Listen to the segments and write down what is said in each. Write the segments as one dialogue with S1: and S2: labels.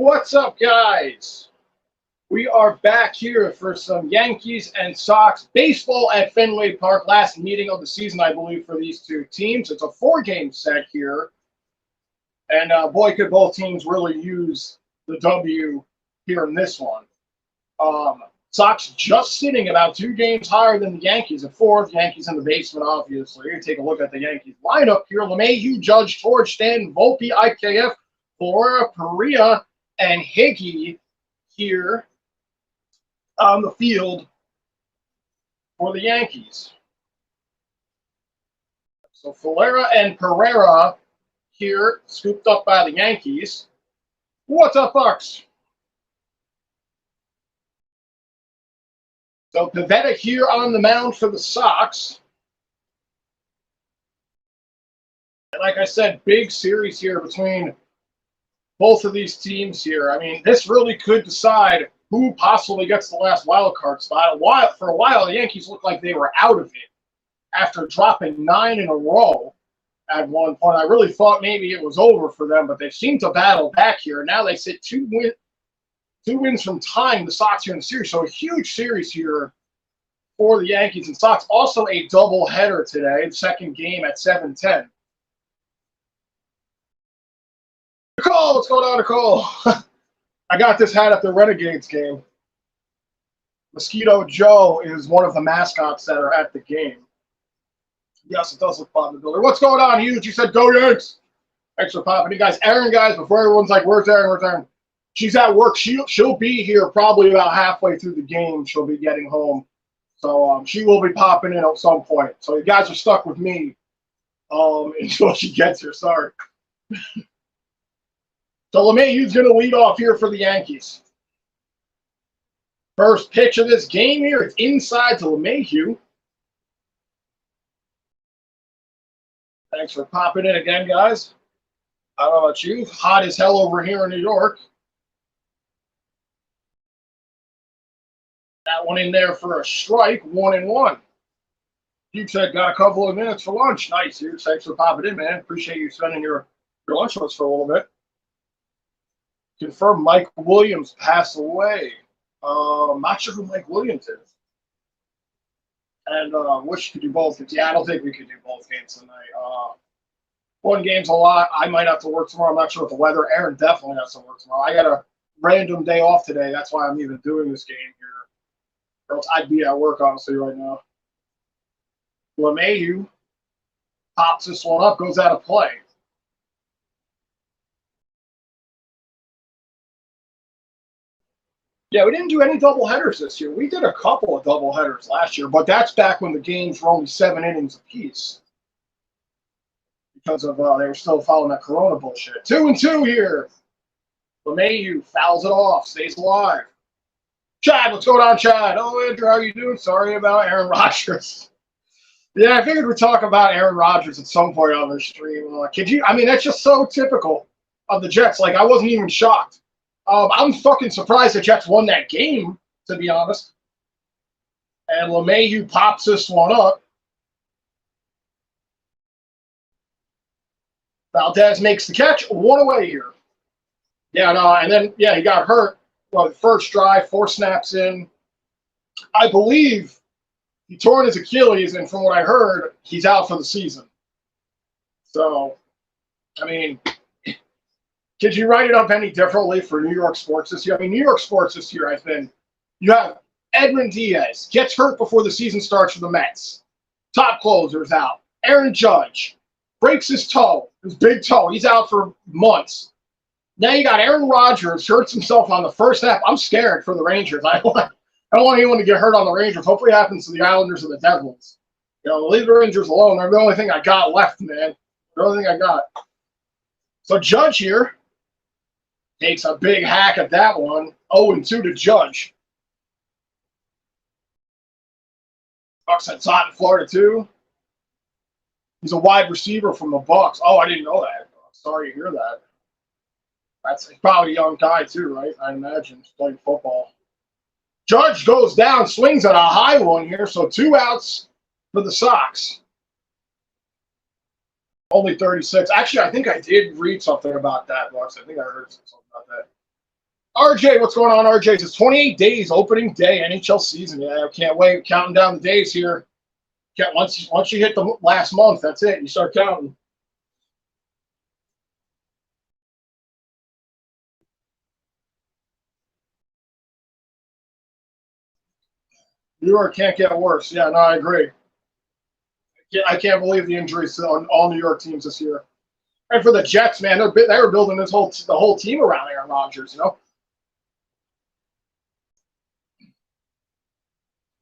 S1: What's up, guys? We are back here for some Yankees and Sox baseball at Fenway Park. Last meeting of the season, I believe, for these two teams. It's a 4-game set here. And boy, could both teams really use the W here in this one. Sox just sitting about 2 games higher than the Yankees at 4th. Yankees in the basement, obviously. Here, take a look at the Yankees lineup here. LeMahieu, Judge, Torch, Stanton, Volpe, IKF, Flora, Perea, and Higgy here on the field for the Yankees. So Flora and Pereira here, scooped up by the Yankees. What's up, Bucks? So Pivetta here on the mound for the Sox. And like I said, big series here between both of these teams here. I mean, this really could decide who possibly gets the last wild card spot. For a while, the Yankees looked like they were out of it after dropping 9 in a row at one point. I really thought maybe it was over for them, but they seem to battle back here. And now they sit 2 wins from tying the Sox here in the series. So a huge series here for the Yankees and Sox. Also a doubleheader today, the second game at 7:10. Nicole, what's going on, Nicole? I got this hat at the Renegades game. Mosquito Joe is one of the mascots that are at the game. Yes, it does look fun in the building. What's going on, Hughes? You said go Yanks. Thanks for popping in, guys. Erin, guys, before everyone's like, where's Erin? Where's Erin? She's at work. She'll be here probably about halfway through the game. She'll be getting home. So she will be popping in at some point. So you guys are stuck with me until she gets here. Sorry. So LeMahieu's going to lead off here for the Yankees. First pitch of this game here. It's inside to LeMahieu. Thanks for popping in again, guys. I don't know about you. Hot as hell over here in New York. That one in there for a strike, 1-1. You said got a couple of minutes for lunch. Nice, dude. Thanks for popping in, man. Appreciate you spending your lunch with us for a little bit. Confirm Mike Williams passed away. Not sure who Mike Williams is. And wish you could do both. Yeah, I don't think we could do both games tonight. One game's a lot. I might have to work tomorrow. I'm not sure what the weather. Aaron definitely has to work tomorrow. I got a random day off today. That's why I'm even doing this game here. Or else I'd be at work, honestly, right now. LeMahieu pops this one up, goes out of play. Yeah, we didn't do any doubleheaders this year. We did a couple of doubleheaders last year, but that's back when the games were only 7 innings apiece. Because of they were still following that Corona bullshit. 2-2 here. LeMahieu fouls it off, stays alive. Chad, what's going on, Chad? Oh, Andrew, how you doing? Sorry about Aaron Rodgers. Yeah, I figured we'd talk about Aaron Rodgers at some point on the stream. Kid you? I mean, that's just so typical of the Jets. Like, I wasn't even shocked. I'm fucking surprised the Jets won that game, to be honest. And LeMahieu pops this one up. Valdez makes the catch. 1 away here. Yeah, no, and then, yeah, he got hurt. Well, the first drive, 4 snaps in. I believe he tore his Achilles, and from what I heard, he's out for the season. So, I mean, could you write it up any differently for New York sports this year? I mean, New York sports this year has been, you have Edwin Diaz, gets hurt before the season starts for the Mets. Top closer's out. Aaron Judge breaks his toe, his big toe. He's out for months. Now you got Aaron Rodgers, hurts himself on the first half. I'm scared for the Rangers. I don't want anyone to get hurt on the Rangers. Hopefully it happens to the Islanders and the Devils. You know, leave the Rangers alone. They're the only thing I got left, man. The only thing I got. So Judge here takes a big hack at that one. 0-2 to Judge. Bucks had hot in Florida, too. He's a wide receiver from the Bucks. Oh, I didn't know that. Sorry to hear that. That's probably a young guy, too, right? I imagine. He's playing football. Judge goes down, swings at a high one here, so 2 outs for the Sox. Only 36. Actually, I think I did read something about that, Bucks. I think I heard something about that. RJ, what's going on, RJ? It's 28 days, opening day, NHL season. Yeah, I can't wait. Counting down the days here. Once you hit the last month, that's it. You start counting. New York can't get worse. Yeah, no, I agree. I can't believe the injuries on all New York teams this year. And for the Jets, man, they were building the whole team around Aaron Rodgers. You know.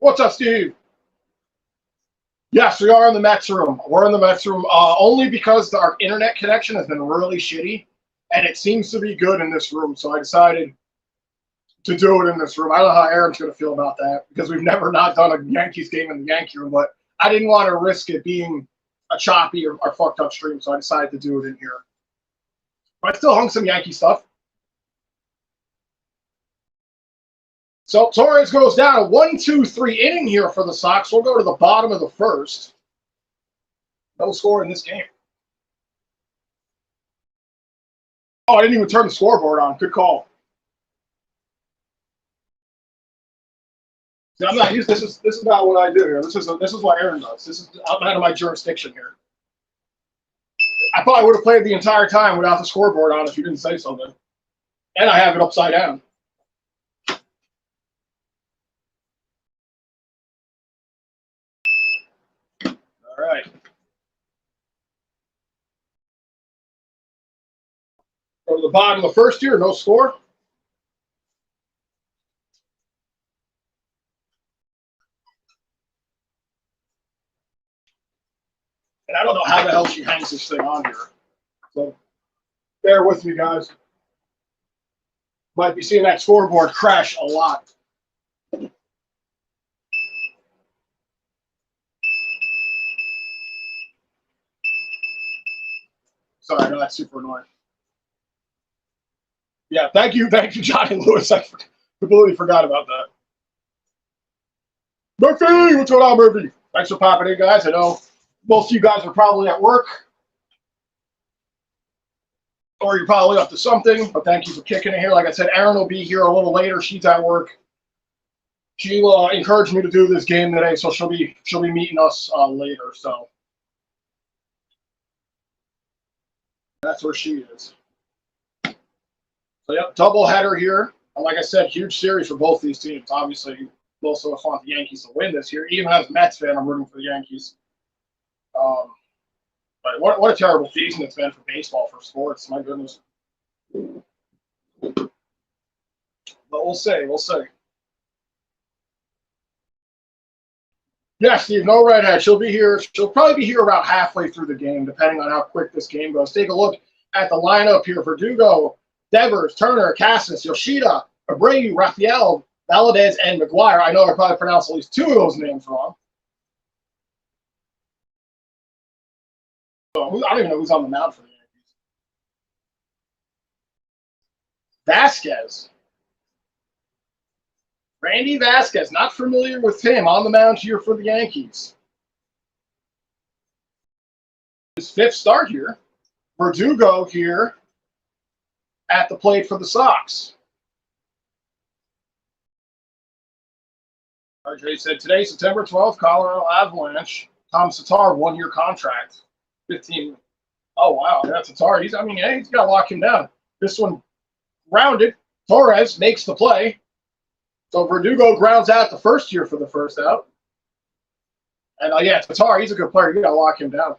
S1: What's up, Steve? Yes, we are in the Mets room. We're in the Mets room only because our internet connection has been really shitty, and it seems to be good in this room. So I decided to do it in this room. I don't know how Aaron's going to feel about that because we've never not done a Yankees game in the Yankee room, but I didn't want to risk it being a choppy or fucked up stream, so I decided to do it in here. But I still hung some Yankee stuff. So Torres goes down a 1-2-3 inning here for the Sox. We'll go to the bottom of the first. No score in this game. Oh, I didn't even turn the scoreboard on. Good call. See, I'm not used. This is not what I do here. This is what Aaron does. This is out of my jurisdiction here. I probably would have played the entire time without the scoreboard on if you didn't say something. And I have it upside down. All right. Go to the bottom of the first here, no score. And I don't know how the hell she hangs this thing on here. So bear with me, guys. Might be seeing that scoreboard crash a lot. Sorry, I know that's super annoying. Yeah, thank you, Johnny Lewis. I completely forgot about that. Murphy, what's going on, Murphy? Thanks for popping in, guys. I know most of you guys are probably at work, or you're probably up to something, but thank you for kicking it here. Like I said, Erin will be here a little later. She's at work. She encouraged me to do this game today, so she'll be meeting us later. So that's where she is. So yep, double header here. And like I said, huge series for both these teams. Obviously, most of us want the Yankees to win this year. Even as a Mets fan, I'm rooting for the Yankees. But what a terrible season it's been for baseball, for sports. My goodness. But we'll see. We'll see. Yeah, Steve, no redhead. She'll be here. She'll probably be here about halfway through the game, depending on how quick this game goes. Take a look at the lineup here. Verdugo, Devers, Turner, Cassis, Yoshida, Abreu, Rafael, Valadez, and McGuire. I know I probably pronounced at least two of those names wrong. So I don't even know who's on the mound for the Yankees. Vasquez. Randy Vasquez, not familiar with him, on the mound here for the Yankees. His fifth start here. Verdugo here at the plate for the Sox. RJ said today, September 12th, Colorado Avalanche. Tom Tatar, 1-year contract. 15. Oh, wow. That's Tatar. He's got to lock him down. This one rounded. Torres makes the play. So Verdugo grounds out the first year for the first out. And yeah, Tatar, he's a good player. You got to lock him down.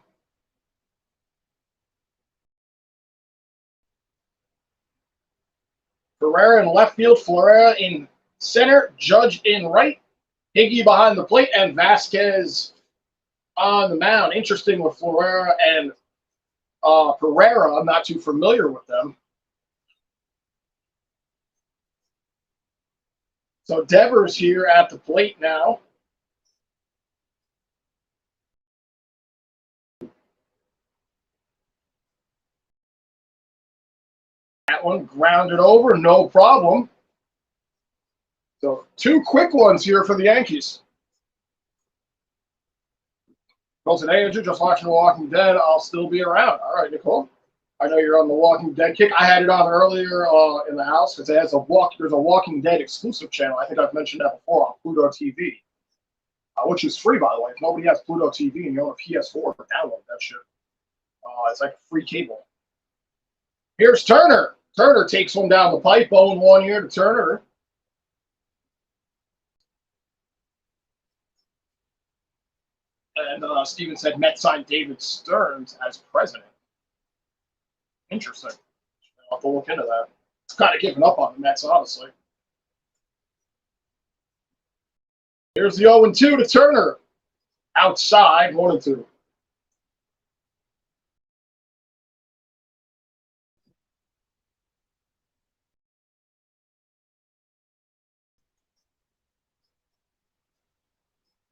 S1: Ferreira in left field, Florera in center, Judge in right, Higgy behind the plate, and Vasquez on the mound. Interesting with Florera and Pereira. I'm not too familiar with them. So Devers here at the plate now. That one grounded over, no problem. So two quick ones here for the Yankees. Well, today, Andrew, just watching The Walking Dead. I'll still be around. All right, Nicole. I know you're on the Walking Dead kick. I had it on earlier in the house because it has there's a Walking Dead exclusive channel. I think I've mentioned that before on Pluto TV, which is free, by the way. If nobody has Pluto TV and you own a PS4, download that shit. It's like free cable. Here's Turner. Turner takes one down the pipe. 0-1 here to Turner. And Steven said Mets signed David Stearns as president. Interesting. I'll have to look into that. It's kind of giving up on the Mets, honestly. Here's the 0-2 to Turner. Outside, 1-2.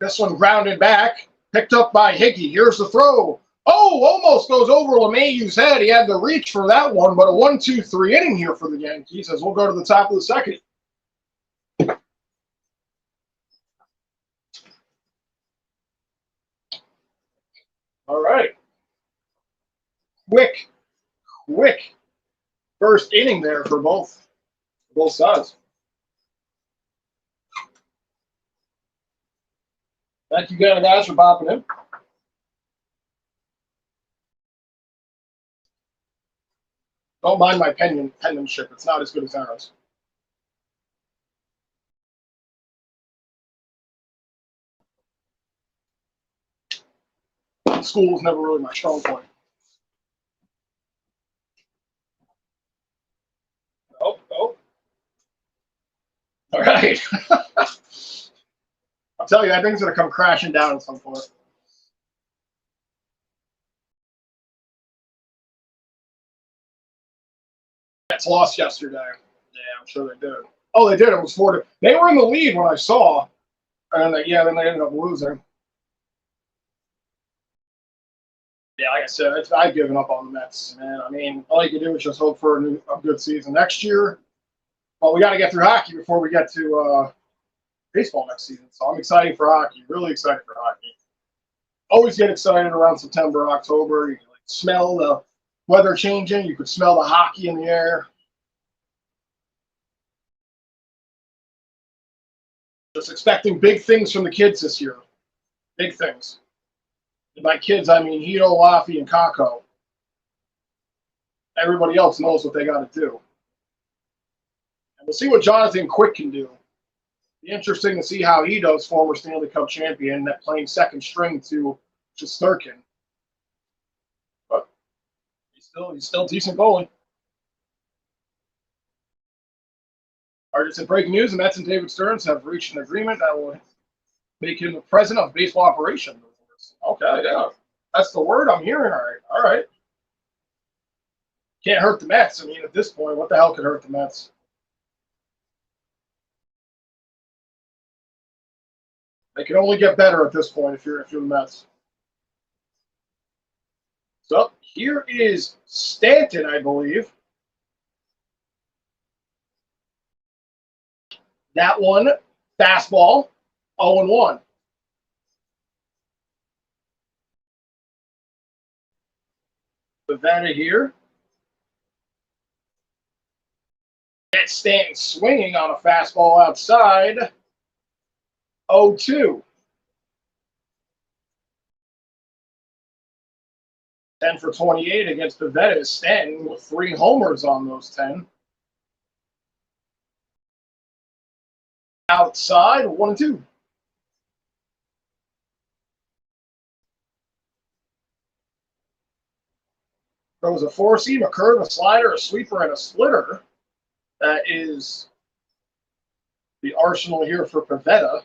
S1: This one grounded back. Picked up by Hickey. Here's the throw. Oh, almost goes over LeMahieu's head. He had to reach for that one, but a 1-2-3 inning here for the Yankees as we'll go to the top of the second. All right. Quick first inning there for both sides. Thank you guys for popping in. Don't mind my penmanship. It's not as good as ours. School was never really my strong point. Oh. All right. I'll tell you, that thing's going to come crashing down at some point. Mets lost yesterday. Yeah, I'm sure they did. Oh, they did. It was 4-2. They were in the lead when I saw, and then they ended up losing. Yeah, like I said, I've given up on the Mets, man. I mean, all you can do is just hope for a good season next year. Well, we got to get through hockey before we get to baseball next season. So I'm excited for hockey. Really excited for hockey. Always get excited around September, October. You can smell the weather changing. You could smell the hockey in the air. Just expecting big things from the kids this year. Big things. And by kids, I mean Hito, Laffy, and Kako. Everybody else knows what they got to do. And we'll see what Jonathan Quick can do. Be interesting to see how he does, former Stanley Cup champion, that playing second string to Shesterkin. But he's still decent goalie. Artists in breaking news: the Mets and David Stearns have reached an agreement that will make him the president of baseball operations. Okay, yeah, that's the word I'm hearing. All right. Can't hurt the Mets. I mean, at this point, what the hell could hurt the Mets? They can only get better at this point if you're the Mets. So here is Stanton, I believe. That one, fastball, 0-1. Pivetta here. Get Stanton swinging on a fastball outside. 0-2. 10 for 28 against Pivetta is Stanton with 3 homers on those 10. Outside, 1-2. Throws a four-seam, a curve, a slider, a sweeper, and a splitter. That is the arsenal here for Pivetta.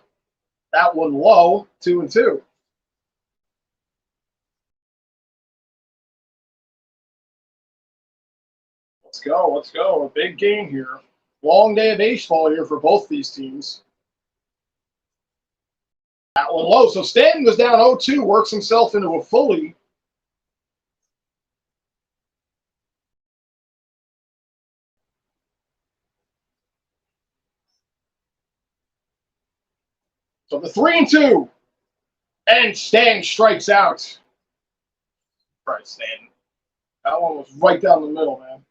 S1: That one low, 2-2. Let's go. A big game here. Long day of baseball here for both these teams. That one low. So Stanton was down 0-2, works himself into a fully. So the 3-2. And Stanton strikes out. Right, Stanton. That one was right down the middle, man.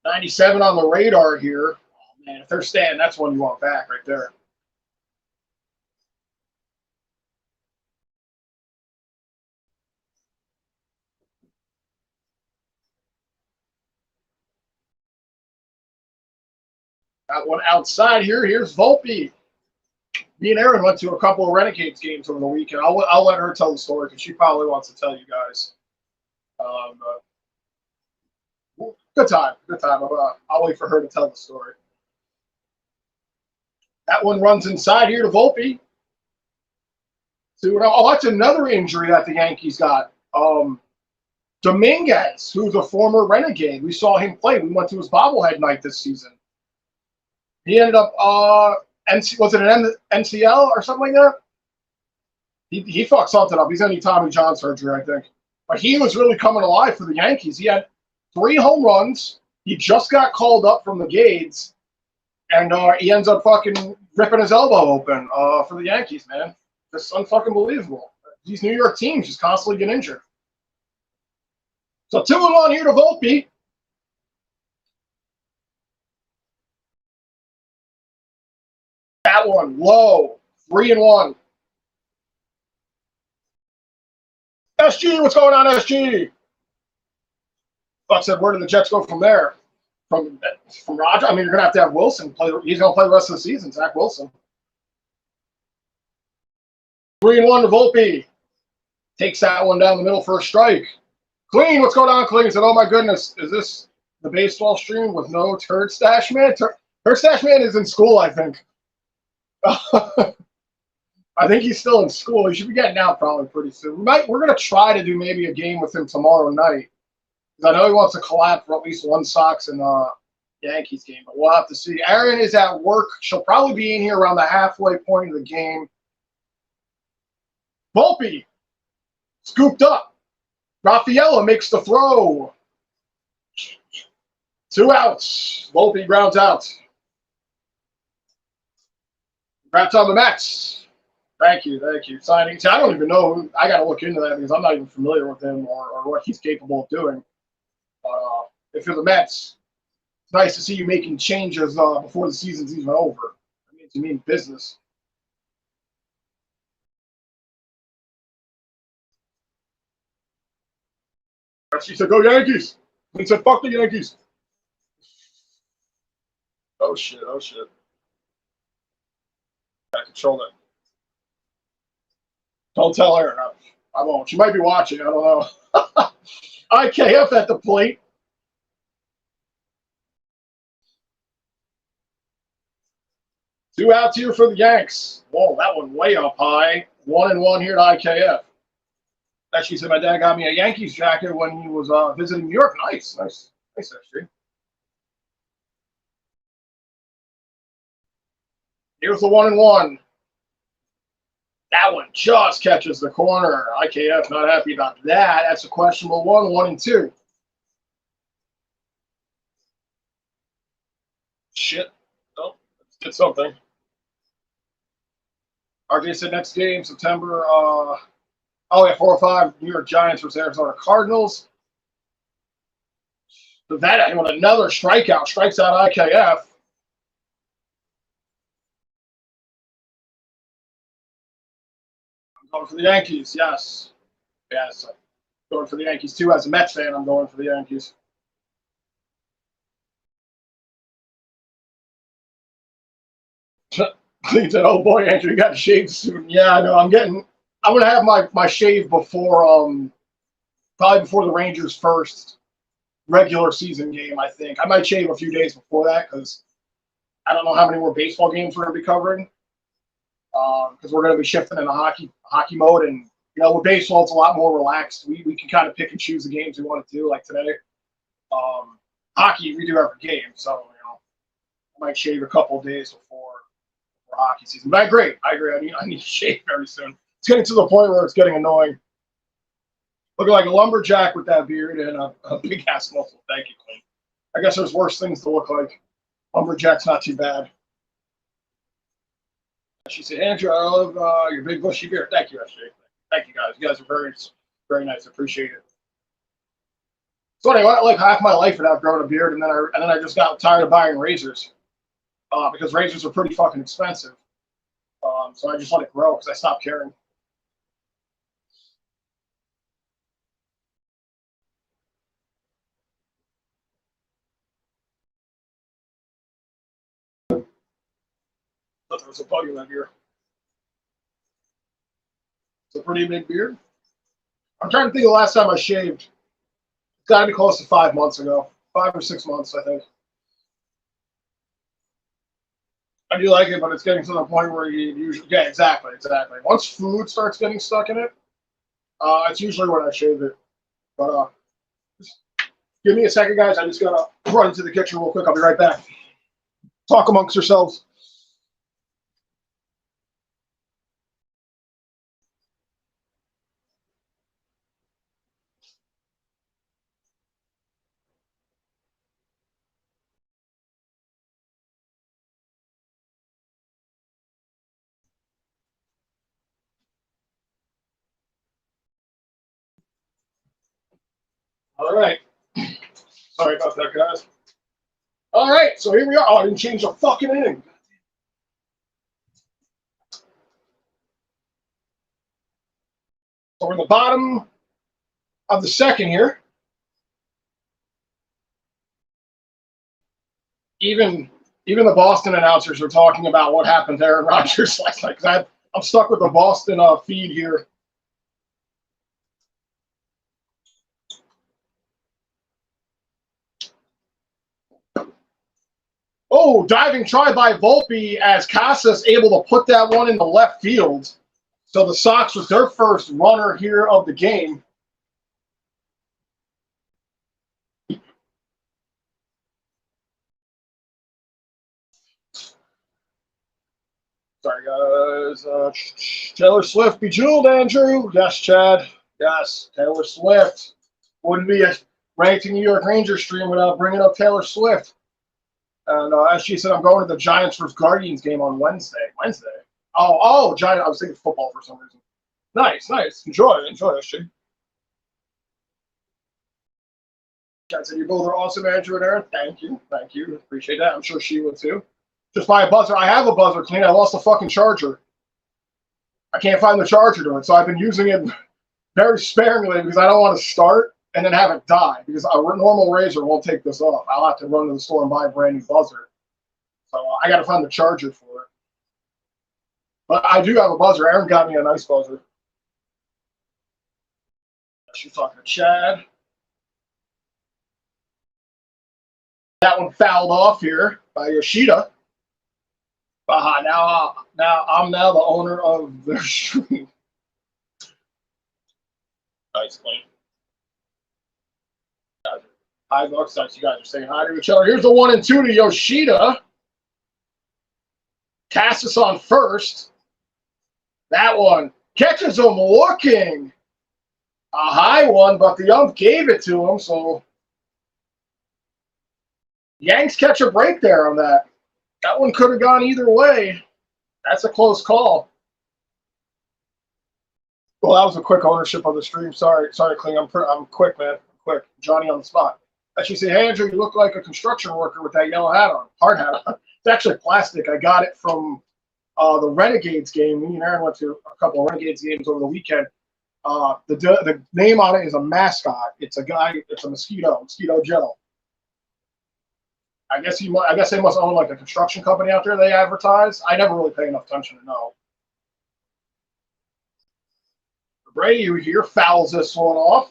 S1: 97 on the radar here. Oh, man, if they're staying, that's one you want back right there. Got one outside here. Here's Volpe. Me and Erin went to a couple of Renegades games over the weekend. I'll let her tell the story because she probably wants to tell you guys. Good time. Good time. I'll wait for her to tell the story. That one runs inside here to Volpe. Oh, that's another injury that the Yankees got. Dominguez, who's a former Renegade. We saw him play. We went to his bobblehead night this season. He ended up, was it an NCL or something like that? He fucked something up. He's any Tommy John surgery, I think. But he was really coming alive for the Yankees. He had 3 home runs. He just got called up from the Gades. And he ends up fucking ripping his elbow open for the Yankees, man. Just unfucking believable. These New York teams just constantly get injured. So 2-1 here to Volpe. That one low. 3-1. SG, what's going on, SG? Buck said, where did the Jets go from there? From Roger? I mean, you're going to have Wilson play. He's going to play the rest of the season, Zach Wilson. 3-1 to Volpe. Takes that one down the middle for a strike. Clean, what's going on, Clean? He said, oh my goodness, is this the baseball stream with no Turd Stash Man? Turd Stash Man is in school, I think. I think he's still in school. He should be getting out probably pretty soon. We're going to try to do maybe a game with him tomorrow night. Because I know he wants to collab for at least one Sox and Yankees game, but we'll have to see. Erin is at work. She'll probably be in here around the halfway point of the game. Volpe scooped up. Rafaela makes the throw. 2 outs. Volpe grounds out. Congrats on the Mets. Thank you. Signing. I don't even know. I got to look into that because I'm not even familiar with him or what he's capable of doing. If you're the Mets, it's nice to see you making changes before the season's even over. That means you mean business. She said, go Yankees. He said, fuck the Yankees. Oh, shit. Gotta control that. Don't tell her. I won't. She might be watching. I don't know. IKF at the plate. Two outs here for the Yanks. Whoa, that one way up high. 1-1 here to IKF. Actually said my dad got me a Yankees jacket when he was visiting New York. Nice, actually. Here's the 1-1. That one just catches the corner. IKF not happy about that. That's a questionable one. 1-2. Shit. Oh, did something. RJ said next game, September. Oh, yeah, 4-5. New York Giants versus Arizona Cardinals. That with another strikeout. Strikes out IKF. I'm going for the Yankees, yes. Yes. I'm going for the Yankees, too. As a Mets fan, I'm going for the Yankees. He said, oh boy, Andrew, you got to shave soon. Yeah, I know. I'm going to have my shave before, probably before the Rangers' first regular season game, I think. I might shave a few days before that because I don't know how many more baseball games we're going to be covering. Because we're going to be shifting into hockey mode. And, you know, with baseball, it's a lot more relaxed. We can kind of pick and choose the games we want to do, like today. Hockey, we do every game. So, you know, I might shave a couple of days before hockey season. But I agree. I need to shave very soon. It's getting to the point where it's getting annoying. Looking like a lumberjack with that beard and a big ass muscle. Thank you, Clint. I guess there's worse things to look like. Lumberjack's not too bad. She said, Andrew, I love your big bushy beard. Thank you, SJ. Thank you guys. You guys are very, very nice. Appreciate it. So anyway, like half my life without growing a beard, and then I just got tired of buying razors because razors are pretty fucking expensive. So I just let it grow because I stopped caring. Thought there was a bug in that beard. It's a pretty big beard. I'm trying to think of the last time I shaved. It's got to be close to 5 months ago. 5 or 6 months, I think. I do like it, but it's getting to the point where you usually, yeah, exactly. Once food starts getting stuck in it, it's usually when I shave it. But just give me a second, guys. I just gotta run into the kitchen real quick. I'll be right back. Talk amongst yourselves. All right. Sorry about that, guys. All right, so here we are. Oh, I didn't change the fucking inning. So we're in the bottom of the second here. Even the Boston announcers are talking about what happened to Aaron Rodgers last night. Because I'm stuck with the Boston feed here. Oh, diving try by Volpe as Casas able to put that one in the left field. So the Sox was their first runner here of the game. Sorry, guys. Taylor Swift bejeweled, Andrew. Yes, Chad. Yes, Taylor Swift. Wouldn't be a ranked New York Rangers stream without bringing up Taylor Swift. And as she said, I'm going to the Giants vs. Guardians game on Wednesday. Wednesday? Oh, Giant. I was thinking football for some reason. Nice. Enjoy, SG. Chad said you both are awesome, Andrew and Aaron. Thank you. Appreciate that. I'm sure she would too. Just buy a buzzer. I have a buzzer clean. I lost the fucking charger. I can't find the charger to it, so I've been using it very sparingly because I don't want to start and then have it die because a normal razor won't take this off. I'll have to run to the store and buy a brand new buzzer. So I got to find the charger for it. But I do have a buzzer. Aaron got me a nice buzzer. She's talking to Chad. That one fouled off here by Yoshida. Now I'm now the owner of their stream. Nice clean. Hi, Bucks. You guys are saying hi to each other. Here's the 1-2 to Yoshida. Cassis on first. That one catches him looking. A high one, but the ump gave it to him, so Yanks catch a break there on that. That one could have gone either way. That's a close call. Well, that was a quick ownership of the stream. Sorry, Kling. I'm quick, man. Quick. Johnny on the spot. I should say, hey, Andrew, you look like a construction worker with that yellow hat on. Hard hat on. It's actually plastic. I got it from the Renegades game. Me and Aaron went to a couple of Renegades games over the weekend. The name on it is a mascot. It's a guy. It's a Mosquito Joe. I guess they must own like a construction company out there. They advertise. I never really pay enough attention to know. Abreu here fouls this one off.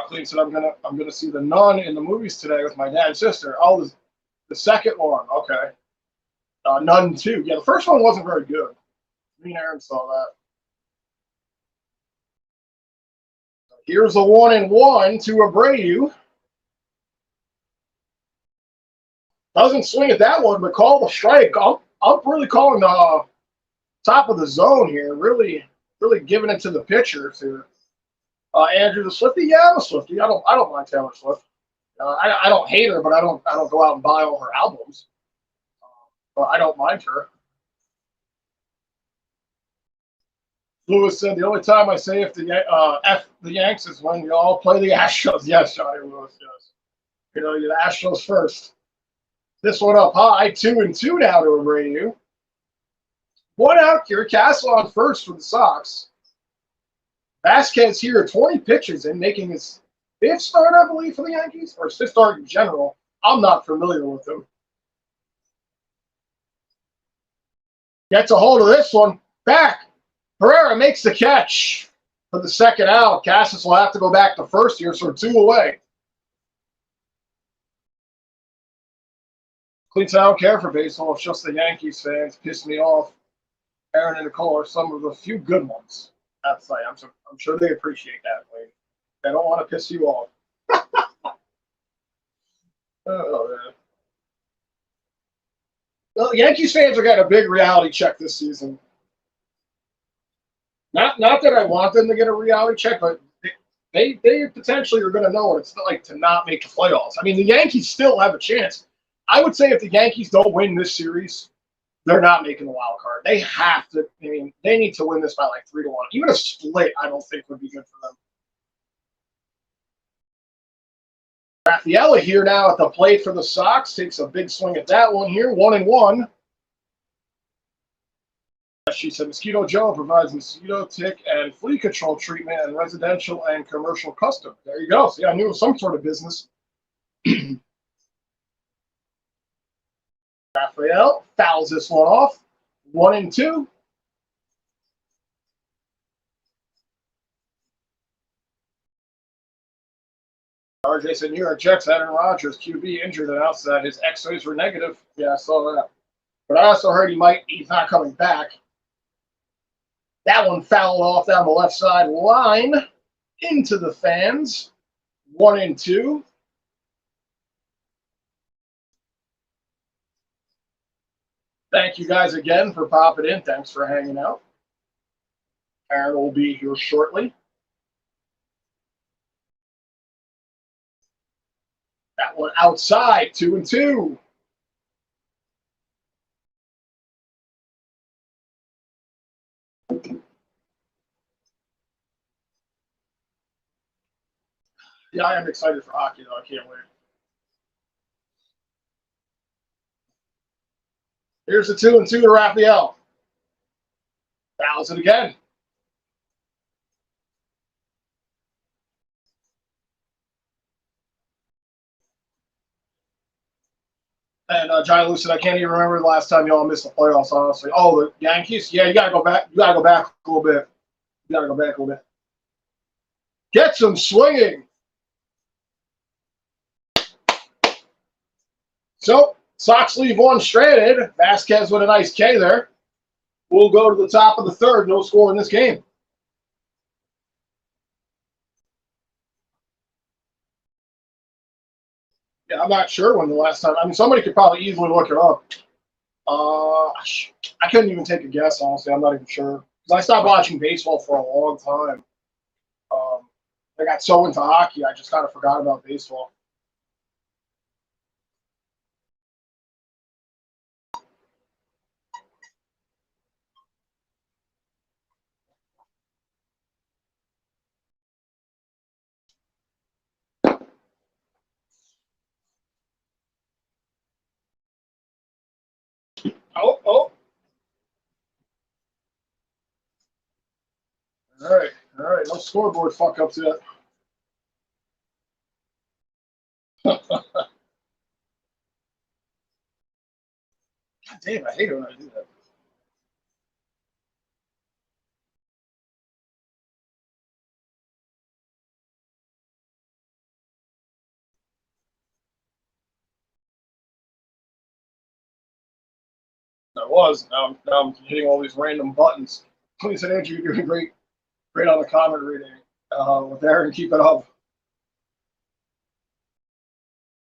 S1: Clean said, I'm gonna see The Nun in the movies today with my dad and sister. Oh, the second one. Okay. Nun 2. Yeah, the first one wasn't very good. Me and Aaron saw that. Here's a 1-1 to Abreu. Doesn't swing at that one, but call the strike. I'm really calling the top of the zone here. Really giving it to the pitchers here. Andrew the Swiftie. Yeah, I'm a Swiftie. I don't mind Taylor Swift. I don't hate her, but I don't go out and buy all her albums. But I don't mind her. Lewis said the only time I say if the F the Yanks is when you all play the Astros. Yes, Johnny Lewis. Yes, you know the Astros first. This one up high, 2-2 now to Abreu. One out here, Castle on first for the Sox. Vasquez here, 20 pitches and making his fifth start, I believe, for the Yankees, or his fifth start in general. I'm not familiar with him. Gets a hold of this one. Back. Herrera makes the catch for the second out. Cassis will have to go back to first here, so 2 away. Cleats, I don't care for baseball. It's just the Yankees fans piss me off. Aaron and Nicole are some of the few good ones. That's like, I'm sure they appreciate that. Like, they don't want to piss you off. Oh, man. Well, Yankees fans are getting a big reality check this season. Not that I want them to get a reality check, but they potentially are going to know what it's like to not make the playoffs. I mean, the Yankees still have a chance. I would say if the Yankees don't win this series, they're not making the wild card. They have to. I mean, they need to win this by like 3-1. Even a split, I don't think would be good for them. Rafaela here now at the plate for the Sox. Takes a big swing at that one here. 1-1. She said Mosquito Joe provides mosquito, tick, and flea control treatment and residential and commercial custom. There you go. See, I knew it was some sort of business. Rafael fouls this one off. 1-2. RJ said New York Jets, Aaron Rodgers, QB, injured and outside. His X-rays were negative. Yeah, I saw that. But I also heard he's not coming back. That one fouled off down the left side line into the fans. 1-2. Thank you guys again for popping in. Thanks for hanging out. Aaron will be here shortly. That one outside, 2-2. Yeah, I am excited for hockey, though. I can't wait. Here's the 2-2 to Raphael. Fouls it again. And Johnny Lou said, I can't even remember the last time y'all missed the playoffs, honestly. Oh, the Yankees? Yeah, you got to go back. You got to go back a little bit. You got to go back a little bit. Gets him swinging. So, Sox leave one stranded. Vasquez with a nice K there. We'll go to the top of the third. No score in this game. Yeah, I'm not sure when the last time. I mean, somebody could probably easily look it up. I couldn't even take a guess, honestly. I'm not even sure. Because I stopped watching baseball for a long time. I got so into hockey, I just kind of forgot about baseball. Oh. All right. No scoreboard fuck ups yet. God damn, I hate it when I do that. I was. Now I'm hitting all these random buttons. Please said, Andrew, you're doing great on the comment reading. With Aaron, keep it up.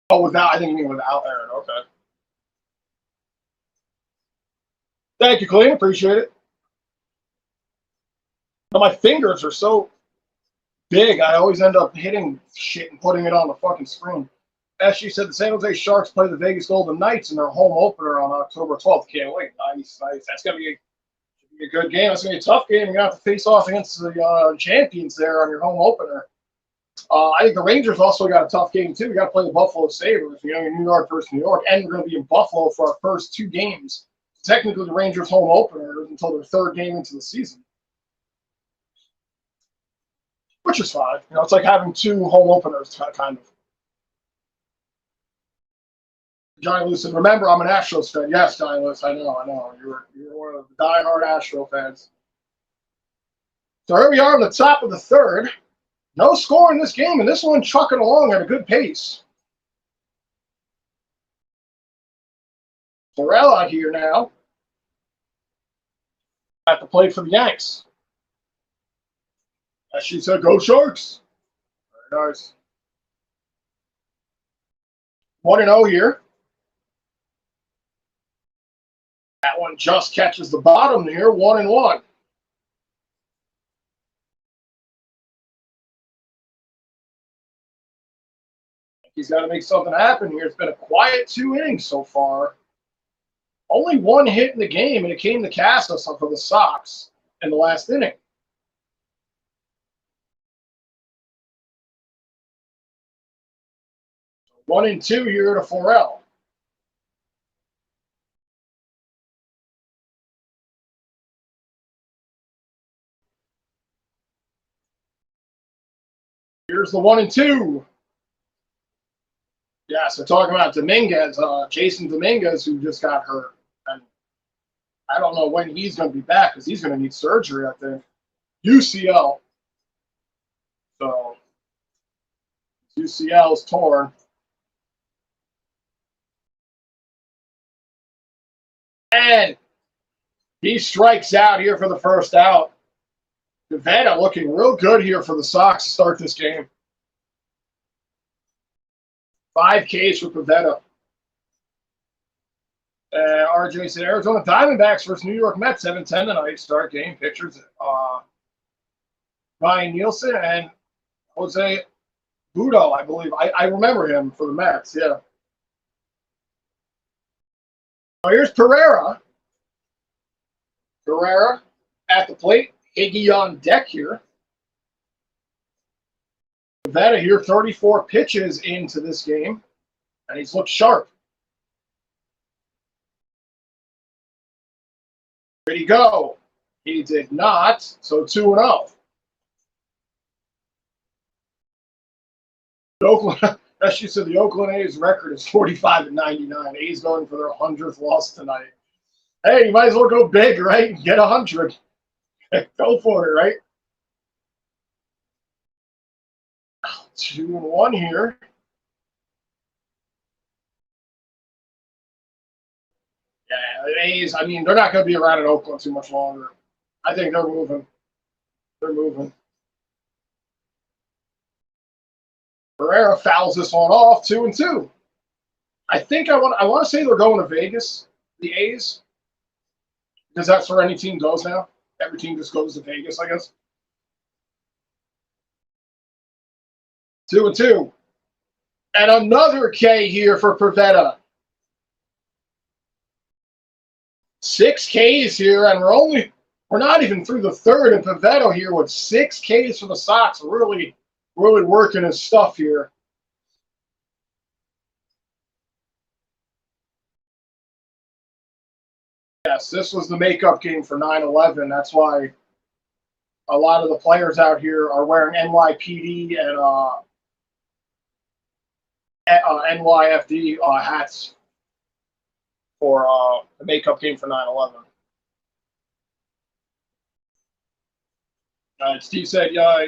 S1: Oh, without, I think you mean without Aaron. Okay. Thank you, Clean. Appreciate it. But my fingers are so big, I always end up hitting shit and putting it on the fucking screen. As she said, the San Jose Sharks play the Vegas Golden Knights in their home opener on October 12th. Can't wait. Nice. That's gonna be Be a good game. It's going to be a tough game. You're going to have to face off against the champions there on your home opener. I think the Rangers also got a tough game, too. We got to play the Buffalo Sabres, New York versus New York, and we're going to be in Buffalo for our first 2 games. Technically, the Rangers' home opener until their 3rd game into the season, which is fine. It's like having 2 home openers, kind of. Johnny Lewis said, remember, I'm an Astros fan. Yes, Johnny Lewis, I know. You're one of the diehard Astro fans. So here we are on the top of the 3rd. No score in this game, and this one trucking along at a good pace. Sorrell out here now at the plate for the Yanks. As she said, go Sharks. Very nice. 1-0 here. That one just catches the bottom here, 1-1. He's got to make something happen here. It's been a quiet 2 innings so far. Only 1 hit in the game, and it came to Casas for the Sox in the last inning. So 1-2 here to Forel. Here's the 1-2. Yeah, so talking about Dominguez, Jason Dominguez, who just got hurt. And I don't know when he's going to be back because he's going to need surgery, I think. UCL. So, UCL is torn. And he strikes out here for the first out. Pivetta looking real good here for the Sox to start this game. 5 Ks for Pivetta. RJ said Arizona Diamondbacks versus New York Mets, 7-10 tonight. Start game. Pictures. Ryan Nielsen and Jose Budo, I believe. I remember him for the Mets, yeah. Oh, here's Pereira. Pereira at the plate. Iggy on deck here. Pivetta here, 34 pitches into this game, and he's looked sharp. Did he go? He did not, so 2-0. Oakland, as you said, the Oakland A's record is 45-99. A's going for their 100th loss tonight. Hey, you might as well go big, right? Get 100. Go for it, right? 2-1 here. Yeah, the A's, I mean, they're not going to be around in Oakland too much longer. I think they're moving. They're moving. Pereira fouls this one off, 2-2. I think I want to say they're going to Vegas, the A's, because that's where any team goes now. Every team just goes to Vegas, I guess. 2-2. And another K here for Pivetta. 6 Ks here, and we're not even through the 3rd, and Pivetta here with 6 Ks for the Sox, really working his stuff here. Yes, this was the makeup game for 9/11. That's why a lot of the players out here are wearing NYPD and NYFD hats for the makeup game for 9/11. Steve said, "Yeah,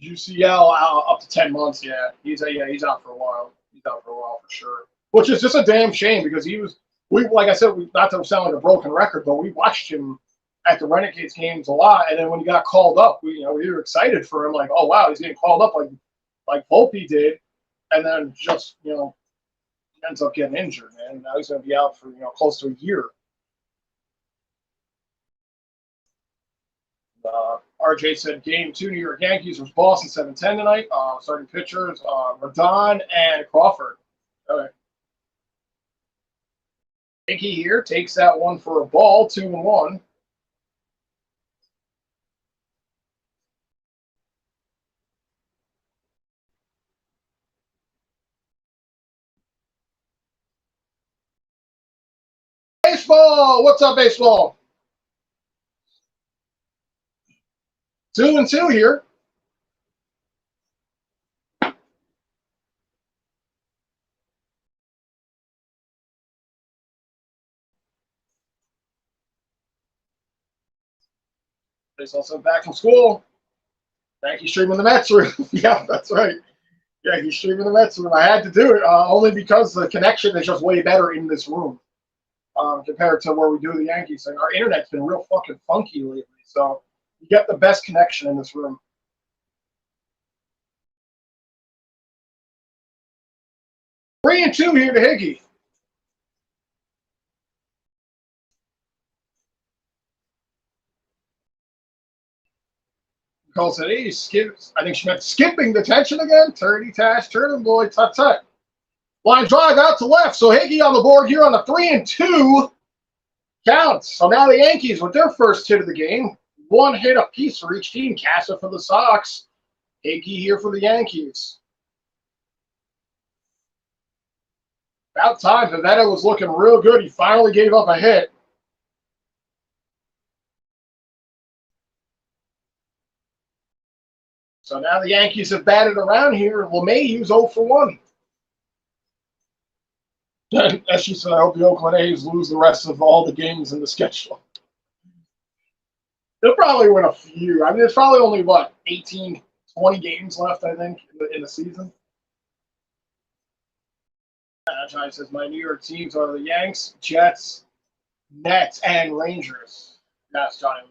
S1: UCL up to 10 months. Yeah, he's out for a while. He's out for a while for sure. Which is just a damn shame because like I said, not to sound like a broken record, but we watched him at the Renegades games a lot. And then when he got called up, we were excited for him, like, oh wow, he's getting called up like Volpe did, and then just ends up getting injured, man. Now he's going to be out for close to a year. RJ said Game 2 New York Yankees versus Boston 7-10 tonight. Starting pitchers Rodon and Crawford. Okay. Yankee here takes that one for a ball, 2-1. Baseball. What's up, baseball? 2-2 here. Baseball sent back from school. Thank you, streaming the Mets room. Yeah, that's right. Yeah, he's streaming the Mets room. I had to do it only because the connection is just way better in this room compared to where we do the Yankees thing. Our internet's been real fucking funky lately, so you get the best connection in this room. 3-2 here to Higgy. Calls it, he skips. I think she meant skipping the tension again. Turdy Tash, turning boy, tut tut. Line drive out to left. So Higgy on the board here on the 3-2 count. So now the Yankees with their first hit of the game. 1 hit apiece for each team. Casa for the Sox. Higgy here for the Yankees. About time. Pivetta was looking real good. He finally gave up a hit. So now the Yankees have batted around here. LeMahieu's 0 for 1. As she said, I hope the Oakland A's lose the rest of all the games in the schedule. They'll probably win a few. I mean, there's probably only, 18, 20 games left, I think, in the season. Johnny says, my New York teams are the Yanks, Jets, Nets, and Rangers. That's Johnny.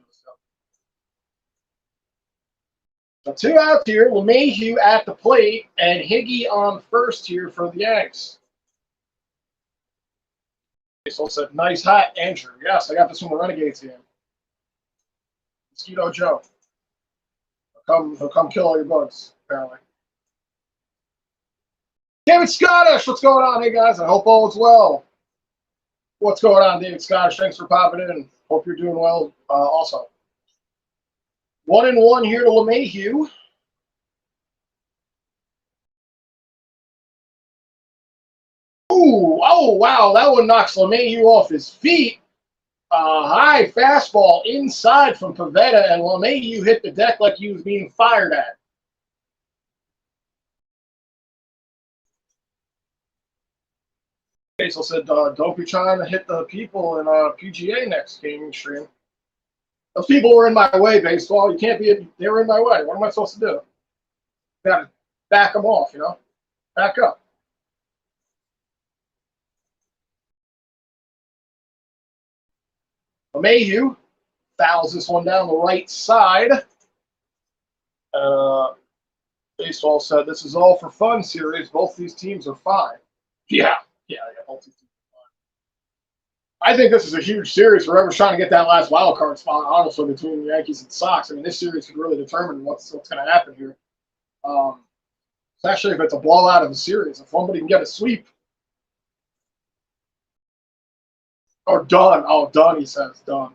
S1: So 2 out here, LeMahieu at the plate, and Higgy on first here for the Yanks. So said, nice hat, Andrew. Yes, I got this from the Renegades game. Mosquito Joe. He'll come kill all your bugs, apparently. David Scottish, what's going on? Hey, guys, I hope all is well. What's going on, David Scottish? Thanks for popping in. Hope you're doing well also. 1-1 here to LeMahieu. Ooh, oh, wow, that one knocks LeMahieu off his feet. High fastball inside from Pivetta, and LeMahieu hit the deck like he was being fired at. Basil said, don't be trying to hit the people in PGA next gaming stream. Those people were in my way, baseball. You can't be, they were in my way. What am I supposed to do? Got to back them off, Back up. LeMahieu fouls this one down the right side. Baseball said, this is all for fun series. Both these teams are fine. Yeah, both these teams are fine. I think this is a huge series for whoever's trying to get that last wild card spot, honestly, between the Yankees and the Sox. I mean, this series could really determine what's going to happen here. Especially if it's a blowout of a series. If somebody can get a sweep. Or done. Oh, done, he says. Done.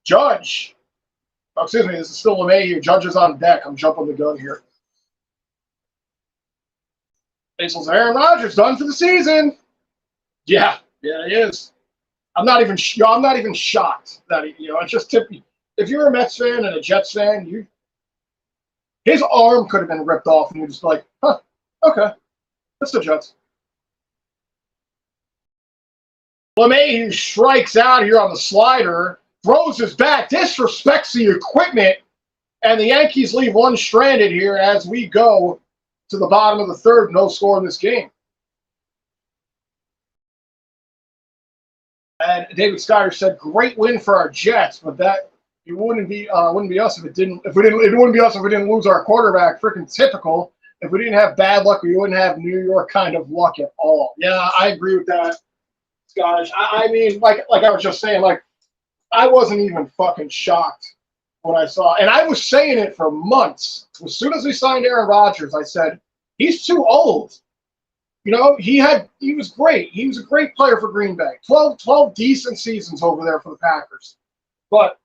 S1: Judge. Oh, excuse me, this is still LeMahieu. Judge is on deck. I'm jumping the gun here. Basil's Aaron Rodgers done for the season. Yeah, he is. I'm not even shocked that it's just typical. If you're a Mets fan and a Jets fan, his arm could have been ripped off, and you're just like, huh, okay, that's the Jets. LeMahieu strikes out here on the slider, throws his bat, disrespects the equipment, and the Yankees leave one stranded here as we go to the bottom of the third. No score in this game. And David Scottish said, "Great win for our Jets, but that it wouldn't be us if it wouldn't be us if we didn't lose our quarterback. Freaking typical. If we didn't have bad luck, we wouldn't have New York kind of luck at all." Yeah, I agree with that, Scottish. I mean, like I was just saying, I wasn't even fucking shocked when I saw, and I was saying it for months. As soon as we signed Aaron Rodgers, I said, he's too old. He was great. He was a great player for Green Bay. 12 decent seasons over there for the Packers. But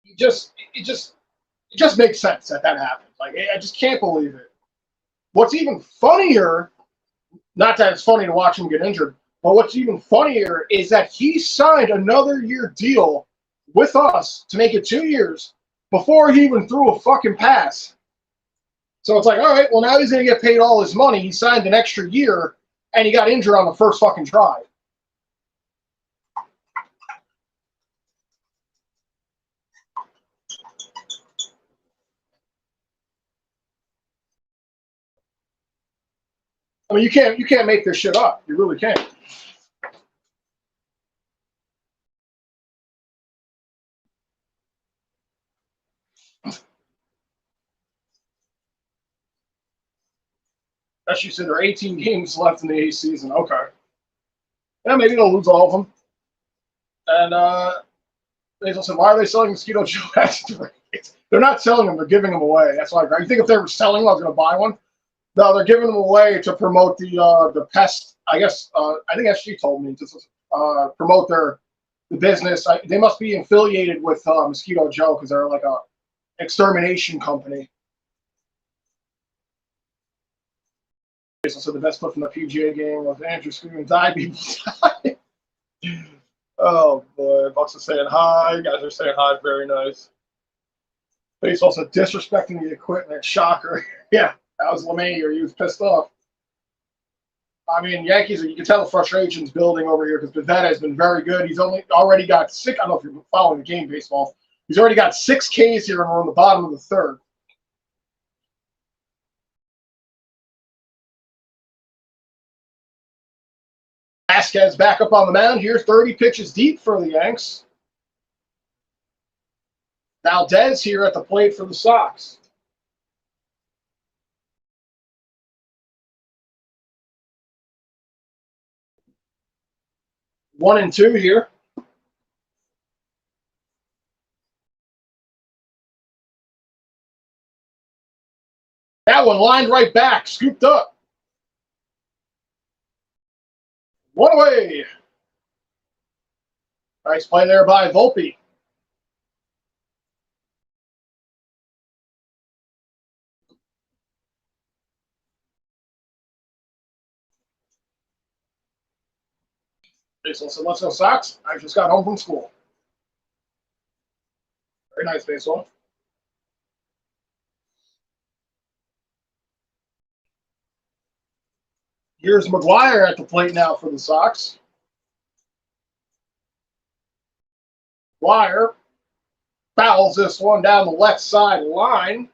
S1: it just makes sense that happened. I just can't believe it. What's even funnier Not that it's funny to watch him get injured, but what's even funnier is that he signed another year deal with us to make it 2 years before he even threw a fucking pass. So it's like, all right, well, now he's going to get paid all his money. He signed an extra year, and he got injured on the first fucking drive. I mean, you can't make this shit up. You really can't. As you said, there are 18 games left in the A season. Okay. Yeah, maybe they'll lose all of them. And they said, why are they selling Mosquito Joe acid rays? They're not selling them. They're giving them away. That's why you think if they were selling them, I was going to buy one. No, they're giving them away to promote the pest. I guess I think SG told me to promote the business. They must be affiliated with Mosquito Joe because they're like a extermination company. So the best clip from the PGA game was Andrew screaming, "Die, people, die!" Oh boy, Bucks are saying hi. You guys are saying hi. Very nice. He's also disrespecting the equipment. Shocker. Yeah, that was LeMay. He was pissed off. I mean, Yankees, you can tell the frustration's building over here because Pivetta has been very good. He's already got 6. I don't know if you're following the game baseball. He's already got 6 Ks here, and we're on the bottom of the third. Vasquez back up on the mound here, 30 pitches deep for the Yanks. Valdez here at the plate for the Sox. One and two here. That one lined right back, scooped up. One away. Nice play there by Volpe. Baseball said, let's go Sox. I just got home from school. Very nice baseball. Here's McGuire at the plate now for the Sox. McGuire fouls this one down the left side line.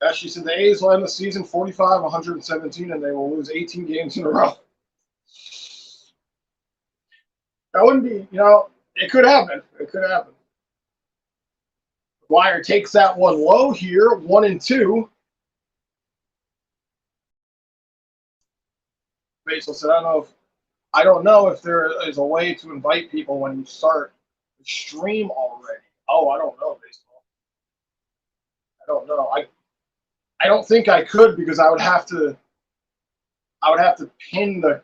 S1: As she said, the A's will end the season 45-117, and they will lose 18 games in a row. That wouldn't be, it could happen. It could happen. McGuire takes that one low here, 1 and 2. Basil said, I don't know if there is a way to invite people when you start the stream already. Oh, I don't know, baseball. I don't know. I don't think I could because I would have to pin the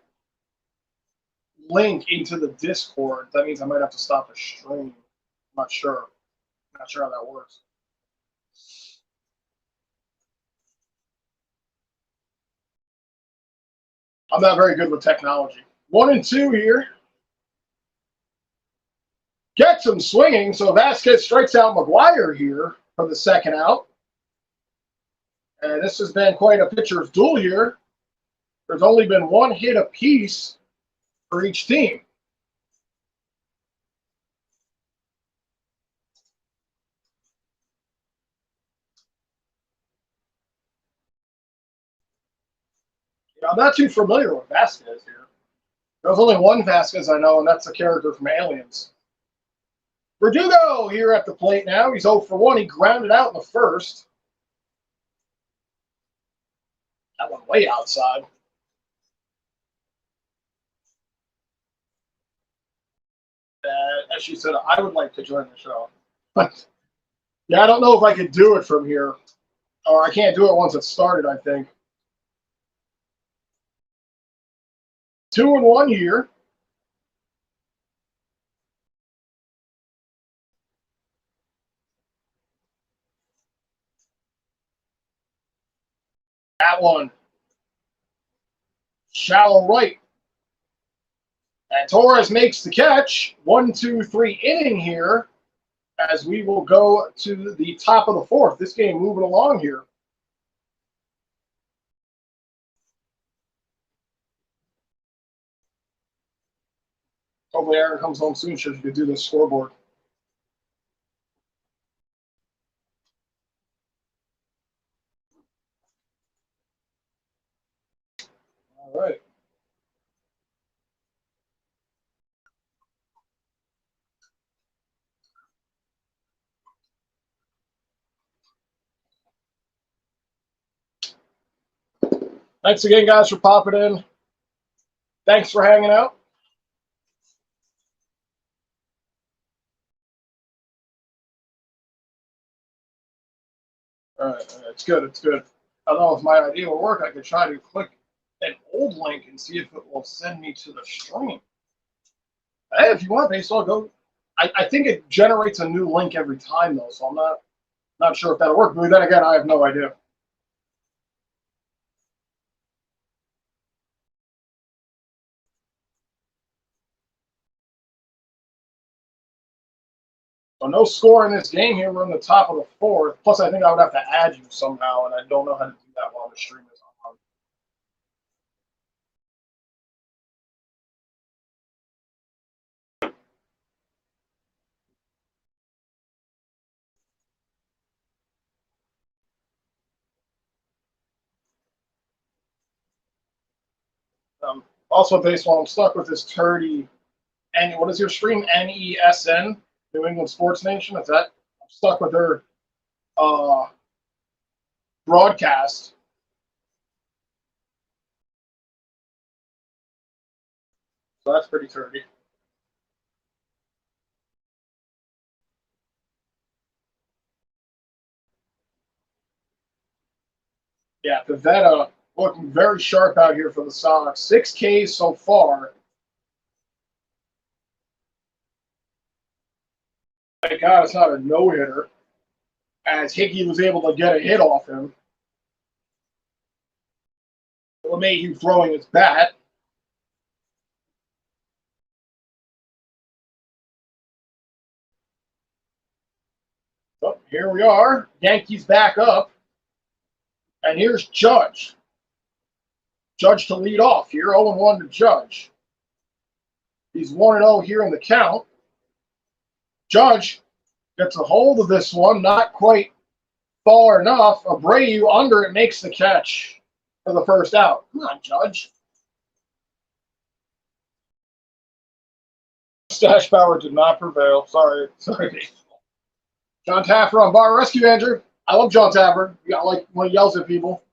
S1: link into the Discord. That means I might have to stop the stream. I'm not sure. I'm not sure how that works. I'm not very good with technology. 1 and 2 here. Gets him swinging, so Vasquez strikes out McGuire here for the second out. And this has been quite a pitcher's duel here. There's only been 1 hit apiece for each team. I'm not too familiar with Vasquez here. There's only one Vasquez I know, and that's a character from Aliens. Verdugo here at the plate now. He's 0 for 1. He grounded out in the first. That one way outside. As she said, I would like to join the show. But yeah, I don't know if I could do it from here. Or I can't do it once it's started, I think. 2 and 1 here. That one. Shallow right. And Torres makes the catch. 1-2-3 inning here as we will go to the top of the fourth. This game moving along here. Hopefully Aaron comes home soon so she can do this scoreboard. All right. Thanks again, guys, for popping in. Thanks for hanging out. All right. It's good. It's good. I don't know if my idea will work. I could try to click an old link and see if it will send me to the stream. Hey, if you want, baseball, go. I think it generates a new link every time, though, so I'm not sure if that'll work. But then again, I have no idea. So no score in this game here. We're in the top of the fourth. Plus, I think I would have to add you somehow, and I don't know how to do that while the stream is on. Also, baseball, I'm stuck with this turdy. And what is your stream? NESN, New England Sports Nation. Is that? I'm stuck with her broadcast. So that's pretty turdy. Yeah, Pivetta looking very sharp out here for the Sox. 6 Ks so far. Thank God it's not a no-hitter, as Hickey was able to get a hit off him. LeMahieu throwing his bat. So here we are. Yankees back up. And here's Judge. Judge to lead off here. 0-1 to Judge. He's 1-0 here in the count. Judge gets a hold of this one. Not quite far enough. Abreu under it makes the catch for the first out. Come on, Judge. Stash power did not prevail. Sorry. John Taffer on Bar Rescue, Andrew. I love John Taffer. I like when he yells at people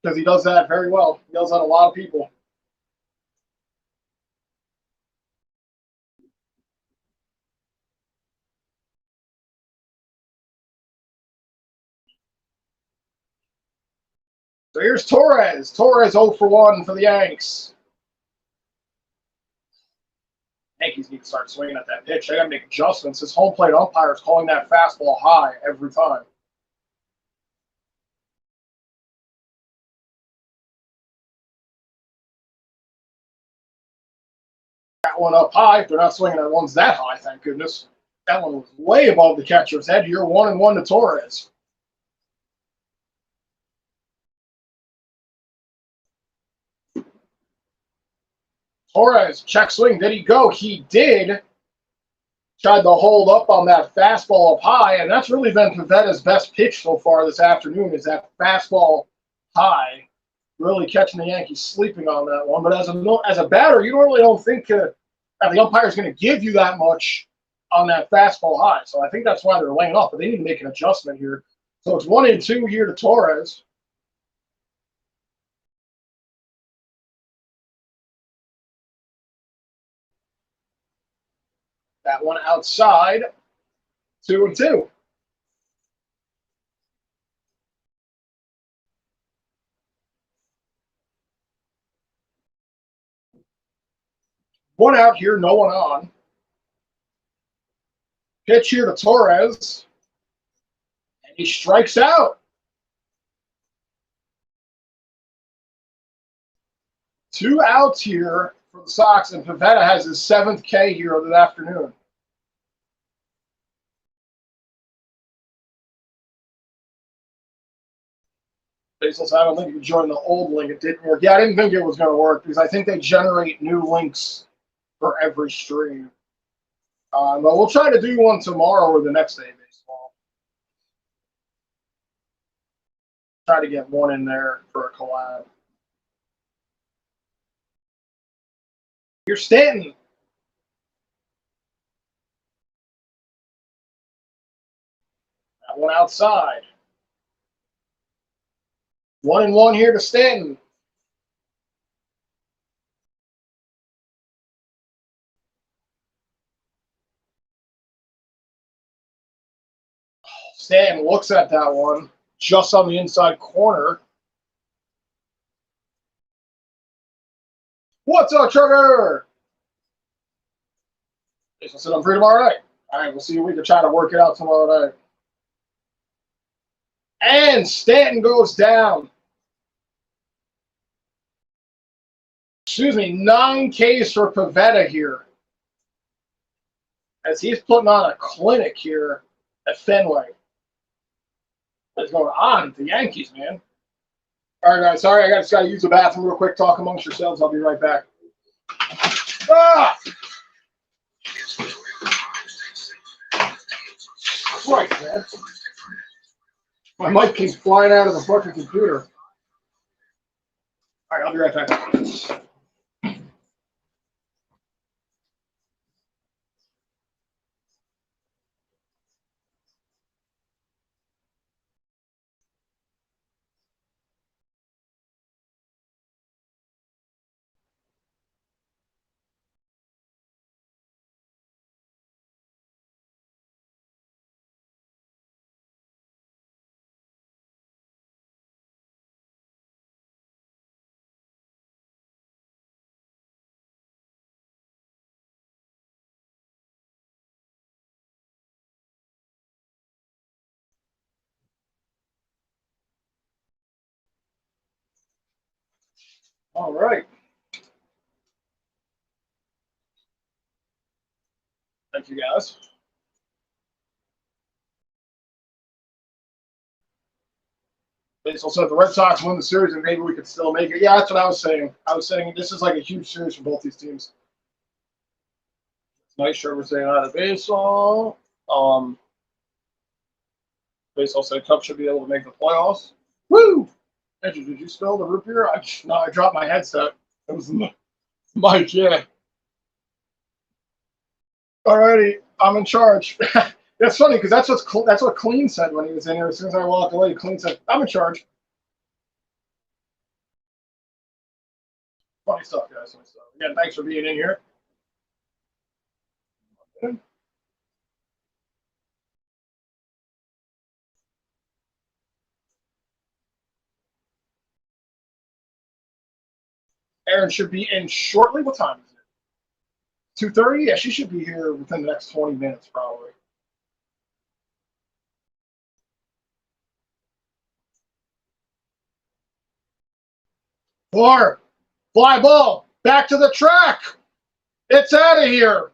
S1: because he does that very well. He yells at a lot of people. So here's Torres. Torres 0 for 1 for the Yanks. Yankees need to start swinging at that pitch. They got to make adjustments. His home plate umpire is calling that fastball high every time. That one up high. They're not swinging at ones that high, thank goodness. That one was way above the catcher's head. You're 1-1 to Torres. Torres, check swing. Did he go? He did. Tried to hold up on that fastball up high, and that's really been Pivetta's best pitch so far this afternoon is that fastball high. Really catching the Yankees sleeping on that one. But as a batter, you really don't think the umpire is going to give you that much on that fastball high. So I think that's why they're laying off, but they need to make an adjustment here. So it's 1-2 here to Torres. That one outside, 2-2. One out here, no one on. Pitch here to Torres, and he strikes out. 2 outs here for the Sox, and Pivetta has his 7th K here of the afternoon. Basil said, I don't think you could join the old link. It didn't work. Yeah, I didn't think it was going to work because I think they generate new links for every stream. But we'll try to do one tomorrow or the next day, baseball. Try to get one in there for a collab. Here's Stanton. That one outside. 1-1 here to Stanton. Stanton looks at that one just on the inside corner. What's up, Trevor? Jason said I'm free tomorrow night. All right, we'll see if we can try to work it out tomorrow night. And Stanton goes down. Excuse me, 9 Ks for Pivetta here. As he's putting on a clinic here at Fenway. What's going on at the Yankees, man? All right, guys. Sorry, I just got to use the bathroom real quick. Talk amongst yourselves. I'll be right back. Ah! Christ, man. My mic keeps flying out of the fucking computer. All right, I'll be right back. All right. Thank you, guys. Basil said the Red Sox win the series and maybe we could still make it. Yeah, that's what I was saying. I was saying this is like a huge series for both these teams. Nice shirt we're saying out of baseball. Baseball said Cubs should be able to make the playoffs. Woo! Andrew, did you spill the root beer? No, I dropped my headset. It was the mic, yeah. Alrighty, I'm in charge. That's funny because that's what Clean said when he was in here. As soon as I walked away, Clean said, "I'm in charge." Funny stuff, guys. Funny stuff. Again, thanks for being in here. Erin should be in shortly. What time is it? 2:30? Yeah, she should be here within the next 20 minutes, probably. Four. Fly ball. Back to the track. It's out of here.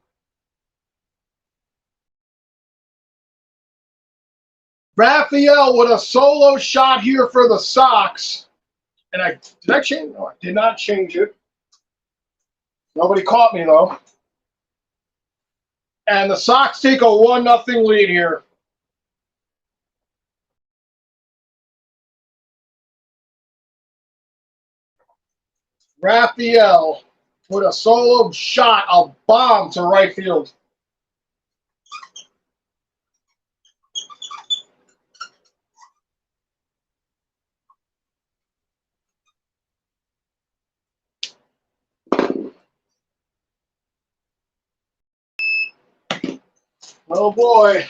S1: Raphael with a solo shot here for the Sox. And did I change? No, I did not change it. Nobody caught me, though. And the Sox take a 1-0 lead here. Raphael with a solo shot, a bomb to right field. Oh, boy.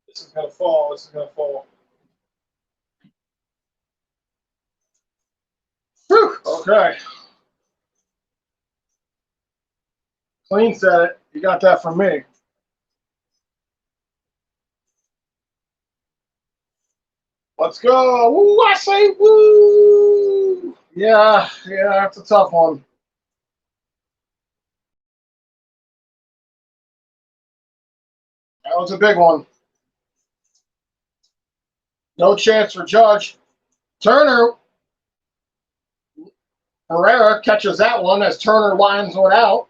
S1: This is going to fall. This is going to fall. Whew. Okay. Clean said it. You got that from me. Let's go. Woo, I say woo. Yeah, that's a tough one. That was a big one. No chance for Judge. Turner, Herrera catches that one as Turner lines one out.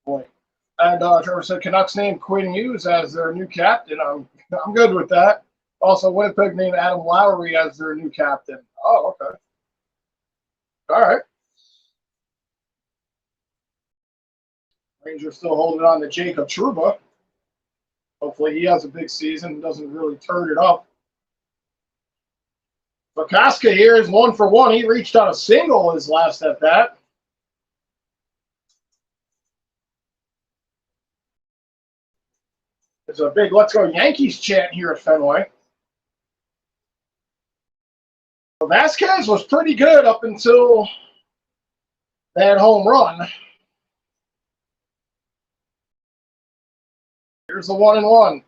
S1: Boy. And Trevor said Canucks named Quinn Hughes as their new captain. I'm good with that. Also, Winnipeg named Adam Lowry as their new captain. Oh, okay. All right. Rangers still holding on to Jacob Trouba. Hopefully he has a big season and doesn't really turn it up. Vacaska here is 1 for 1. He reached on a single his last at bat. There's a big "Let's Go Yankees" chant here at Fenway. Vasquez was pretty good up until that home run. Here's the 1-1.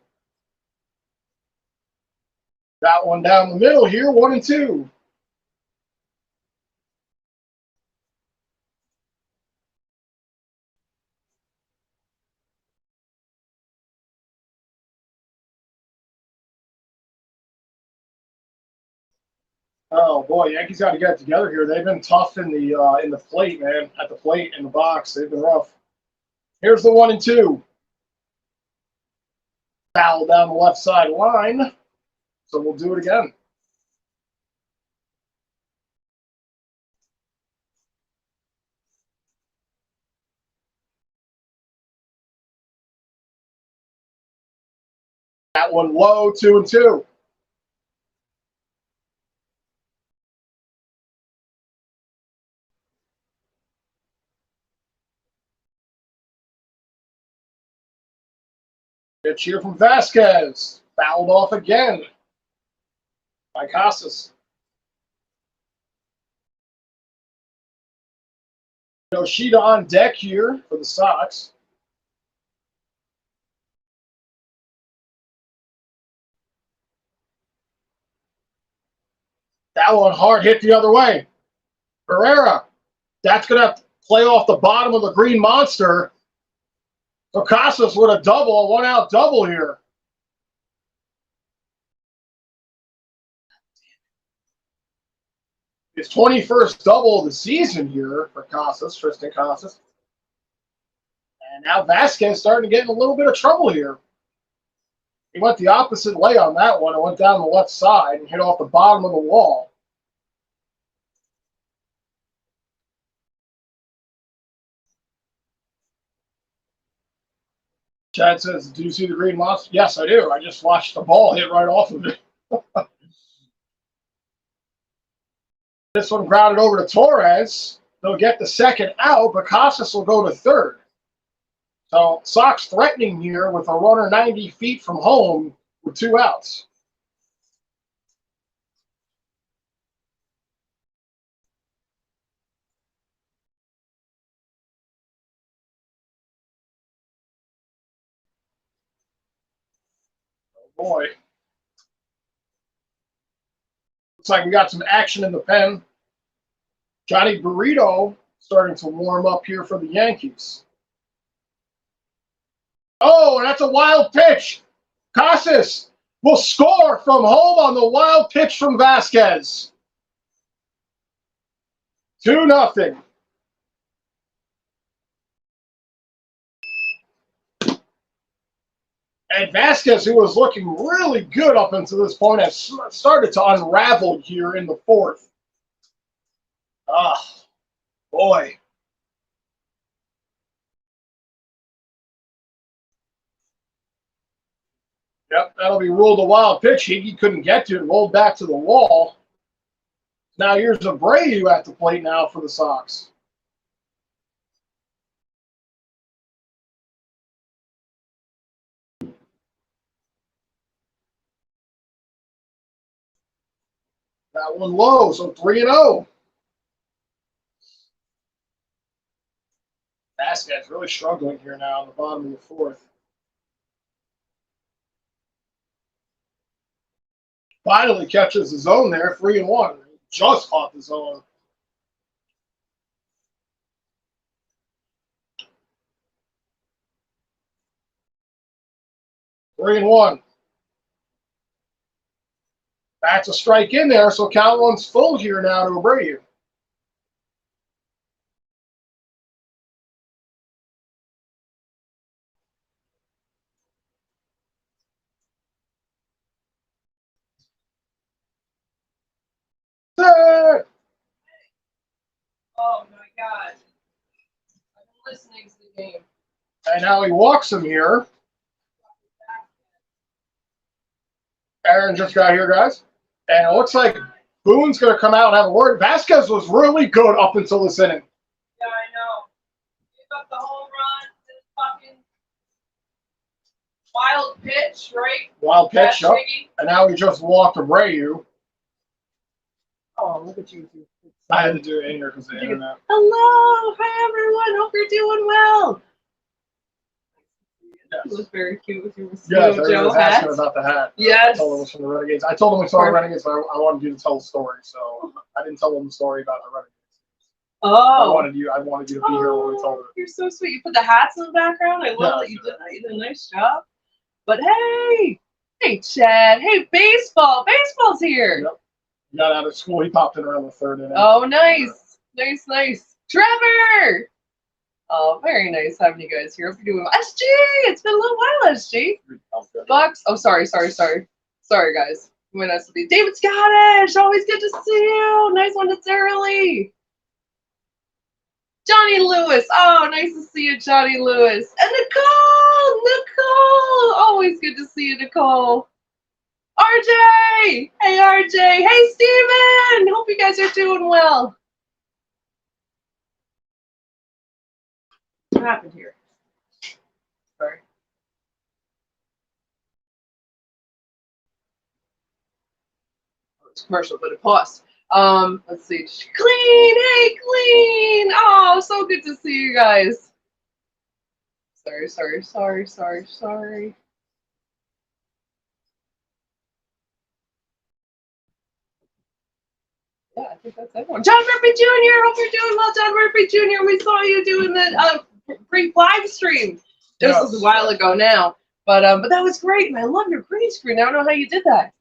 S1: Got one down the middle here, 1-2. Oh boy, Yankees got to get it together here. They've been tough in the plate, man. At the plate, in the box, they've been rough. Here's the 1-2. Foul down the left side line. So we'll do it again. That one low, 2-2. Good cheer from Vasquez. Fouled off again by Casas. Yoshida on deck here for the Sox. That one hard hit the other way. Herrera. That's going to have to play off the bottom of the green monster. So Casas with a double, a one-out double here. His 21st double of the season here for Casas, Tristan Casas. And now Vasquez starting to get in a little bit of trouble here. He went the opposite way on that one. It went down the left side and hit off the bottom of the wall. Chad says, do you see the green monster? Yes, I do. I just watched the ball hit right off of it. This one grounded over to Torres. They'll get the second out, but Casas will go to third. So Sox threatening here with a runner 90 feet from home with 2 outs. Oh boy. Looks like we got some action in the pen. Johnny Burrito starting to warm up here for the Yankees. Oh, and that's a wild pitch. Casas will score from home on the wild pitch from Vasquez. 2-0. And Vasquez, who was looking really good up until this point, has started to unravel here in the fourth. Ah, boy. Yep, that'll be ruled a wild pitch. He couldn't get to it, rolled back to the wall. Now here's Abreu at the plate now for the Sox. That one low, so 3-0. Vasquez really struggling here now in the bottom of the fourth. Finally catches the zone there, 3-1. Just caught the zone. Three and one. That's a strike in there, so count runs full here now to Abreu.
S2: Oh my God. I've been listening to the game.
S1: And now he walks him here. Aaron just got here, guys. And it looks like Boone's going to come out and have a word. Vasquez was really good up until this inning.
S2: Yeah, I know. Give up the home run, this fucking wild pitch, right?
S1: Wild pitch,
S2: That's
S1: yep. And now he just walked Abreu.
S2: Oh, look at you.
S1: I had to do it in here because of the internet.
S2: Hello. Hi, everyone. Hope you're doing well.
S1: Yes.
S2: You look very cute with your
S1: Yes,
S2: Joe
S1: everyone was
S2: hat.
S1: asking about the hat.
S2: Yes.
S1: I told them it was from the Renegades. I told them we saw the Renegades, but I wanted you to tell the story. So I didn't tell them the story about the Renegades.
S2: Oh.
S1: I wanted you to be here when we told it.
S2: You're so sweet. You put the hats in the background. I love that you did that. You did a nice job. But hey, Chad. Hey, baseball. Baseball's here.
S1: Yep. He got out of school. He popped in around the third inning.
S2: Oh, nice. Nice. Trevor. Oh, very nice having you guys here. Hope you're doing well. SG. It's been a little while, SG. Bucks. Oh, sorry, guys. When I be David Scottish. Always good to see you. Nice one. It's early. Johnny Lewis. Oh, nice to see you, Johnny Lewis. And Nicole. Always good to see you, Nicole. RJ. Hey, RJ. Hey, Steven. Hope you guys are doing well. What happened here? Sorry. Oh, it's commercial, but it paused. Let's see. Clean. Hey, Clean. Oh, so good to see you guys. Sorry. Yeah, I think that's everyone. John Murphy Jr. Hope you're doing well, John Murphy Jr. We saw you doing that brief live stream. This was a while ago now, but that was great, and I love your green screen. I don't know how you did that.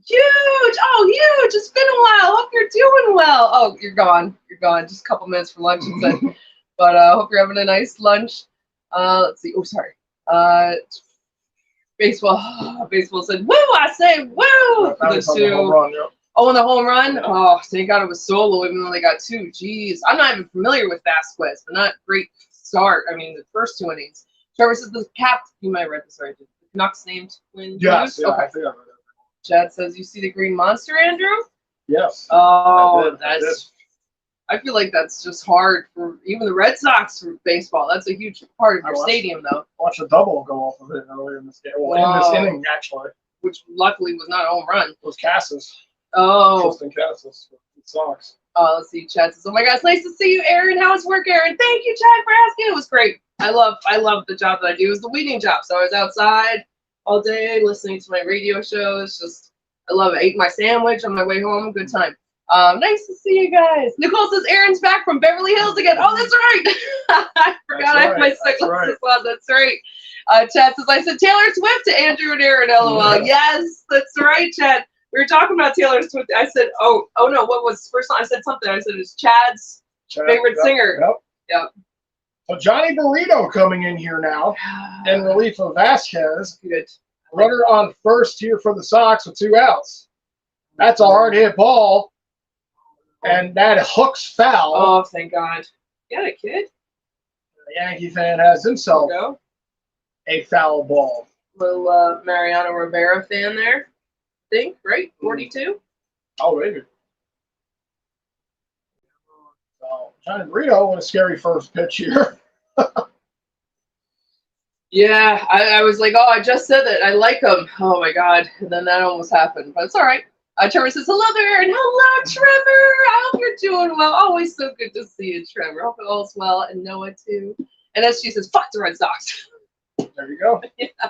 S2: Huge! Oh, huge! It's been a while. Hope you're doing well. Oh, you're gone. Just a couple minutes for lunch, it said. But hope you're having a nice lunch. Let's see. Oh, sorry. Baseball said, woo! I say woo! For the two. Oh, and the home run? Yeah. Oh, thank God it was solo, even though they got two. Jeez. I'm not even familiar with Vasquez, but not great start. I mean, the first two innings. Trevor said the you might have read this right. The Canucks named Quinn.
S1: Yes, yeah,
S2: okay.
S1: I think I read it.
S2: Chad says, you see the green monster, Andrew?
S1: Yes.
S2: Oh, I feel like that's just hard for even the Red Sox for baseball. That's a huge part of your stadium, though.
S1: Watch a double go off of it earlier in this game. Well, in this inning, actually.
S2: Which luckily was not a home run.
S1: It was Cassis.
S2: Oh.
S1: Tristan Cassis for the Sox.
S2: Oh, let's see. Chad says, oh my gosh, nice to see you, Aaron. How's work, Aaron? Thank you, Chad, for asking. It was great. I love the job that I do. It was the weeding job. So I was outside all day listening to my radio shows. I love it. I ate my sandwich on my way home. Good time. Nice to see you guys. Nicole says Aaron's back from Beverly Hills again. Oh, that's right. I forgot I have my sunglasses on. That's right. Chad says, I said Taylor Swift to Andrew and Aaron, LOL. Yes, that's right, Chad. We were talking about Taylor Swift. I said, oh no, what was first time? I said something. I said it's Chad's favorite singer. Yep.
S1: So Johnny Burrito coming in here now in relief of Vasquez.
S2: Good.
S1: Runner on first here for the Sox with 2 outs. That's a hard hit ball. And that hooks foul.
S2: Oh, thank God. You got a kid?
S1: The Yankee fan has himself a foul ball.
S2: Little Mariano Rivera fan there. I think, right? 42?
S1: Oh, maybe. So Johnny Burrito with a scary first pitch here.
S2: Yeah, I was like, oh, I just said that. I like him. Oh, my God. And then that almost happened. But it's all right. Trevor says, hello there, and hello, Trevor. I hope you're doing well. Always so good to see you, Trevor. Hope it all's well, and Noah, too. And as she says, fuck the Red Sox.
S1: There you go.
S2: Yeah.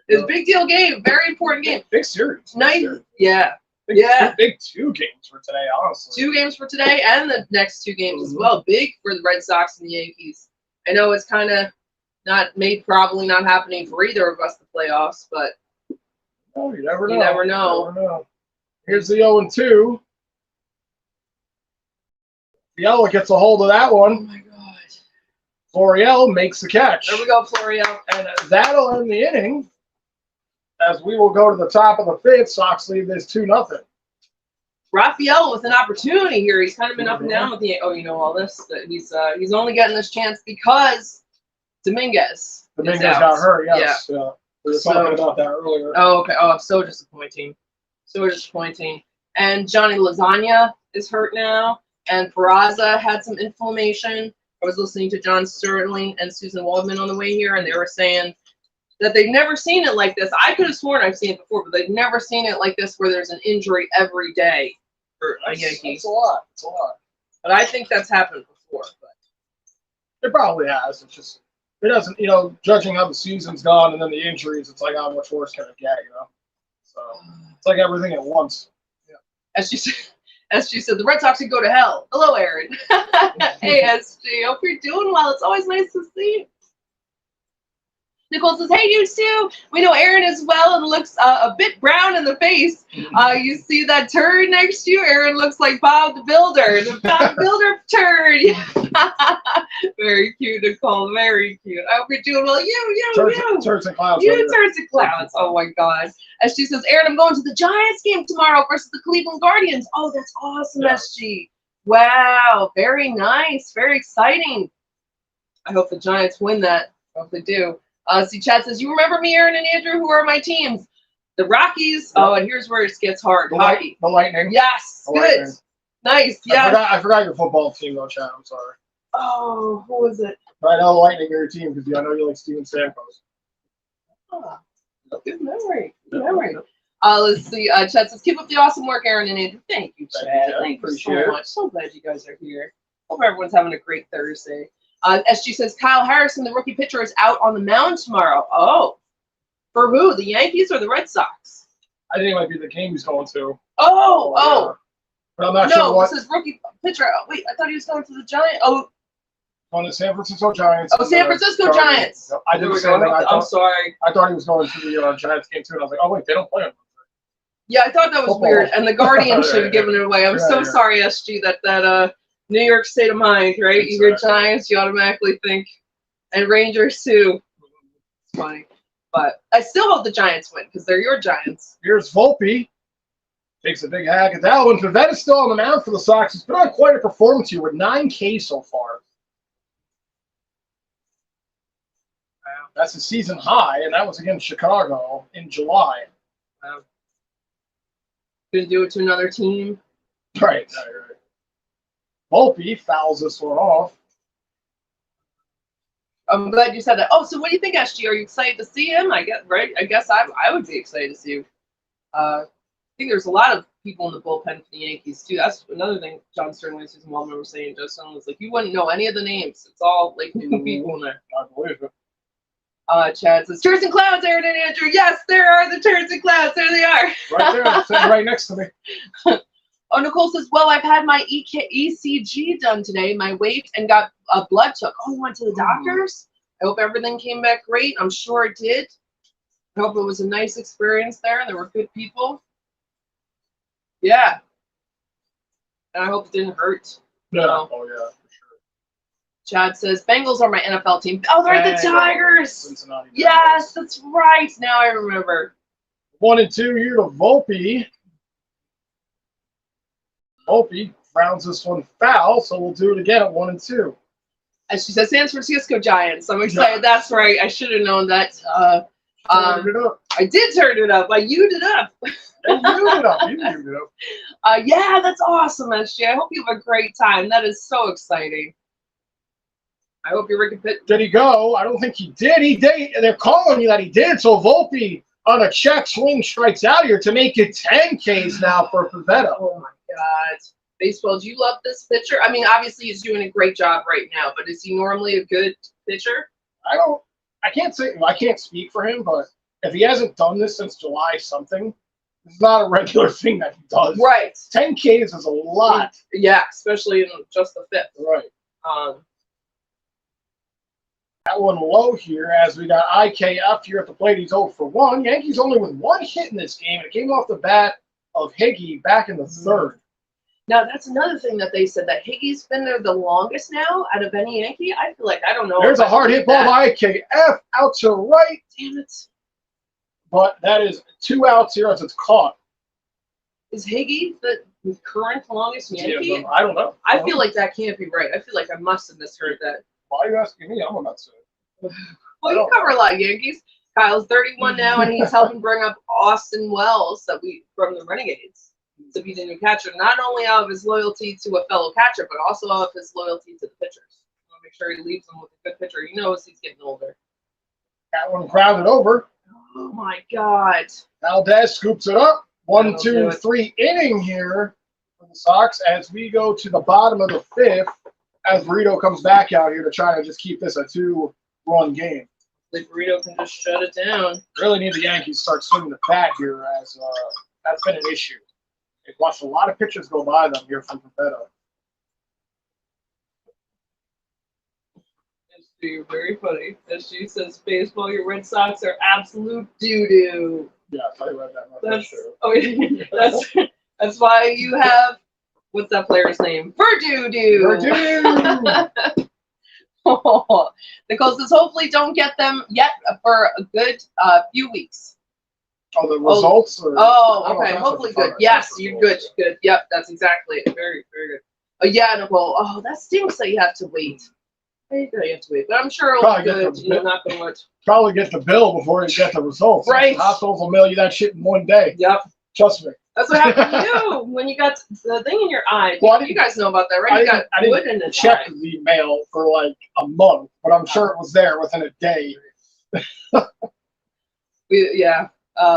S2: It was a big deal game, very important game.
S1: Big series.
S2: Nice, yeah.
S1: Big two games for today, honestly.
S2: 2 games for today and the next 2 games as well. Big for the Red Sox and the Yankees. I know it's kind of probably not happening for either of us, the playoffs, but
S1: oh, you never know.
S2: You never know.
S1: Here's the 0-2. Fiala gets a hold of that
S2: oh
S1: one.
S2: my God.
S1: Florial makes the catch.
S2: There we go, Florial.
S1: And that'll end the inning. As we will go to the top of the 5th, Sox lead this 2-0.
S2: Rafael with an opportunity here. He's kind of been up and down with the. Oh, you know all this. That he's only getting this chance because Dominguez.
S1: Got hurt. Yes. Yeah. We were talking about that earlier.
S2: Oh, okay. Oh, so disappointing. So disappointing. And Johnny Lasagna is hurt now. And Peraza had some inflammation. I was listening to John Sterling and Susan Waldman on the way here, and they were saying that they've never seen it like this. I could have sworn I've seen it before, but they've never seen it like this where there's an injury every day for a Yankee.
S1: It's a lot. It's a lot.
S2: But I think that's happened before. But
S1: it probably has. It's just, it doesn't, judging how the season's gone and then the injuries, it's like, how much worse can it get, So it's like everything at once.
S2: Yeah. As she said, the Red Sox could go to hell. Hello, Aaron. Hey, SG. Hope you're doing well. It's always nice to see you. Nicole says, hey, you Sue. We know Aaron as well and looks a bit brown in the face. You see that turd next to you? Aaron looks like Bob the Builder. The Bob the Builder turd. Very cute, Nicole. Very cute. I hope you're doing well. You.
S1: Turds and clouds.
S2: You turds and clouds. Oh, my God. As she says, Aaron, I'm going to the Giants game tomorrow versus the Cleveland Guardians. Oh, that's awesome, yeah. SG. Wow. Very nice. Very exciting. I hope the Giants win that. I hope they do. See, Chad says, you remember me, Aaron and Andrew, who are my teams? The Rockies. Yep. Oh, and here's where it gets hard. Hockey.
S1: The Lightning.
S2: Yes.
S1: The
S2: good.
S1: Lightning.
S2: Nice. Yeah.
S1: I forgot your football team, though, Chad. I'm sorry.
S2: Oh, who was it?
S1: I know the Lightning are your team because I know you like Steven Stamkos.
S2: Oh, good memory. Good memory. Let's see. Chad says, keep up the awesome work, Aaron and Andrew. Thank you, Chad. Thank you so much. So glad you guys are here. Hope everyone's having a great Thursday. SG says Kyle Harrison, the rookie pitcher, is out on the mound tomorrow. Oh, for who? The Yankees or the Red Sox?
S1: I think it might be the game he's going to.
S2: Oh.
S1: Yeah. But I'm not sure what.
S2: No, this is rookie pitcher. Wait, I thought he was going to the Giants. Oh.
S1: On the San Francisco Giants.
S2: Oh, San Francisco Giants.
S1: I didn't say that.
S2: I'm sorry.
S1: I thought he was going to the Giants game too, and I was like, oh wait, they don't play on.
S2: Yeah, I thought that was weird, and the Guardians should have given it away. I'm so sorry, SG, that New York state of mind, right? Exactly. You hear Giants, you automatically think, and Rangers too. It's funny, but I still hope the Giants win because they're your Giants.
S1: Here's Volpe. Takes a big hack at that one. Pavetta's still on the mound for the Sox. He's been on quite a performance here with 9 Ks so far. Wow. That's a season high, and that was against Chicago in July.
S2: Wow. Couldn't do it to another team.
S1: Right. Volpe fouls this one off.
S2: I'm glad you said that. Oh, so what do you think, SG? Are you excited to see him? I guess I would be excited to see you. I think there's a lot of people in the bullpen for the Yankees too. That's another thing John Sterling and Susan Waldman were saying. Justin was like, you wouldn't know any of the names. It's all like new people in there.
S1: I believe it.
S2: Chad says, turds and clouds, Aaron and Andrew. Yes, there are the turds and clouds. There they are.
S1: Right there, sitting right next to me.
S2: Oh, Nicole says, well, I've had my ECG done today, my weight, and got a blood took. Oh, you went to the doctors? I hope everything came back great. I'm sure it did. I hope it was a nice experience there. There were good people. Yeah. And I hope it didn't hurt.
S1: Yeah. Oh, yeah, for sure.
S2: Chad says, Bengals are my NFL team. Oh, they're the Tigers.
S1: Cincinnati Bengals.
S2: Yes, that's right. Now I remember.
S1: 1-2 here to Volpe. Volpe rounds this one foul, so we'll do it again at 1-2.
S2: As she says, San Francisco Giants. I'm excited. Yeah. That's right. I should have known that.
S1: Turned it up.
S2: I did turn it up. I used it up.
S1: You used it up. You used it up.
S2: Yeah, that's awesome, SJ. I hope you have a great time. That is so exciting. I hope you're Ricky Pitt.
S1: Did he go? I don't think he did. He did. They're calling you that he did. So Volpe on a check swing strikes out here to make it 10 Ks now for Pavetta.
S2: Oh my God. Baseball, do you love this pitcher? I mean, obviously he's doing a great job right now, but is he normally a good pitcher?
S1: I can't speak for him, but if he hasn't done this since July something, it's not a regular thing that he does.
S2: Right.
S1: 10 Ks is a lot.
S2: Yeah, especially in just the fifth.
S1: Right.
S2: Um,
S1: That one low here as we got IKF here at the plate. He's 0 for 1. Yankees only with one hit in this game. And it came off the bat of Higgy back in the third.
S2: Now, that's another thing that they said, that Higgy's been there the longest now out of any Yankee. I feel like, I don't know.
S1: There's a hard hit ball by IKF out to right.
S2: Damn it.
S1: But that is 2 outs here as it's caught.
S2: Is Higgy the current longest Yankee?
S1: Yeah, I don't know.
S2: I feel like that can't be right. I feel like I must have misheard that.
S1: Why are you asking me? I'm not saying.
S2: Well, you cover a lot of Yankees. Kyle's 31 now, and he's helping bring up Austin Wells from the Renegades to be the new catcher. Not only out of his loyalty to a fellow catcher, but also out of his loyalty to the pitchers. I want to make sure he leaves them with a good pitcher. He knows he's getting older.
S1: That one grounded over.
S2: Oh my God.
S1: Valdez scoops it up. 1,
S2: That'll do
S1: 2,
S2: it.
S1: 3 inning here for the Sox as we go to the bottom of the fifth as Burrito comes back out here to try to just keep this a 2-run game.
S2: The Burrito can just shut it down.
S1: Really need the Yankees to start swinging the bat here as that's been an issue. They've watched a lot of pitches go by them here from Pivetta.
S2: You're very funny. As she says, baseball, your Red Sox are absolute doo-doo.
S1: Yeah, I read that.
S2: That's
S1: True.
S2: oh, yeah, that's why you have, what's that player's name? Verdoo-doo.
S1: Purdue!
S2: Oh, Nicole says, hopefully don't get them yet for a good few weeks.
S1: Oh, the results? Or,
S2: Okay. Hopefully good. Yes, you're good. Good. Yep, that's exactly it. Very, very good. Yeah, Nicole. Oh, that stinks that you have to wait. You have to wait. But I'm sure it'll be good. Not going much.
S1: Probably get the bill before you get the results.
S2: Right.
S1: Hospitals will mail you that shit in one day.
S2: Yep.
S1: Trust me.
S2: That's what happened to you when you got the thing in your eye.
S1: Well,
S2: you guys know about that, right?
S1: I didn't check the mail for like a month, but I'm sure it was there within a day.
S2: Yeah.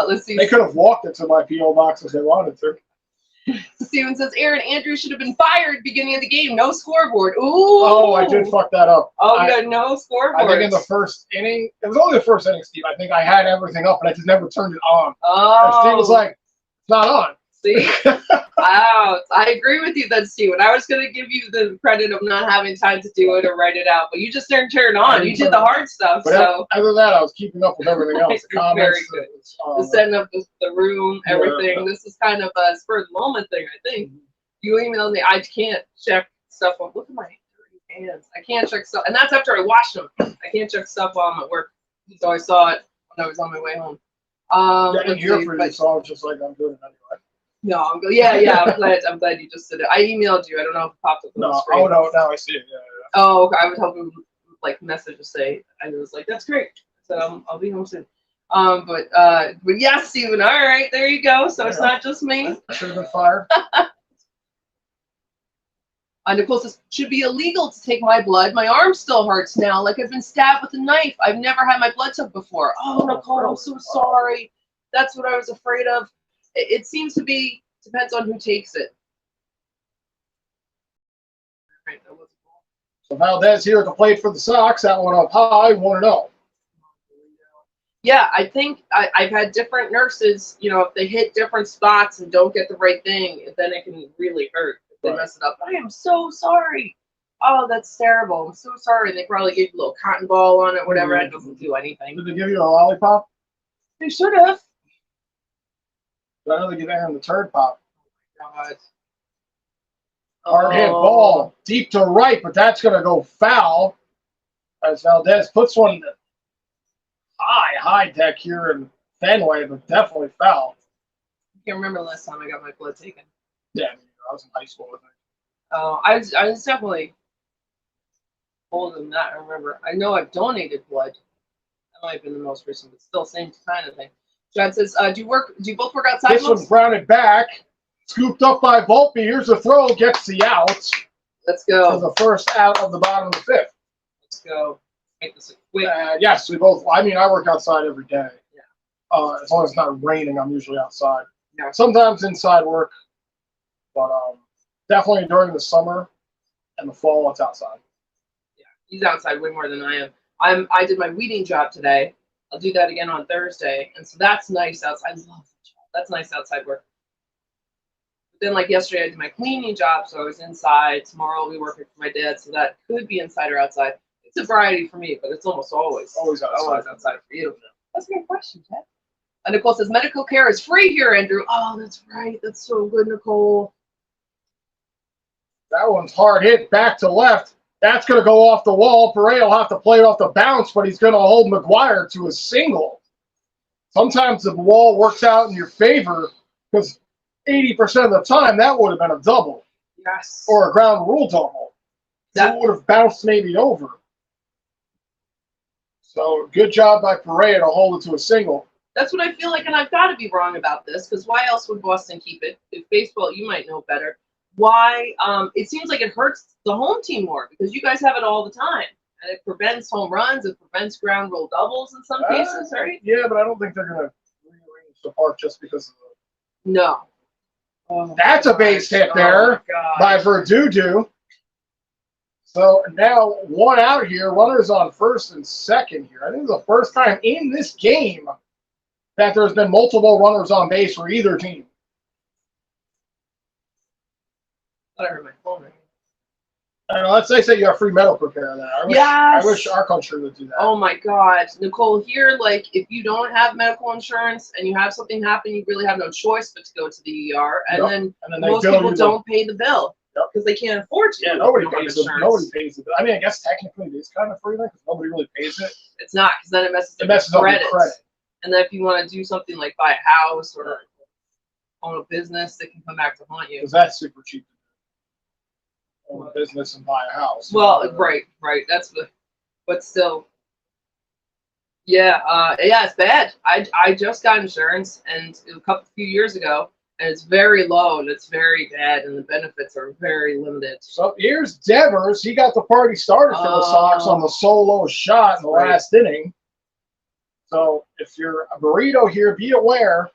S2: Let's see.
S1: They could have walked it to my P.O. box if they wanted to.
S2: Steven says, Aaron Andrews should have been fired beginning of the game. No scoreboard. Ooh.
S1: Oh, I did fuck that up.
S2: Oh, we got no scoreboard.
S1: I think in the first inning, it was only the first inning, Steve. I think I had everything up, but I just never turned it on.
S2: Oh.
S1: And Steve was like, it's not on.
S2: See? Wow. I agree with you then, Steven. I was going to give you the credit of not having time to do it or write it out, but you just didn't turn it on. You did the hard stuff.
S1: But
S2: so
S1: other than that, I was keeping up with everything else. The comments,
S2: very good. The setting up the room, everything. Yeah. This is kind of a spur of the moment thing, I think. You emailed me. I can't check stuff on. Look at my dirty hands. I can't check stuff. And that's after I washed them. I can't check stuff while I'm at work. So I saw it when I was on my way home.
S1: I didn't hear from you, so I was just like, I'm doing it anyway.
S2: No, yeah. I'm glad you just did it. I emailed you. I don't know if it popped up on the screen.
S1: Oh no, now I see it. Yeah.
S2: Oh, okay. I would help him like message to say. I was like, that's great. So I'll be home soon. But yes, Steven. All right, there you go. So it's not just me.
S1: I should have been fired.
S2: Nicole says, should be illegal to take my blood. My arm still hurts now, like I've been stabbed with a knife. I've never had my blood took before. Oh, Nicole, I'm so sorry. That's what I was afraid of. It seems to be, depends on who takes it. Right, that was cool.
S1: So Valdez here at the plate for the Sox. That one up high, 1-0.
S2: Yeah, I think I've had different nurses, if they hit different spots and don't get the right thing, then it can really hurt if they mess it up. I am so sorry. Oh, that's terrible. I'm so sorry. And they probably gave you a little cotton ball on it, whatever. It doesn't do anything.
S1: Did they give you a lollipop?
S2: They should have.
S1: I know they give Aaron the turd pop.
S2: God.
S1: Hard hit ball deep to right, but that's going to go foul as Valdez puts one high deck here in Fenway, but definitely foul.
S2: I can't remember the last time I got my blood taken.
S1: Yeah, I was in high school, I think.
S2: Oh, I was definitely older than that. I remember. I know I've donated blood. That might have been the most recent, but still same kind of thing. Chad says, do you both work outside?
S1: This one's grounded back, scooped up by Volpe. Here's the throw, gets the out.
S2: Let's go.
S1: For the first out of the bottom of the fifth.
S2: Let's go. Make this a quick.
S1: Yes, we both. I mean, I work outside every day.
S2: Yeah.
S1: As long as it's not raining, I'm usually outside.
S2: Yeah.
S1: Sometimes inside work, but definitely during the summer and the fall, it's outside.
S2: Yeah, he's outside way more than I am. I did my weeding job today. I'll do that again on Thursday. And so that's nice outside. I love that job. That's nice outside work. But then, like yesterday, I did my cleaning job, so I was inside. Tomorrow I'll be working for my dad, so that could be inside or outside. It's a variety for me, but it's almost always outside for you. That's a good question, Ted. And Nicole says, medical care is free here, Andrew. Oh, that's right. That's so good, Nicole.
S1: That one's hard hit back to left. That's going to go off the wall. Pereira will have to play it off the bounce, but he's going to hold McGuire to a single. Sometimes the wall works out in your favor because 80% of the time that would have been a double.
S2: Yes.
S1: Or a ground rule double. That would have bounced maybe over. So good job by Pereira to hold it to a single.
S2: That's what I feel like, and I've got to be wrong about this, because why else would Boston keep it? If baseball, you might know better. Why? It seems like it hurts the home team more, because you guys have it all the time. And it prevents home runs, it prevents ground rule doubles in some cases, right?
S1: Yeah, but I don't think they're going to rearrange the park just because of the...
S2: No.
S1: That's a base hit there by Verdugo. So now one out here, runners on first and second here. I think it's the first time in this game that there's been multiple runners on base for either team.
S2: I heard my phone ring.
S1: I don't know, let's say you have free medical care on that. I wish our country would do that.
S2: Oh my God, Nicole, here, like, if you don't have medical insurance and you have something happen, you really have no choice but to go to the ER. And then most people don't pay the bill because they can't afford to.
S1: Yeah, nobody pays it. Nobody pays it. I mean, I guess technically it is kind of free because nobody really pays it.
S2: It's not, because then it messes up your credit. And then if you want to do something like buy a house or own a business, it can come back to haunt you.
S1: Because that's super cheap. Own a business and buy a house.
S2: Well, right. That's the, but still, yeah, it's bad. I just got insurance and a few years ago, and it's very low and it's very bad, and the benefits are very limited.
S1: So here's Devers. He got the party started for the Sox on the solo shot in the last inning. So if you're a burrito here, be aware.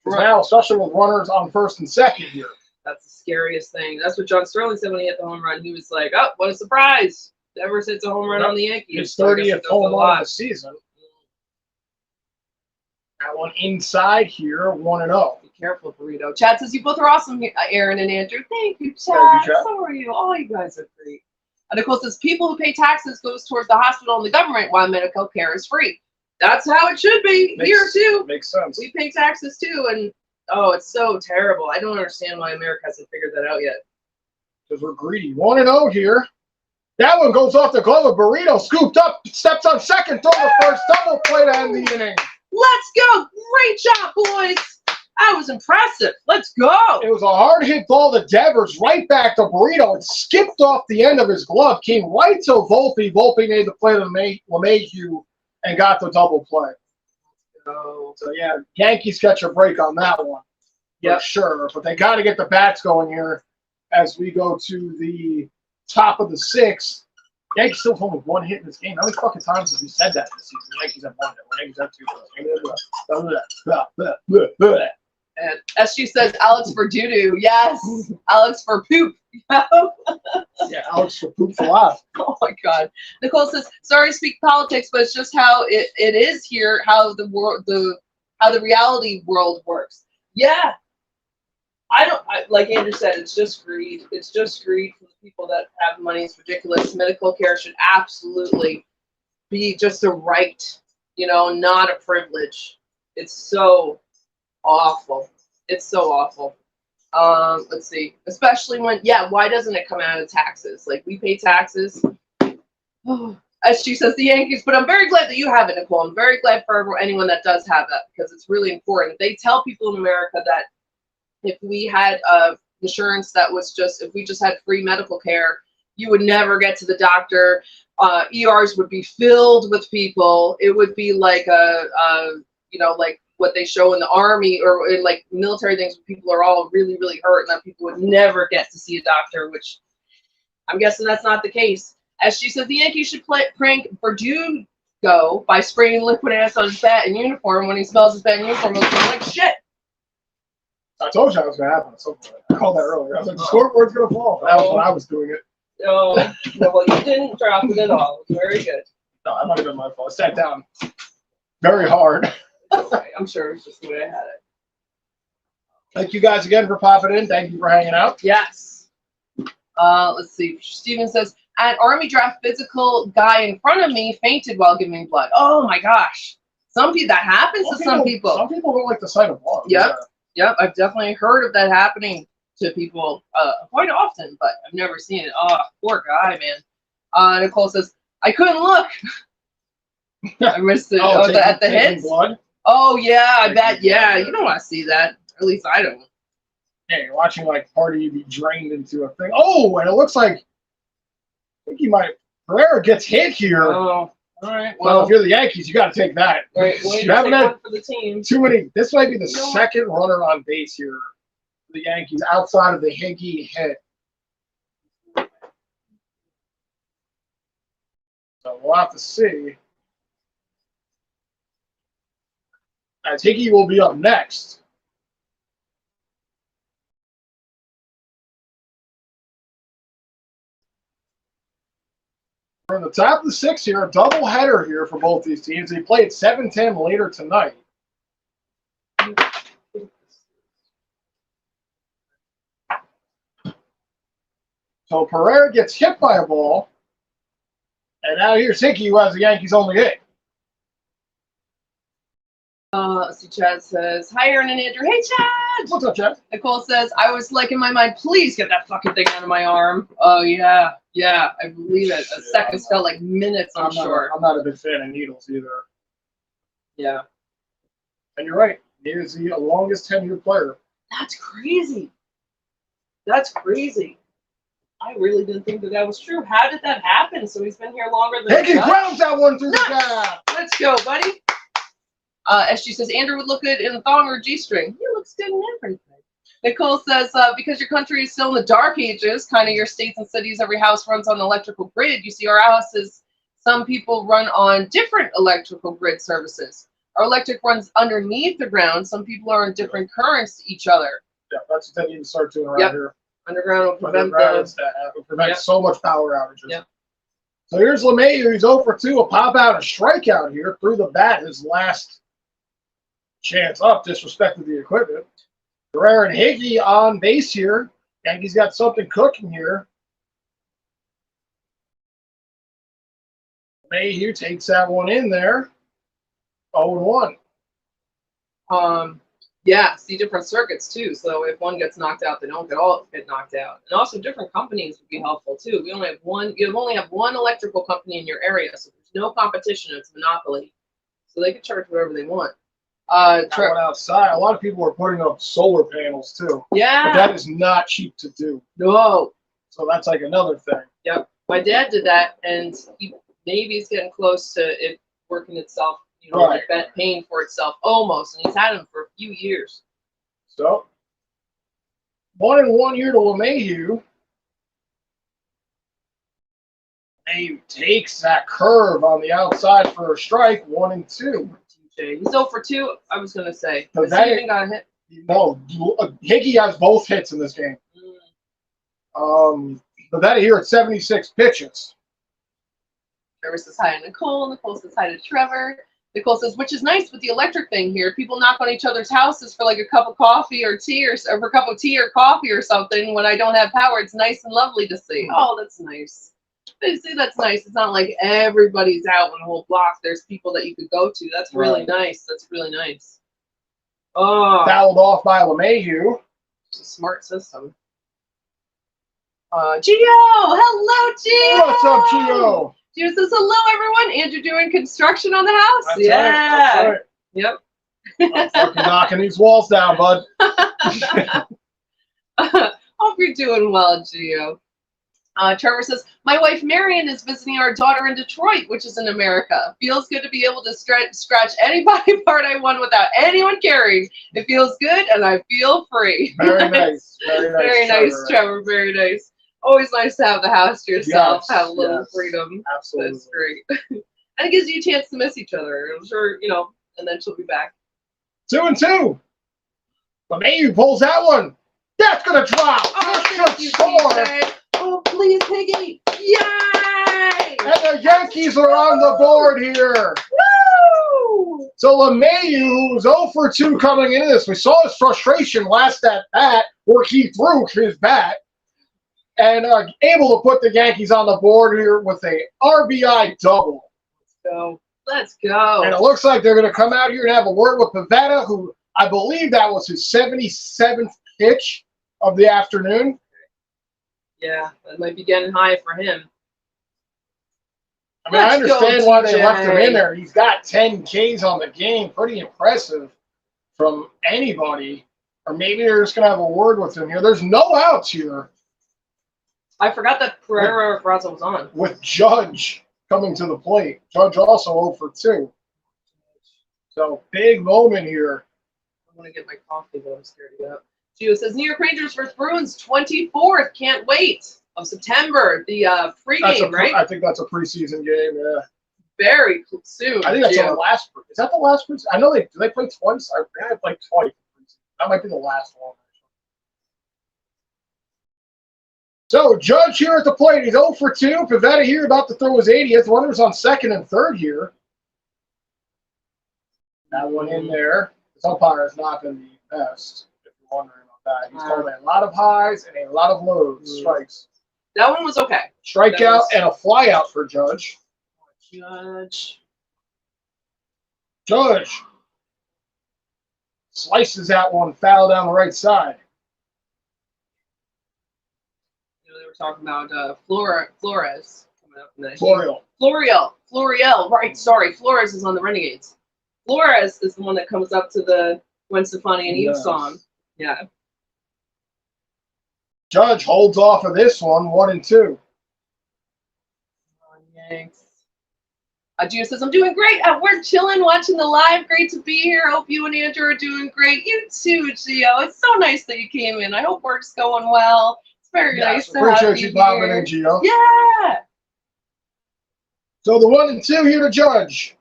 S1: Now, especially with runners on first and second here.
S2: That's the scariest thing. That's what John Sterling said when he hit the home run. He was like, oh, what a surprise. Devers hits a home run on the Yankees.
S1: His 30th home run of the season. That one inside here, 1-0.
S2: Be careful, burrito. Chad says, you both are awesome, Aaron and Andrew. Thank you, Chad. So are you. Oh, you guys are great. And of course, says, people who pay taxes goes towards the hospital and the government while medical care is free. That's how it should be here, too.
S1: Makes sense.
S2: We pay taxes, too, and, oh, it's so terrible. I don't understand why America hasn't figured that out yet.
S1: Because we're greedy. 1-0 here. That one goes off the glove of Burrito. Scooped up, steps on second, throw the first double play to end the inning.
S2: Let's go. Great job, boys. That was impressive. Let's go.
S1: It was a hard hit ball to Devers, right back to Burrito. It skipped off the end of his glove, came right to Volpe. Volpe made the play to LeMahieu and got the double play. So, yeah, Yankees catch a break on that one. Yeah, sure. But they got to get the bats going here as we go to the top of the sixth. Yankees still have only one hit in this game. How many fucking times have we said that this season? Yankees have one hit. Yankees have two.
S2: And SG says Alex for doo-doo. Yes. Alex for poop.
S1: Yeah, Alex for poop for life.
S2: Oh my God. Nicole says, sorry to speak politics, but it's just how it is here, how the reality world works. Yeah. Like Andrew said, it's just greed. It's just greed for the people that have money. It's ridiculous. Medical care should absolutely be just a right, not a privilege. It's so awful. It's so awful. Let's see. Especially when, why doesn't it come out of taxes? Like, we pay taxes. As she says, the Yankees. But I'm very glad that you have it, Nicole. I'm very glad for anyone that does have that, because it's really important. They tell people in America that if we had insurance that was if we just had free medical care, you would never get to the doctor. ERs would be filled with people. It would be like like what they show in the army or in like military things where people are all really, really hurt and that people would never get to see a doctor, which I'm guessing that's not the case. As she says, the Yankees should prank Verdugo by spraying liquid ass on his bat and uniform. When he smells his bat and uniform, he'll smell like shit.
S1: I told you I was going to happen. I called that earlier. I was like, the scoreboard's going to fall. That was when I was doing it.
S2: No, well, you didn't drop it at all. It was very good.
S1: No, that might have been my fault. I sat down. very hard.
S2: I'm sure it's just the way I had it.
S1: Thank you guys again for popping in. Thank you for hanging out.
S2: Yes. Let's see. Steven says, at Army draft physical, guy in front of me fainted while giving blood. Oh my gosh. That happens to some people.
S1: Some people don't like the sight of blood.
S2: Yep. Yep. I've definitely heard of that happening to people quite often, but I've never seen it. Oh, poor guy, man. Nicole says, I couldn't look. I missed it. At the hits?
S1: Blood?
S2: Oh, yeah, I bet. Yeah, you don't want to see that. At least I don't.
S1: Yeah, you're watching like part of you be drained into a thing. Oh, and it looks like I think he might. Pereira gets hit here.
S2: Oh, all right.
S1: Well, if you're the Yankees, you got to take that.
S2: Right, well,
S1: you haven't had
S2: for the team.
S1: too many. This might be the second runner on base here for the Yankees outside of the Higgy hit. So we'll have to see. As Higgy will be up next. We're in the top of the sixth here, a doubleheader here for both these teams. They play at 7:10 later tonight. So Pereira gets hit by a ball, and now here's Hickey, who has the Yankees only hit.
S2: Let's see, Chad says, hi, Aaron and Andrew. Hey, Chad!
S1: What's up, Chad?
S2: Nicole says, I was like in my mind, please get that fucking thing out of my arm. Oh, yeah. Yeah, I believe it. Seconds felt like minutes, I'm sure.
S1: I'm not a big fan of needles either.
S2: Yeah.
S1: And you're right. He is the longest tenured player.
S2: That's crazy. That's crazy. I really didn't think that was true. How did that happen? So he's been here longer than
S1: Hickey grounds that one through the gap.
S2: Let's go, buddy. SG says, Andrew would look good in a thong or G-string. He looks good in everything. Nicole says, because your country is still in the dark ages, kind of your states and cities, every house runs on an electrical grid. You see our houses, some people run on different electrical grid services. Our electric runs underneath the ground. Some people are on different currents to each other.
S1: Yeah, that's what they need to start doing around here.
S2: Underground will prevent
S1: so much power outages.
S2: Yep.
S1: So here's LeMahieu. He's 0 for 2, a pop out, a strikeout here through the bat. His last chance up, disrespected the equipment. Pereira and Higgy on base here. Yankees got something cooking here. LeMahieu takes that one in there. 0-1.
S2: Yeah, see different circuits too. So if one gets knocked out, they don't all get knocked out. And also different companies would be helpful too. We only have one. You only have one electrical company in your area, so there's no competition. It's a monopoly, so they can charge whatever they want.
S1: Outside, a lot of people are putting up solar panels too.
S2: Yeah,
S1: but that is not cheap to do.
S2: No.
S1: So that's like another thing.
S2: Yep, my dad did that, and maybe it's getting close to it working itself. You know,
S1: right.
S2: Like paying for itself almost, and he's had them for a few years.
S1: So 1-1 here to LeMahieu. LeMahieu takes that curve on the outside for a strike. 1-2.
S2: He's 0 for 2. I was gonna say.
S1: But
S2: Has he even got a hit?
S1: No, Higgy has both hits in this game. But that here at 76 pitches.
S2: Trevor says hi to Nicole. Nicole says hi to Trevor. Nicole says, which is nice with the electric thing here. People knock on each other's houses for like a cup of coffee or tea or for a cup of tea or coffee or something. When I don't have power, it's nice and lovely to see. Oh, that's nice. They see that's nice. It's not like everybody's out on a whole block. There's people that you could go to. That's really nice. That's really nice. Oh,
S1: fouled off by LeMahieu.
S2: It's a smart system. Gio, hello, Gio.
S1: What's up, Gio?
S2: Gio says, hello, everyone. Andrew doing construction on the house?
S1: That's right.
S2: Yep.
S1: I'm fucking knocking these walls down, bud.
S2: Hope you're doing well, Gio. Trevor says, my wife Marion is visiting our daughter in Detroit, which is in America. Feels good to be able to scratch any body part I want without anyone caring. It feels good, and I feel free.
S1: Very nice.
S2: Very nice, Trevor. Very nice. Always nice to have the house to yourself, have a little freedom.
S1: Absolutely.
S2: That's great. And it gives you a chance to miss each other. I'm sure, and then she'll be back.
S1: 2-2. LeMahieu pulls that one. That's going to drop.
S2: Oh,
S1: thank you, score.
S2: Oh, please, Piggy. Yay!
S1: And the Yankees are on the board here.
S2: Woo!
S1: So LeMahieu, who was 0 for 2 coming into this, we saw his frustration last at bat, where he threw his bat, and able to put the Yankees on the board here with a RBI double.
S2: Let's go.
S1: And it looks like they're going to come out here and have a word with Pivetta, who I believe that was his 77th pitch of the afternoon.
S2: Yeah, that might be getting high for him.
S1: I mean, I understand why they left him in there. He's got 10 Ks on the game. Pretty impressive from anybody. Or maybe they're just going to have a word with him here. There's no outs here.
S2: I forgot that Pereira Raza was on.
S1: With Judge coming to the plate. Judge also 0 for 2. So, big moment here.
S2: I want to get my coffee, but I'm scared to get up. Gio says, New York Rangers vs. Bruins, 24th. Can't wait. Of September, the pregame, right?
S1: I think that's a preseason game, yeah.
S2: Very soon.
S1: I think that's the last. Is that the last preseason? I know they play twice. I think they played twice. That might be the last one. So Judge here at the plate. He's 0 for 2. Pivetta here about to throw his 80th. Runners on second and third here. That one in there. This umpire has not been the best, if you're wondering about that. He's called a lot of highs and a lot of lows, strikes.
S2: That one was okay.
S1: Strikeout and a flyout for Judge. Judge slices that one foul down the right side.
S2: You know, they were talking about Flores coming up in that. Florial. Right, sorry. Flores is on the Renegades. Flores is the one that comes up to the Gwen Stefani and Eve song. Yeah.
S1: Judge holds off of this one, 1-2.
S2: Yanks. Gio says, I'm doing great. We're chilling, watching the live. Great to be here. Hope you and Andrew are doing great. You too, Gio. It's so nice that you came in. I hope work's going well. It's very nice to have you
S1: popping in, Gio.
S2: Yeah.
S1: So the 1-2 here to Judge.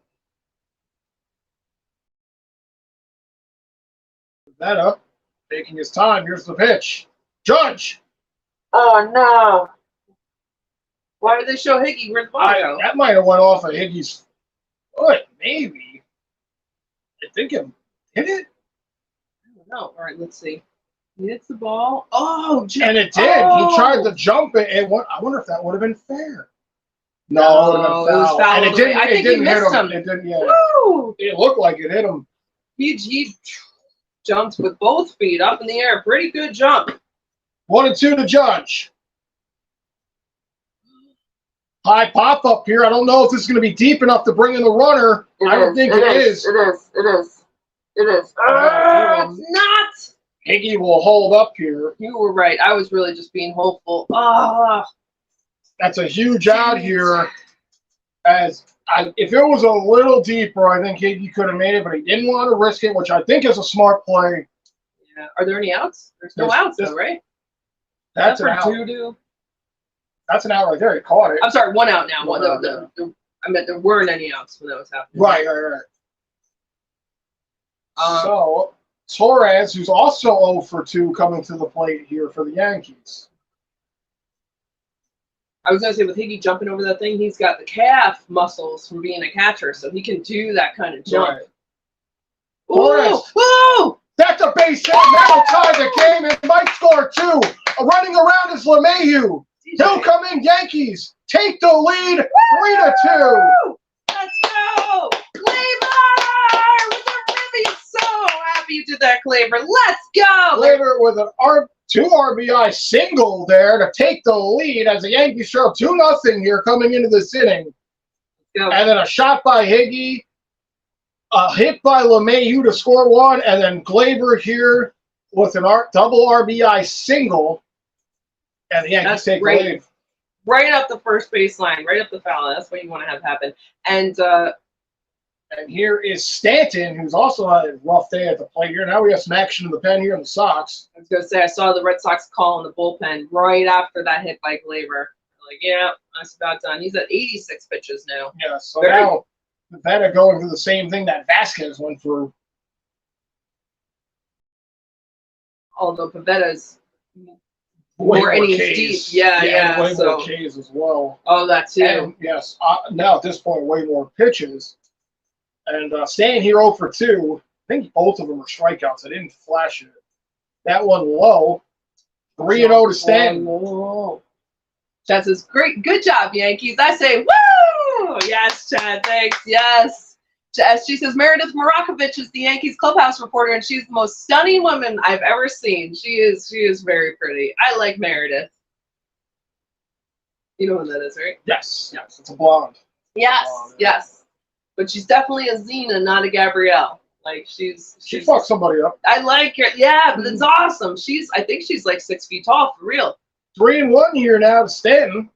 S1: That up, taking his time. Here's the pitch. Judge.
S2: Oh, no. Why did they show Higgy? Where's the ball go?
S1: That might have went off of Higgy's foot, maybe. I think it hit it.
S2: I don't know. All right, let's see. He hits the ball. Oh,
S1: and it did. He tried to jump it. I wonder if that would have been fair. No, it would have been foul.
S2: It was foul.
S1: And it didn't,
S2: I think
S1: it didn't
S2: he missed
S1: hit him.
S2: him.
S1: It didn't, yeah.
S2: Woo!
S1: It looked like it hit him.
S2: He jumped with both feet up in the air. Pretty good jump.
S1: 1-2 to Judge. High pop up here. I don't know if this is going to be deep enough to bring in the runner. I don't think it is.
S2: It is. It's not.
S1: Higgy will hold up here.
S2: You were right. I was really just being hopeful.
S1: That's a huge out here. If it was a little deeper, I think Higgy could have made it, but he didn't want to risk it, which I think is a smart play.
S2: Yeah. Are there any outs? There's no outs, though, right?
S1: That's an out. That's an out right there. He caught it.
S2: I'm sorry, one out now. I meant there weren't any outs when that was happening.
S1: Right. So Torres, who's also 0 for 2, coming to the plate here for the Yankees.
S2: I was going to say, with Higgy jumping over that thing, he's got the calf muscles from being a catcher, so he can do that kind of jump.
S1: Right. Torres.
S2: Ooh!
S1: That's a base hit. That'll tie the game and might score 2. Running around is LeMahieu. He'll come in, Yankees. Take the lead, 3-2.
S2: Let's go! Claver with a ribby. So happy you did that, Claver. Let's go!
S1: Claver with an 2 RBI single there to take the lead as the Yankees trail 2-0 here coming into this inning. And then a shot by Higgy, a hit by LeMahieu to score 1, and then Glaber here with an double RBI single. And the Yankees take the lead.
S2: Right up the first baseline, right up the foul. That's what you want to have happen. And
S1: here is Stanton, who's also had a rough day at the plate here. Now we have some action in the pen here in the Sox.
S2: I was going to say, I saw the Red Sox call in the bullpen right after that hit by Glaber. Like, yeah, that's about done. He's at 86 pitches now.
S1: Yeah, so now Pivetta going through the same thing that Vasquez went through.
S2: Although Pivetta's
S1: more
S2: innings
S1: Ks.
S2: deep. Yeah.
S1: Way more Ks as well.
S2: Oh, that too.
S1: And, yes. Now at this point, way more pitches. And staying here 0 for 2. I think both of them are strikeouts. I didn't flash it. That one low. 3-0 to Stanton.
S2: Chad says, great, good job, Yankees. I say, woo! Yes, Chad, thanks. Yes. She says, Meredith Morakovich is the Yankees clubhouse reporter, and she's the most stunning woman I've ever seen. She is very pretty. I like Meredith. You know who that is, right?
S1: Yes. It's a blonde.
S2: Yes,
S1: blonde,
S2: yes. But she's definitely a Xena, not a Gabrielle. Like she
S1: fucked somebody up.
S2: I like her. Yeah, but it's awesome. I think she's like 6 feet tall for real.
S1: 3-1 here now to Stanton.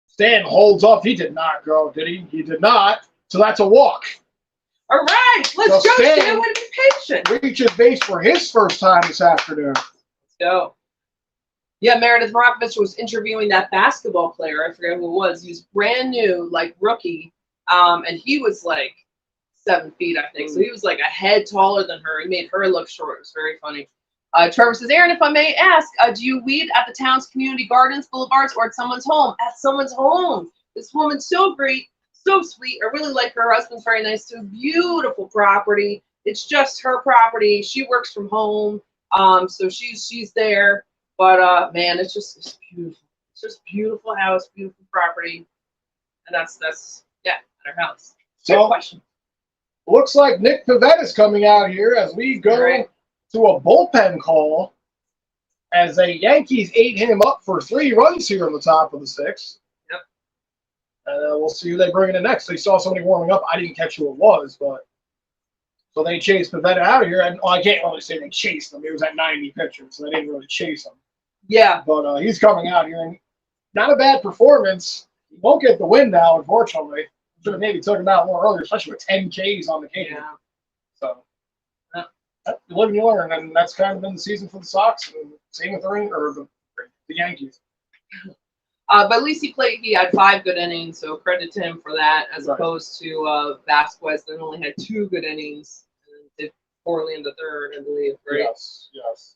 S1: Stanton holds off. He did not go, did he? He did not. So that's a walk.
S2: All right, let's go.
S1: Stanton
S2: Way to be patient.
S1: reaches base for his first time this afternoon.
S2: Let's go. Yeah, Meredith Morakovich was interviewing that basketball player. I forget who it was. He was brand new, like rookie, and he was like 7 feet, I think. So he was like a head taller than her. He made her look short. It was very funny. Trevor says, Aaron, if I may ask, do you weed at the town's community gardens, boulevards, or at someone's home? At someone's home. This woman's so great, so sweet. I really like her. Her husband's very nice too. Beautiful property. It's just her property. She works from home, so she's there. But man, it's beautiful. It's just beautiful house, beautiful property, and that's at her house.
S1: So,
S2: good question.
S1: Looks like Nick Pivetta is coming out here as we go to a bullpen call as the Yankees ate him up for 3 runs here in the top of the 6th.
S2: Yep.
S1: And we'll see who they bring in next. They saw somebody warming up. I didn't catch who it was, but so they chased Pivetta out of here. And I can't really say they chased him. He was at 90 pitches, so they didn't really chase him.
S2: Yeah.
S1: But he's coming out here, and not a bad performance. He won't get the win now, unfortunately. Should have maybe took him out more earlier, especially with 10 Ks on the game.
S2: Yeah.
S1: So, you live and you learn, and that's kind of been the season for the Sox. And same with the Yankees.
S2: But at least he had 5 good innings, so credit to him for that, as opposed to Vasquez that only had 2 good innings and did poorly in the third, I believe, right?
S1: Yes.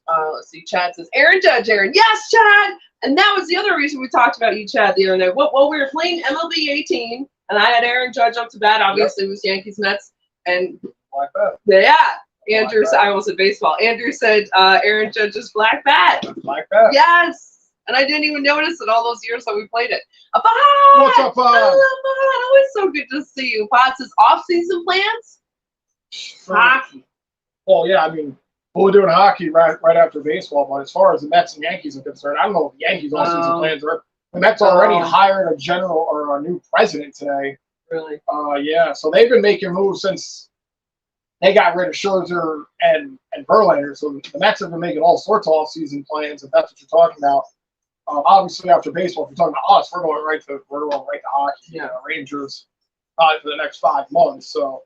S2: Let's see. Chad says, Aaron Judge, Aaron. Yes, Chad! And that was the other reason we talked about you, Chad, the other night. Well, we were playing MLB 18, and I had Aaron Judge up to bat. Obviously, it was Yankees Mets. And
S1: Black bat.
S2: Yeah. Andrew said, I almost said baseball. Andrew said Aaron Judge's black bat.
S1: Black bat.
S2: Yes. And I didn't even notice it all those years that we played it.
S1: What's up,
S2: Always so good to see you. Pot says off-season plans? Hockey.
S1: Well, yeah, I mean, we're doing hockey right after baseball, but as far as the Mets and Yankees are concerned, I don't know what the Yankees off-season plans are. The Mets already hired a general or a new president today.
S2: Really?
S1: Yeah, so they've been making moves since they got rid of Scherzer and Verlander. So the Mets have been making all sorts of off-season plans, if that's what you're talking about. Obviously, after baseball, if you're talking about us, we're going right to hockey.
S2: Yeah.
S1: Rangers for the next 5 months. So,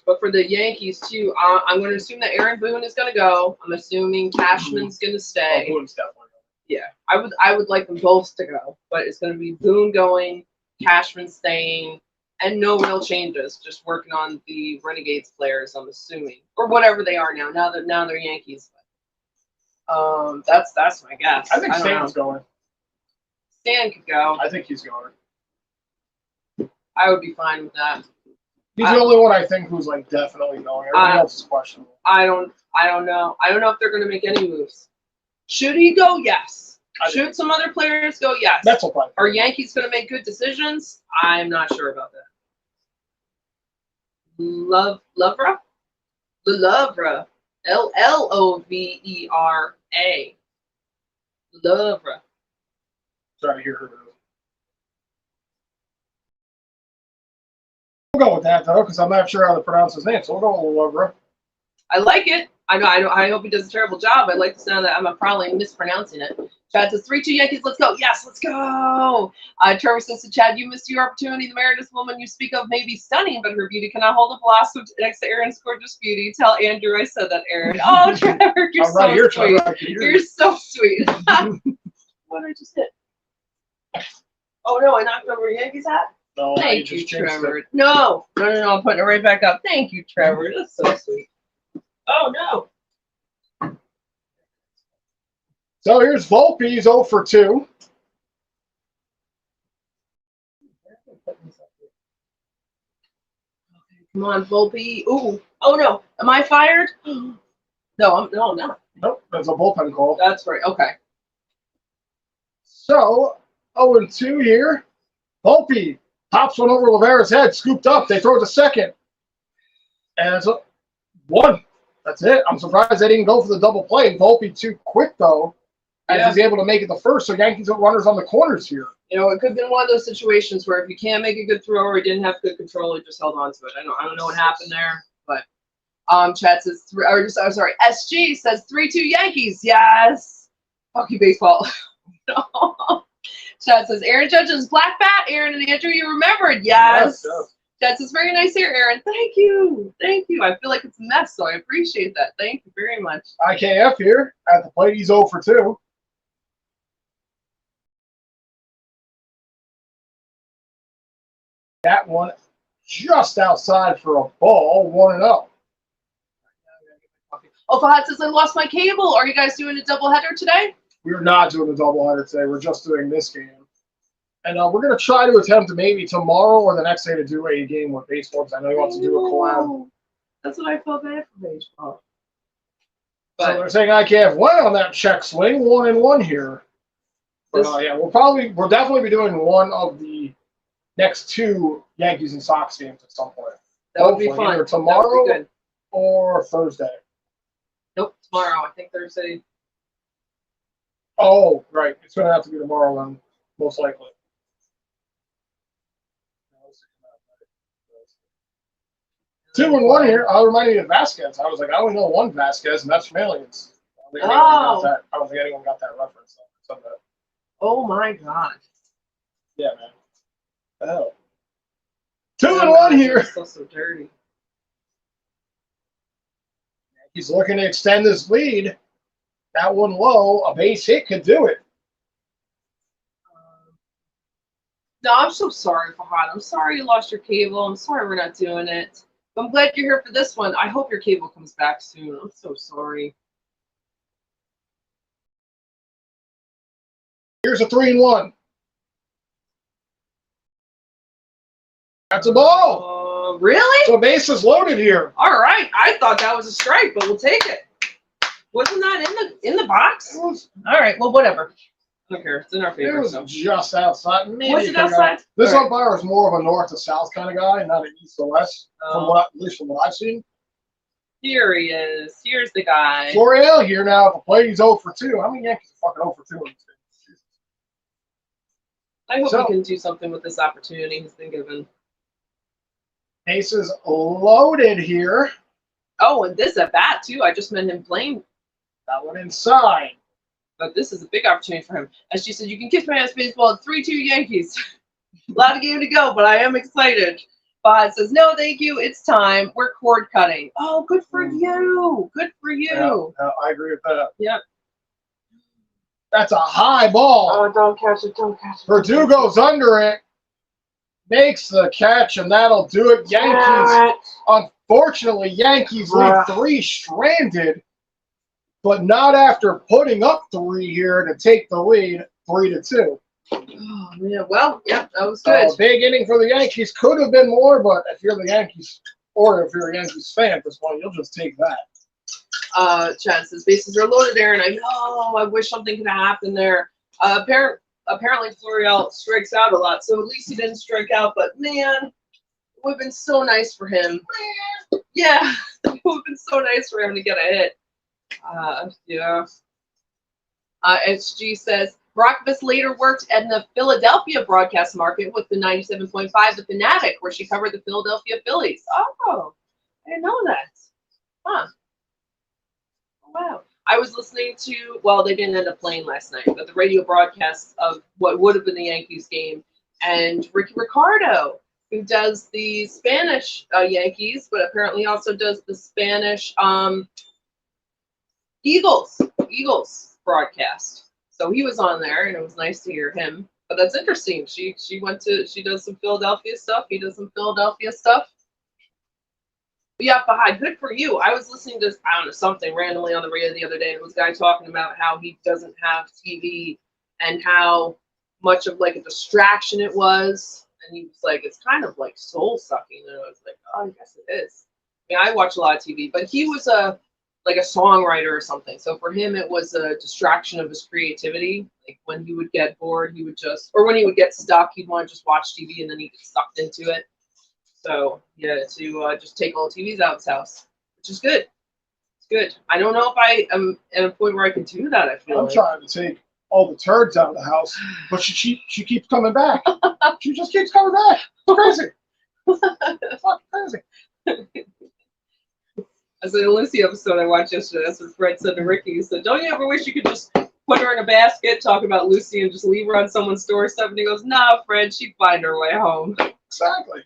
S2: but for the Yankees too, I'm going to assume that Aaron Boone is going to go. I'm assuming Cashman's going to stay.
S1: Boone's definitely going.
S2: Yeah, I would like them both to go, but it's going to be Boone going, Cashman staying, and no real changes. Just working on the Renegades players, I'm assuming, or whatever they are now. Now they're Yankees. That's my guess.
S1: I think Stan's going.
S2: Stan could go.
S1: I think he's going.
S2: I would be fine with that.
S1: He's the only one I think who's like definitely going. Everybody else is questionable.
S2: I don't know. I don't know if they're going to make any moves. Should he go? Yes. Should some other players go? Yes.
S1: That's all right.
S2: Are Yankees going to make good decisions? I'm not sure about that. Lovera? Lovera. Lovera.
S1: Trying to hear her. We'll go with that though, because I'm not sure how to pronounce his name. So we'll go with Lovera.
S2: I like it. I know. I hope he does a terrible job. I like the sound that I'm probably mispronouncing it. Chad says 3-2 Yankees. Let's go. Yes, let's go. Trevor says to Chad, you missed your opportunity. The Meredith woman you speak of may be stunning, but her beauty cannot hold a blossom next to Aaron's gorgeous beauty. Tell Andrew I said that, Aaron. Oh, Trevor, you're so
S1: here,
S2: sweet.
S1: Trevor,
S2: You're so sweet. What did I just hit? Oh no, I knocked over a Yankees hat.
S1: No,
S2: thank you, Trevor. No, I'm putting it right back up. Thank you, Trevor. That's so sweet. Oh no.
S1: So here's Volpe. He's 0 for 2.
S2: Come on, Volpe. Ooh. Oh no. Am I fired? No, I'm not.
S1: Nope, that's a bullpen call.
S2: That's right. Okay.
S1: So, 0-2 here. Volpe pops one over Rivera's head, scooped up. They throw it to second. And it's a 1. That's it. I'm surprised they didn't go for the double play. Volpe too quick, though, as he's able to make it the first. So Yankees have runners on the corners here.
S2: You know, it could have been one of those situations where if you can't make a good throw or he didn't have good control, he just held on to it. I don't know what happened there, but Chad says SG says 3-2 Yankees. Yes. Fuck you, baseball. No. Chad says Aaron Judge's black bat. Aaron and Andrew, you remembered. Yes. Chad says very nice here, Aaron. Thank you. Thank you. I feel like it's a mess, so I appreciate that. Thank you very much.
S1: IKF here at the plate. He's 0-2. That one just outside for a ball, 1-0.
S2: Oh, Fahad says I lost my cable. Are you guys doing a doubleheader today?
S1: We're not doing a doubleheader today. We're just doing this game. And we're going to try to attempt maybe tomorrow or the next day to do a game with baseball because I know he wants to do a collab.
S2: That's what I felt bad for baseball.
S1: So they're saying IKF went on that check swing, 1-1 here. But yeah, we'll definitely be doing one of the next 2 Yankees and Sox games at some point.
S2: That would be fun.
S1: Either tomorrow or Thursday.
S2: Nope, tomorrow. I think Thursday.
S1: Oh, right. It's going to have to be tomorrow then, most likely. 2-1 here. I'll remind you of Vasquez. I was like, I only know one Vasquez, and that's from Aliens. I don't think anyone got that reference.
S2: Oh my God.
S1: Yeah, man. Oh. 2-1 here.
S2: So dirty.
S1: He's looking to extend his lead. That one low, a base hit could do it.
S2: No, I'm so sorry, Fahad. I'm sorry you lost your cable. I'm sorry we're not doing it. I'm glad you're here for this one. I hope your cable comes back soon. I'm so sorry.
S1: Here's a 3-1. That's a ball.
S2: Really?
S1: So base is loaded here.
S2: All right. I thought that was a strike, but we'll take it. Wasn't that in the box? All right. Well, whatever. I don't care. It's in our favor.
S1: It was just outside. Maybe
S2: was it outside?
S1: This umpire is more of a north to south kind of guy, not an east to west. At least from what I've seen.
S2: Here he is. Here's the guy.
S1: Florial here now at the plate. He's 0-2. How many Yankees are fucking 0-2 in this game?
S2: I hope he can do something with this opportunity he's been given.
S1: Bases loaded here.
S2: Oh, and this at bat too. I just meant him playing.
S1: That one inside.
S2: But this is a big opportunity for him. As she said, you can kiss my ass baseball at 3-2 Yankees. A lot of game to go, but I am excited. Bod says, no, thank you. It's time. We're cord cutting. Oh, good for you. Good for you.
S1: Yeah, I agree with that.
S2: Yep.
S1: That's a high ball.
S2: Oh, don't catch it. Don't catch it.
S1: Purdue goes under it. Makes the catch, and that'll do it. Yankees, unfortunately, Yankees leave 3 stranded. But not after putting up 3 here to take the lead, 3-2.
S2: Oh, man. Well, yeah, that was good.
S1: Big inning for the Yankees. Could have been more, but if you're the Yankees, or if you're a Yankees fan at this point, you'll just take that.
S2: Chad says, bases are loaded, Aaron. I know. I wish something could have happened there. Apparently, Florial strikes out a lot, so at least he didn't strike out. But, man, it would have been so nice for him. Yeah, it would have been so nice for him to get a hit. Yeah. SG says Brockovich later worked in the Philadelphia broadcast market with the 97.5 The Fanatic, where she covered the Philadelphia Phillies. Oh, I didn't know that. Huh. Oh, wow. I was listening to, well, they didn't end up playing last night, but the radio broadcast of what would have been the Yankees game, and Ricky Ricardo, who does the Spanish Yankees, but apparently also does the Spanish Eagles broadcast. So he was on there, and it was nice to hear him. But that's interesting. She does some Philadelphia stuff. He does some Philadelphia stuff. But yeah, Fahad, good for you. I was listening to, I don't know, something randomly on the radio the other day, and it was a guy talking about how he doesn't have TV and how much of like a distraction it was. And he was like, it's kind of like soul sucking. And I was like, oh, I guess it is. I mean, I watch a lot of TV, but he was a songwriter or something. So for him, it was a distraction of his creativity. Like when he would get bored, he would or when he would get stuck, he'd want to just watch TV and then he'd get sucked into it. So yeah, to just take all the TVs out of his house, which is good. It's good. I don't know if I am at a point where I can do that. I feel
S1: I'm trying to take all the turds out of the house, but she keeps coming back. She just keeps coming back. It's crazy. It's fucking crazy.
S2: As a Lucy episode I watched yesterday, that's what Fred said to Ricky. He said, don't you ever wish you could just put her in a basket, talk about Lucy, and just leave her on someone's doorstep? And he goes, no, Fred, she'd find her way home.
S1: Exactly.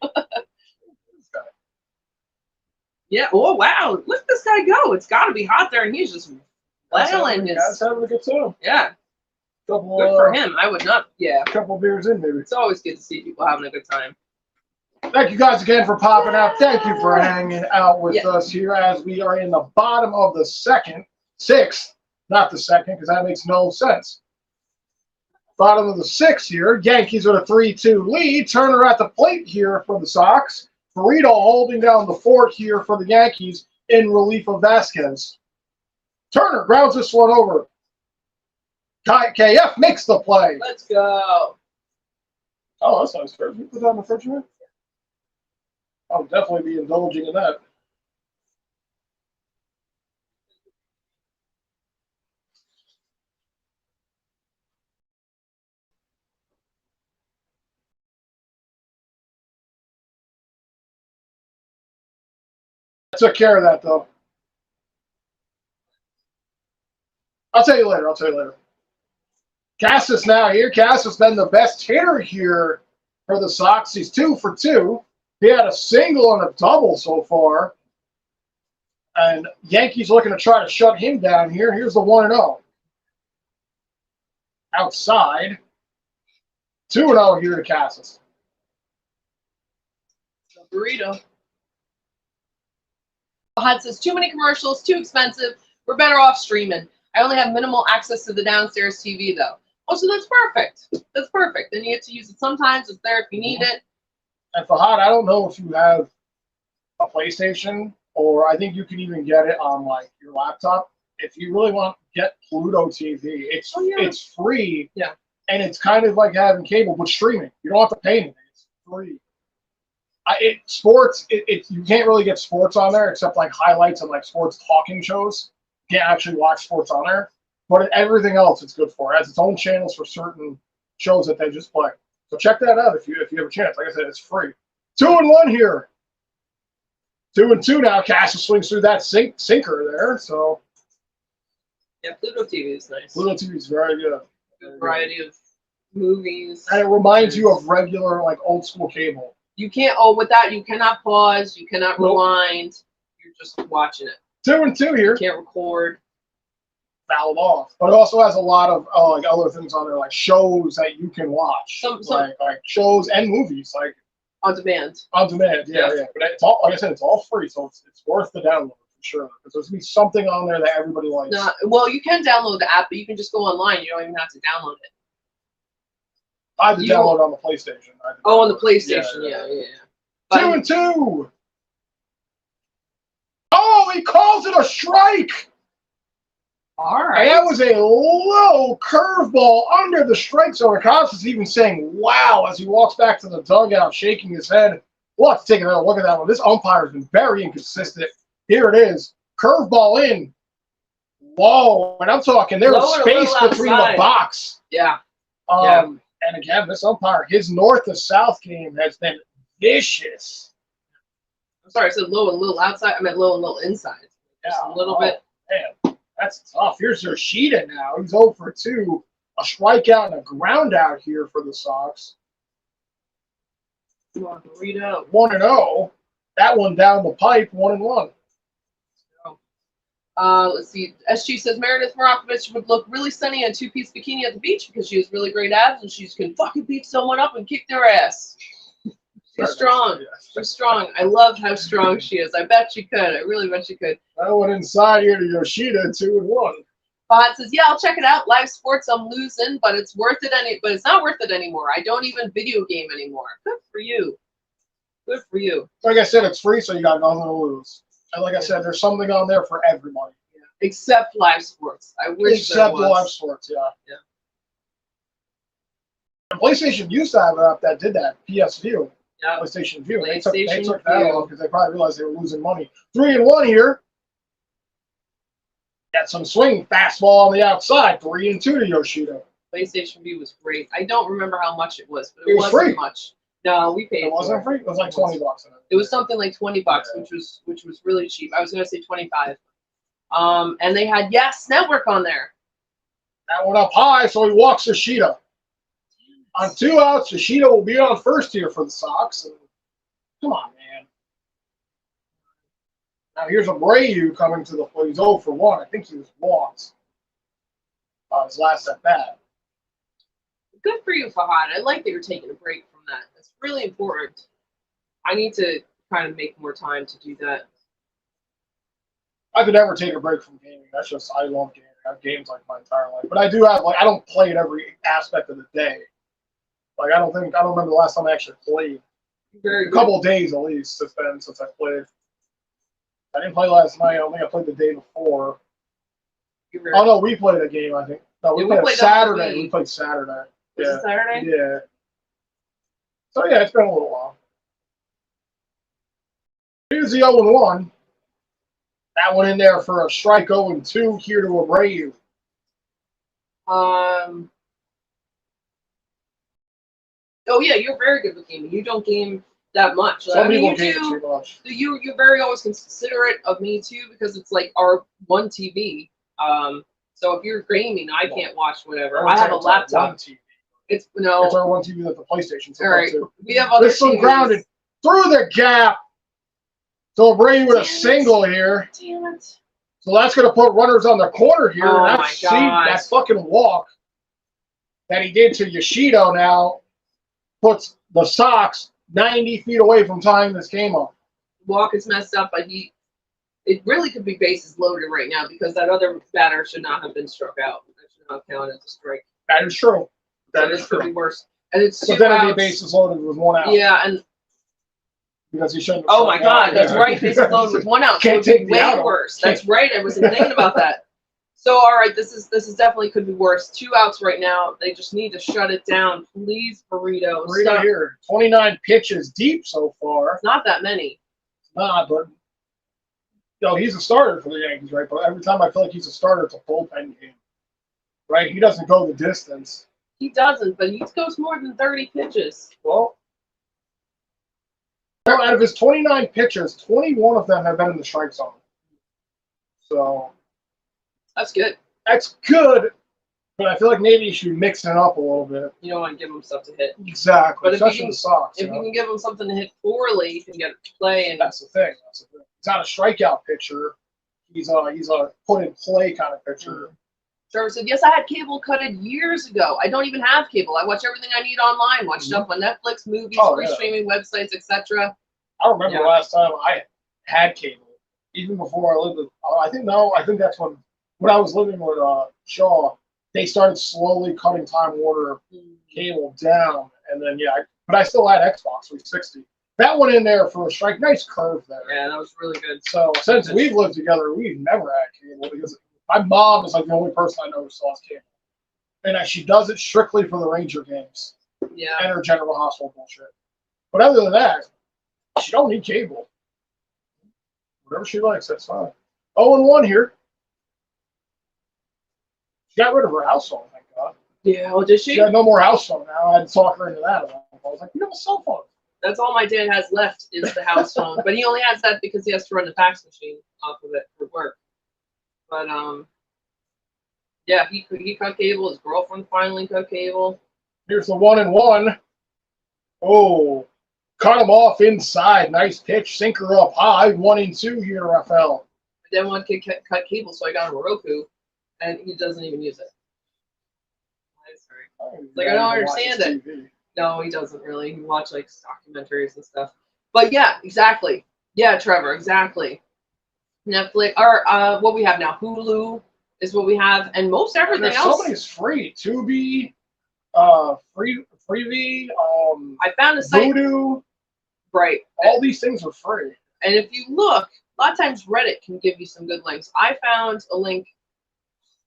S2: Yeah. Oh, wow. Look at this guy go. It's got to be hot there, and he's just flailing his...
S1: That's having a good time.
S2: Yeah.
S1: Good
S2: for him. I would not... Yeah.
S1: A couple beers in, maybe.
S2: It's always good to see people having a good time.
S1: Thank you guys again for popping out. Thank you for hanging out with us here as we are in the bottom of the sixth, not the second, because that makes no sense. Bottom of the sixth here. Yankees with a 3-2 lead. Turner at the plate here for the Sox. Burrito holding down the fort here for the Yankees in relief of Vasquez. Turner grounds this one over. KF makes the play.
S2: Let's go.
S1: Oh, that's nice. Put that on the refrigerator. I'll definitely be indulging in that. I took care of that, though. I'll tell you later. Cassis now here. Cassis been the best hitter here for the Sox. He's 2 for 2. He had a single and a double so far. And Yankees looking to try to shut him down here. Here's the 1-0. Outside. 2-0 here to Cassis.
S2: Burrito. Hud says, too many commercials, too expensive. We're better off streaming. I only have minimal access to the downstairs TV, though. Oh, so that's perfect. That's perfect. Then you get to use it sometimes. It's there if you need it.
S1: And Fahad, I don't know if you have a PlayStation, or I think you can even get it on like your laptop. If you really want to get Pluto TV, it's free.
S2: Yeah.
S1: And it's kind of like having cable, but streaming. You don't have to pay anything. It's free. You can't really get sports on there except like highlights and like sports talking shows. You can't actually watch sports on there. But everything else it's good for. It has its own channels for certain shows that they just play. So check that out if you have a chance. Like I said, it's free. 2-1 here. 2-2 now. Cassis swings through that sinker there. So
S2: yeah, Pluto TV is nice.
S1: Pluto TV is very good.
S2: Good variety of movies.
S1: And it reminds you of regular like old school cable.
S2: You can't. Oh, with that you cannot pause. You cannot rewind. You're just watching it.
S1: 2-2 here.
S2: You can't record.
S1: Fouled off, but it also has a lot of like other things on there, like shows that you can watch, like shows and movies, like
S2: on demand.
S1: On demand, yeah. But it's all, like I said, it's all free, so it's worth the download for sure. Because there's gonna be something on there that everybody likes.
S2: Well, you can download the app, but you can just go online. You don't even have to download it.
S1: I have to download it on the PlayStation.
S2: On the PlayStation, yeah.
S1: 2-2. Oh, he calls it a strike.
S2: All right.
S1: And that was a low curveball under the strike zone. Cassis is even saying, wow, as he walks back to the dugout, shaking his head. We'll have to take another look at that one. This umpire has been very inconsistent. Here it is. Curveball in. Whoa. And I'm talking, there was space between the box.
S2: Yeah.
S1: And again, this umpire, his north to south game has been vicious.
S2: I'm sorry, I said low and little outside. I meant low and little inside. Just a little bit.
S1: Man. That's tough. Here's Yoshida now. He's 0 for 2. A strikeout and a ground out here for the Sox. 1-0. That one down the pipe, 1-1.
S2: Let's see. SG says Meredith Morakovich would look really stunning in a two-piece bikini at the beach because she has really great abs and she can fucking beat someone up and kick their ass. She's strong. She's strong. I loved how strong she is. I bet she could. I really bet she could.
S1: That went inside here to Yoshida, 2-1.
S2: Bot says, yeah, I'll check it out. Live sports, I'm losing, but it's worth it but it's not worth it anymore. I don't even video game anymore. Good for you. Good for you.
S1: Like I said, it's free, so you got nothing to lose. And like I said, there's something on there for everybody.
S2: Yeah. Except live sports. I wish
S1: Except
S2: there was.
S1: live sports, yeah. And PlayStation used to have an app that did that. PS View.
S2: Yeah.
S1: PlayStation View. They
S2: PlayStation
S1: took that
S2: View.
S1: off because they probably realized they were losing money. 3-1 here. Got some swing fastball on the outside. 3-2 to Yoshida.
S2: PlayStation View was great. I don't remember how much it was, but
S1: It was
S2: wasn't
S1: free.
S2: much. No, we paid.
S1: It wasn't free. It was like $20.
S2: It was something like $20,
S1: Yeah.
S2: which was really cheap. I was gonna say 25. And they had Yes Network on there.
S1: That went up high, so he walks Yoshida. On 2 outs, Yoshida will be on first here for the Sox. And, come on, man. Now here's Abreu coming to the plate. He's 0 for 1. I think he was walked on his last at bat.
S2: Good for you, Fahad. I like that you're taking a break from that. That's really important. I need to kind of make more time to do that.
S1: I could never take a break from gaming. That's just, I love gaming. I have games like my entire life. But I do have, like, I don't play it every aspect of the day. Like, I don't remember the last time I actually played.
S2: Very
S1: A couple of days at least it's been since I played. I didn't play last night. I think I played the day before. Oh, no, we played a game, I think. No, we played Saturday. We played Saturday.
S2: Was it Saturday?
S1: Yeah. So, yeah, it's been a little while. Here's the 0-1. That one in there for a strike 0-2 here to Abreu.
S2: Oh yeah, you're very good with gaming. You don't game that much.
S1: Some people
S2: you
S1: game
S2: do.
S1: too much.
S2: You're very always considerate of me too because it's like our one TV. So if you're gaming, I can't watch whatever. I have a laptop. It's no.
S1: It's our one TV that the PlayStation's
S2: All right.
S1: to.
S2: We have other.
S1: This one
S2: TVs.
S1: grounded through the gap. So Abreu with a single here.
S2: Damn it.
S1: So that's going to put runners on the corner here.
S2: Oh
S1: and
S2: my
S1: that's
S2: God.
S1: that fucking walk that he did to Yoshida now puts the Sox 90 feet away from tying this game up.
S2: Walk is messed up, but it really could be bases loaded right now because that other batter should not have been struck out. That should not count as a strike.
S1: That is true. That
S2: is could be worse. And it's
S1: but
S2: 2
S1: then
S2: outs.
S1: it'd be bases loaded with 1 out.
S2: Yeah, and
S1: because he shouldn't.
S2: oh my God, that's right. Bases loaded with 1 out.
S1: Can't
S2: so
S1: take the
S2: way
S1: out.
S2: worse. That's right. I wasn't thinking about that. So all right, this is definitely could be worse. 2 outs right now. They just need to shut it down, please, Burrito.
S1: Burrito here, 29 pitches deep so far.
S2: It's not that many.
S1: Nah, but he's a starter for the Yankees, right? But every time I feel like he's a starter, it's a bullpen game, right? He doesn't go the distance.
S2: He doesn't, but he goes more than 30 pitches.
S1: Well, out of his 29 pitches, 21 of them have been in the strike zone. So
S2: That's good.
S1: that's good, but I feel like maybe you should mix it up a little bit.
S2: You don't want to give him stuff to hit.
S1: Exactly,
S2: But if you
S1: especially
S2: can-
S1: the Sox.
S2: If you can give him something to hit poorly, you can get it to play. And
S1: That's the thing. He's not a strikeout pitcher. He's a put in play kind of pitcher.
S2: Trevor said, yes, I had cable cutted years ago. I don't even have cable. I watch everything I need online. Watch stuff on Netflix, movies, free streaming websites, etc.
S1: I remember the last time I had cable, even before I lived with. I think that's when I was living with Shaw. They started slowly cutting Time Warner cable down, and then but I still had Xbox 360. That one in there for a strike, nice curve there.
S2: Yeah, that was really good.
S1: So since we've lived together, we've never had cable because my mom is like the only person I know who still has cable, and she does it strictly for the Ranger games.
S2: Yeah.
S1: And her General Hospital bullshit. But other than that, she don't need cable. Whatever she likes, that's fine. 0-1 here. She got rid of her house phone, thank God.
S2: Yeah, well, did she?
S1: She had no more house phone now. I had to talk her into that. I was like, you have a cell phone.
S2: That's all my dad has left is the house phone. But he only has that because he has to run the fax machine off of it for work. But, yeah, he cut cable. His girlfriend finally cut cable.
S1: Here's the 1-1. Oh, cut him off inside. Nice pitch. Sinker up high. 1-2 here, Rafael.
S2: Then one kid cut cable, so I got him a Roku, and he doesn't even use it. Like, I don't understand it. No, he doesn't really. He watch like documentaries and stuff. But yeah, exactly. Yeah, Trevor, exactly. Netflix or what we have now, Hulu is what we have, and most everything
S1: There's
S2: else.
S1: so many is free. Tubi, Freevee,
S2: I found a site.
S1: Voodoo.
S2: Right.
S1: All these things are free.
S2: And if you look, a lot of times Reddit can give you some good links. I found a link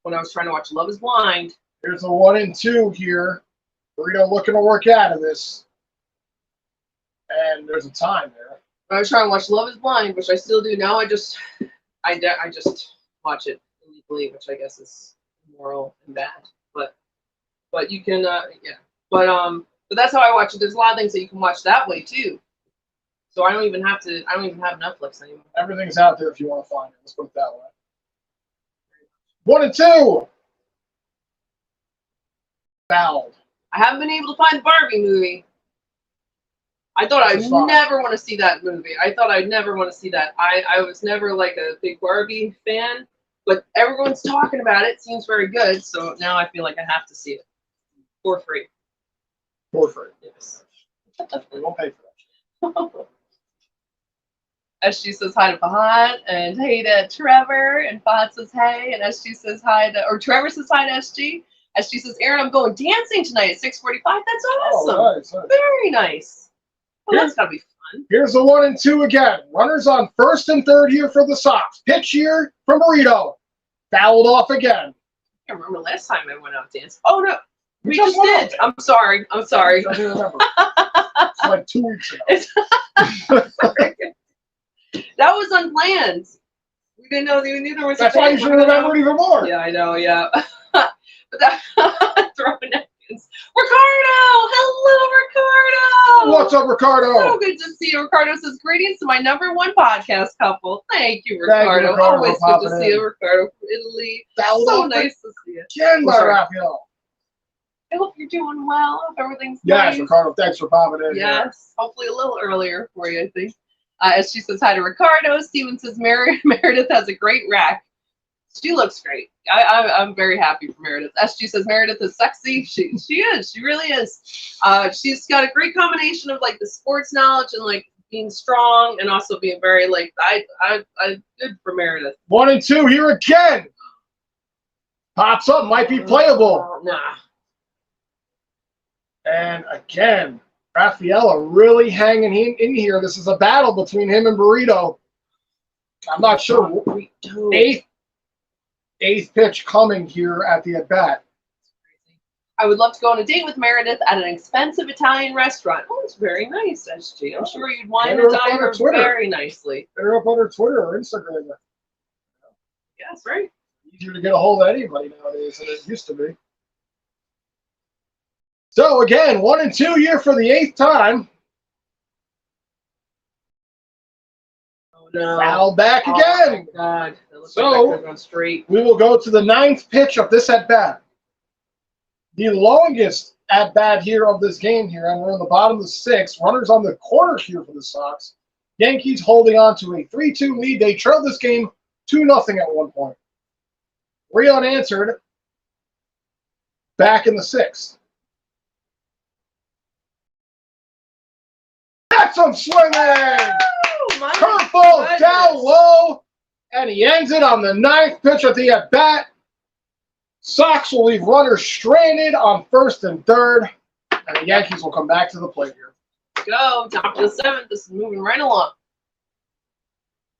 S2: when I was trying to watch Love is Blind.
S1: Here's a 1 and 2 here. Burrito looking to work out of this. And there's a time there.
S2: I was trying to watch Love is Blind, which I still do now. I just watch it illegally, which I guess is immoral and bad. But you can yeah. But that's how I watch it. There's a lot of things that you can watch that way too. So I don't even have Netflix anymore.
S1: Everything's out there if you want to find it. Let's put it that way. 1 and 2. Fouled.
S2: I haven't been able to find the Barbie movie. I thought I'd never want to see that movie. I thought I'd never want to see that. I was never like a big Barbie fan, but everyone's talking about it. Seems very good, so now I feel like I have to see it for free.
S1: For free.
S2: Yes.
S1: We won't pay for that.
S2: SG says hi to Fahad, and hey to Trevor, and Fahad says hey, and SG says hi to, or Trevor says hi to SG. SG says, Aaron, I'm going dancing tonight at 6:45. That's awesome.
S1: Oh, nice.
S2: Very nice. Well, that's gotta be fun.
S1: Here's the 1 and 2 again. Runners on first and third here for the Sox. Pitch here from Burrito. Fouled off again.
S2: I can't remember last time I went out dancing. Oh no, we just did. I'm sorry.
S1: I don't remember. It's like 2 weeks ago.
S2: That was unplanned. We didn't know. We knew there was.
S1: That's why you should remember it even more.
S2: Yeah, I know. Yeah, but that throwing napkins. Ricardo, hello, Ricardo.
S1: What's up, Ricardo?
S2: So good to see you. Ricardo says greetings to my #1 podcast couple. Thank you, Ricardo.
S1: Thank you, Ricardo,
S2: Always good to see you, Ricardo from Italy. So nice to see you.
S1: Again by Raphael.
S2: I hope you're doing well. I hope everything's
S1: Yes,
S2: nice.
S1: Ricardo. Thanks for popping in.
S2: Yes, hopefully a little earlier for you, I think. As she says hi to Ricardo, Steven says Meredith has a great rack. She looks great. I'm very happy for Meredith. SG says Meredith is sexy. She is. She really is. She's got a great combination of like the sports knowledge and like being strong and also being very like I good for Meredith.
S1: 1 and 2 here again. Pops up, might be playable.
S2: Nah.
S1: And again, Rafaela really hanging in here. This is a battle between him and Burrito. I'm not sure. Eighth pitch coming here at the at-bat.
S2: I would love to go on a date with Meredith at an expensive Italian restaurant. Oh, it's very nice, SG. I'm sure you'd wine and dine her very nicely.
S1: Hit her up on her Twitter or Instagram.
S2: Yes, right.
S1: Easier to get a hold of anybody nowadays than it used to be. So again, 1 and 2 here for the 8th time.
S2: Oh no!
S1: Foul back again.
S2: Oh my God! That looks
S1: So
S2: like that could've gone straight.
S1: We will go to the 9th pitch of this at bat. The longest at bat here of this game here, and we're in the bottom of the 6th. Runners on the corner here for the Sox. Yankees holding on to a 3-2 lead. They trailed this game 2-0 at one point. 3 unanswered. Back in the 6th. That's some swinging. Curveball down low, and he ends it on the 9th pitch of the at bat. Sox will leave runners stranded on first and third, and the Yankees will come back to the plate here.
S2: Go top of the 7th. This is moving right along.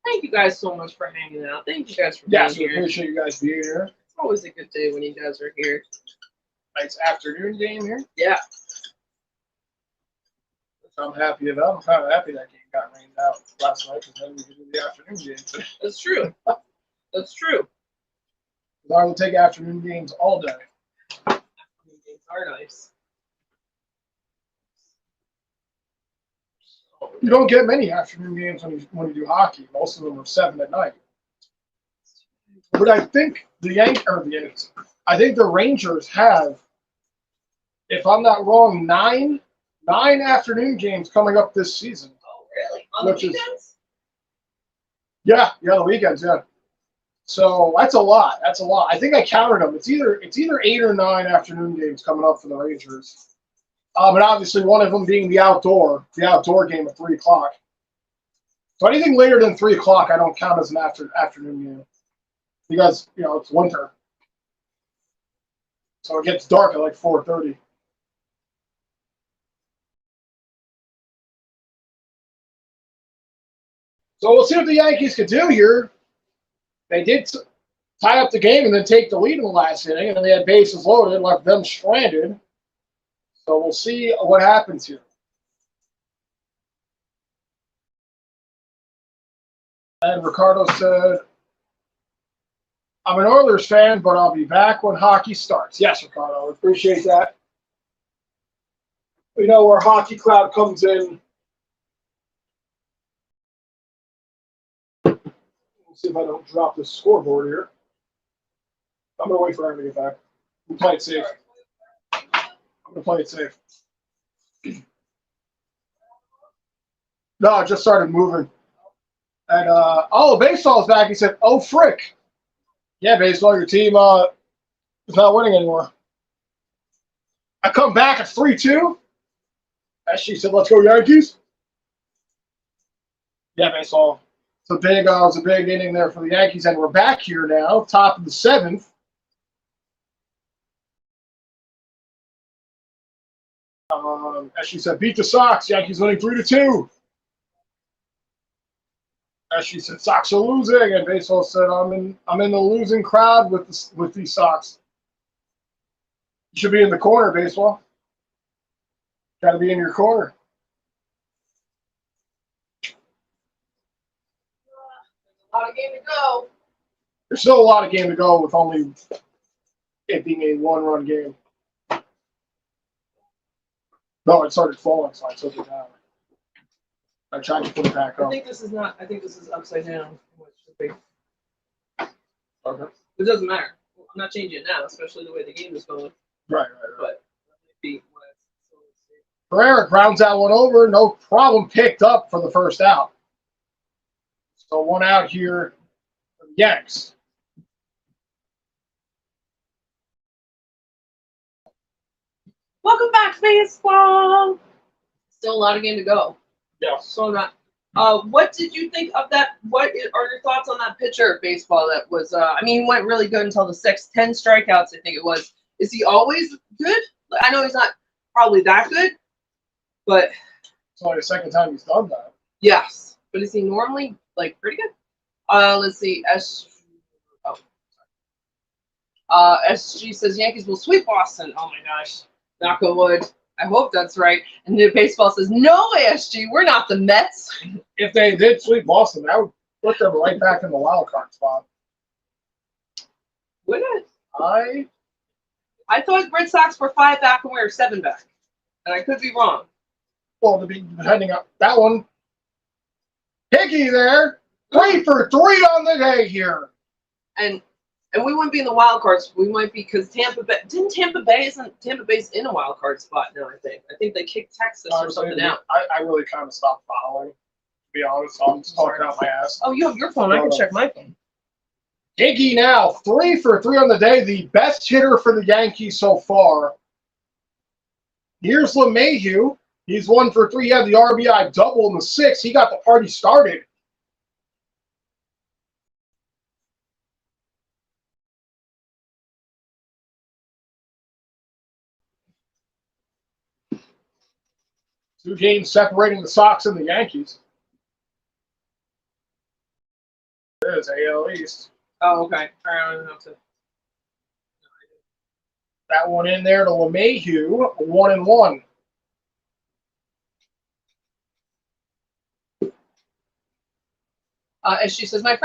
S2: Thank you guys so much for hanging out. Thank you guys for being
S1: Yes, we
S2: here.
S1: appreciate you guys being here.
S2: It's always a good day when you guys are here.
S1: Nice afternoon game here.
S2: Yeah.
S1: I'm happy about. I'm kind of happy that game got rained out last night, because then we could do the afternoon game.
S2: That's true. That's true.
S1: I will take afternoon games all day.
S2: Games are nice.
S1: You don't get many afternoon games when you do hockey. Most of them are 7 at night. But I think the Yankees, I think the Rangers have, if I'm not wrong, nine afternoon games coming up this season.
S2: Oh, really? On the weekends?
S1: Yeah, the weekends, yeah. So that's a lot. I think I counted them. It's either 8 or 9 afternoon games coming up for the Rangers. But obviously one of them being the outdoor game at 3 o'clock. So anything later than 3 o'clock, I don't count as an afternoon game, because it's winter. So it gets dark at like 4:30. So we'll see what the Yankees could do here. They did tie up the game and then take the lead in the last inning, and then they had bases loaded, left them stranded. So we'll see what happens here. And Ricardo said, I'm an Oilers fan, but I'll be back when hockey starts. Yes, Ricardo, appreciate that. We know where Hockey Cloud comes in. Let's see if I don't drop the scoreboard here. I'm going to wait for him to get back. We'll play it safe. I'm going to play it safe. No, I just started moving. And, baseball's back. He said, oh, frick. Yeah, baseball, your team is not winning anymore. I come back at 3-2. As she said, let's go Yankees. Yeah, baseball. It was a big inning there for the Yankees, and we're back here now, top of the 7th. As she said, beat the Sox. Yankees winning 3-2. As she said, Sox are losing, and baseball said, I'm in the losing crowd with these Sox. You should be in the corner, baseball. Got to be in your corner.
S2: A lot of game to go.
S1: There's still a lot of game to go with only it being a one-run game. No, it started falling, so I took it down. I tried to put it back up.
S2: I think this is upside down.
S1: Okay.
S2: It doesn't matter. I'm not changing it now, especially the way the game is going.
S1: Right.
S2: But that might be
S1: Pereira grounds that one over. No problem, picked up for the first out. So one out here for the Yanks.
S2: Welcome back, baseball. Still a lot of game to go.
S1: Yeah.
S2: So not. What did you think of that? What are your thoughts on that pitcher, baseball? That was, he went really good until the 6th, 10 strikeouts, I think it was. Is he always good? I know he's not probably that good, but
S1: It's only the second time he's done that.
S2: yes. But is he normally pretty good? Let's see. SG says Yankees will sweep Boston. Oh my gosh, knock on wood. I hope that's right. And the baseball says, no, SG, we're not the Mets.
S1: If they did sweep Boston, that would put them right back in the wild card spot.
S2: Would it?
S1: I
S2: thought Red Sox were 5 back and we were 7 back. And I could be wrong.
S1: Well, to be depending on that one. Hickey there. 3 for 3 on the day here.
S2: And we wouldn't be in the wild cards. We might be because Tampa Bay isn't Tampa Bay's in a wild card spot now, I think they kicked Texas or something out.
S1: I really kind of stopped following, to be honest. I'm just talking out my ass.
S2: Oh, you have your phone. I can check my phone.
S1: Hickey now 3 for 3 on the day, the best hitter for the Yankees so far. Here's LeMahieu. He's 1 for 3. He had the RBI double in the 6th. He got the party started. Two games separating the Sox and the Yankees. There's AL East.
S2: Oh, okay. All right, I don't know to.
S1: That one in there to LeMahieu, 1-1.
S2: As she says, my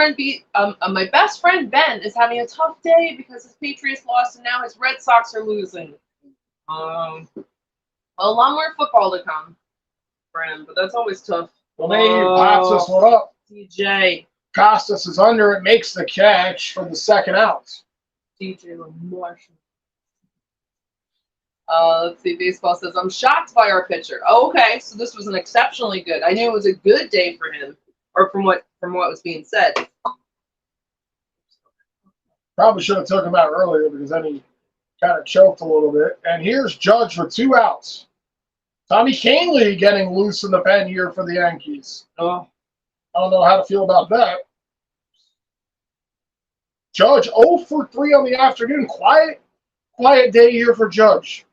S2: best friend Ben is having a tough day because his Patriots lost and now his Red Sox are losing. Well, a lot more football to come for him, but that's always tough.
S1: LeMahieu pops this one up.
S2: DJ.
S1: Costas is under it, makes the catch for the second out.
S2: DJ Lamar. Let's see. Baseball says, I'm shocked by our pitcher. Oh, okay, so this was an exceptionally good. I knew it was a good day for him, or from what was being said.
S1: Probably should have took him out earlier because then he kind of choked a little bit. And here's Judge with 2 outs. Tommy Kahnle getting loose in the pen here for the Yankees.
S2: Oh,
S1: I don't know how to feel about that. Judge 0 for 3 on the afternoon. Quiet quiet day here for Judge.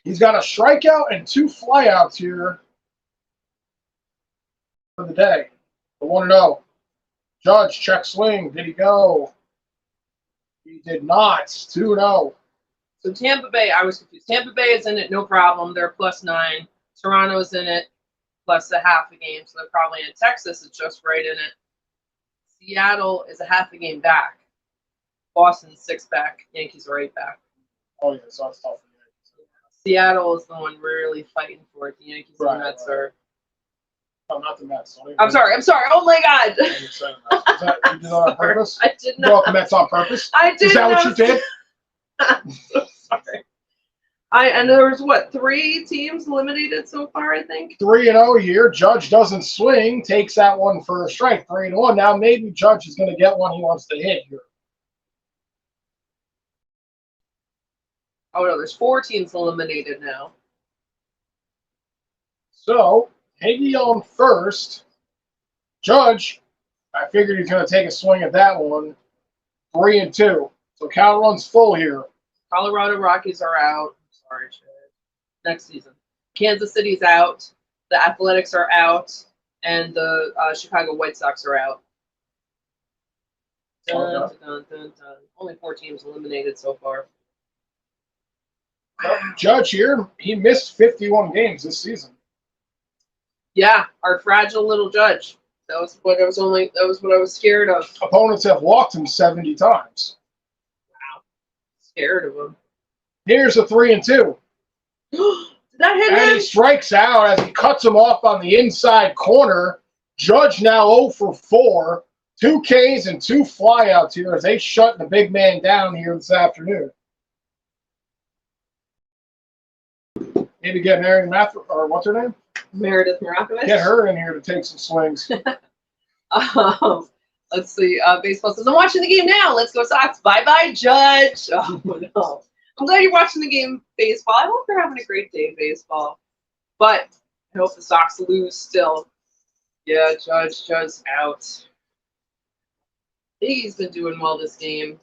S1: He's got a strikeout and 2 flyouts here for the day. The 1-0. Judge, check swing. Did he go? He did not. 2-0.
S2: So Tampa Bay, I was confused. Tampa Bay is in it, no problem. They're +9. Toronto's in it, plus a half a game. So they're probably in. Texas is just right in it. Seattle is a half a game back. Boston's 6 back. Yankees are 8 back.
S1: Oh, yeah, so that's tough.
S2: Seattle is the one really fighting for it. The Yankees and Mets are.
S1: Oh, not the Mets.
S2: I'm sorry. Oh my God.
S1: You did that on purpose?
S2: I did
S1: You brought the
S2: not.
S1: Mets on purpose?
S2: I did.
S1: Is that what you did?
S2: I'm so sorry. And there was what, 3 teams eliminated so far, I think?
S1: 3-0 here. Judge doesn't swing, takes that one for a strike. 3-1. Now maybe Judge is going to get one he wants to hit here.
S2: Oh no, there's 4 teams eliminated now.
S1: So Higgy on first. Judge, I figured he's going to take a swing at that one. 3-2. So count runs full here.
S2: Colorado Rockies are out. Sorry, Chad. Next season. Kansas City's out. The Athletics are out. And the Chicago White Sox are out. Dun, dun, dun, dun. Only 4 teams eliminated so far.
S1: Judge here, he missed 51 games this season.
S2: Yeah, our fragile little Judge. That was what I was scared of.
S1: Opponents have walked him 70 times.
S2: Wow. Scared of him.
S1: Here's a 3-2.
S2: Did that hit
S1: And
S2: him?
S1: he strikes out as he cuts him off on the inside corner. Judge now 0 for 4. 2 Ks and 2 flyouts here as they shut the big man down here this afternoon. Maybe get Marion Matthew, or what's her name?
S2: Meredith Marakovich.
S1: Get her in here to take some swings.
S2: Let's see. Baseball says, I'm watching the game now. Let's go Sox. Bye-bye, Judge. Oh, no. I'm glad you're watching the game, baseball. I hope you're having a great day, baseball. But I hope the Sox lose still. Yeah, Judge out. He's been doing well this game.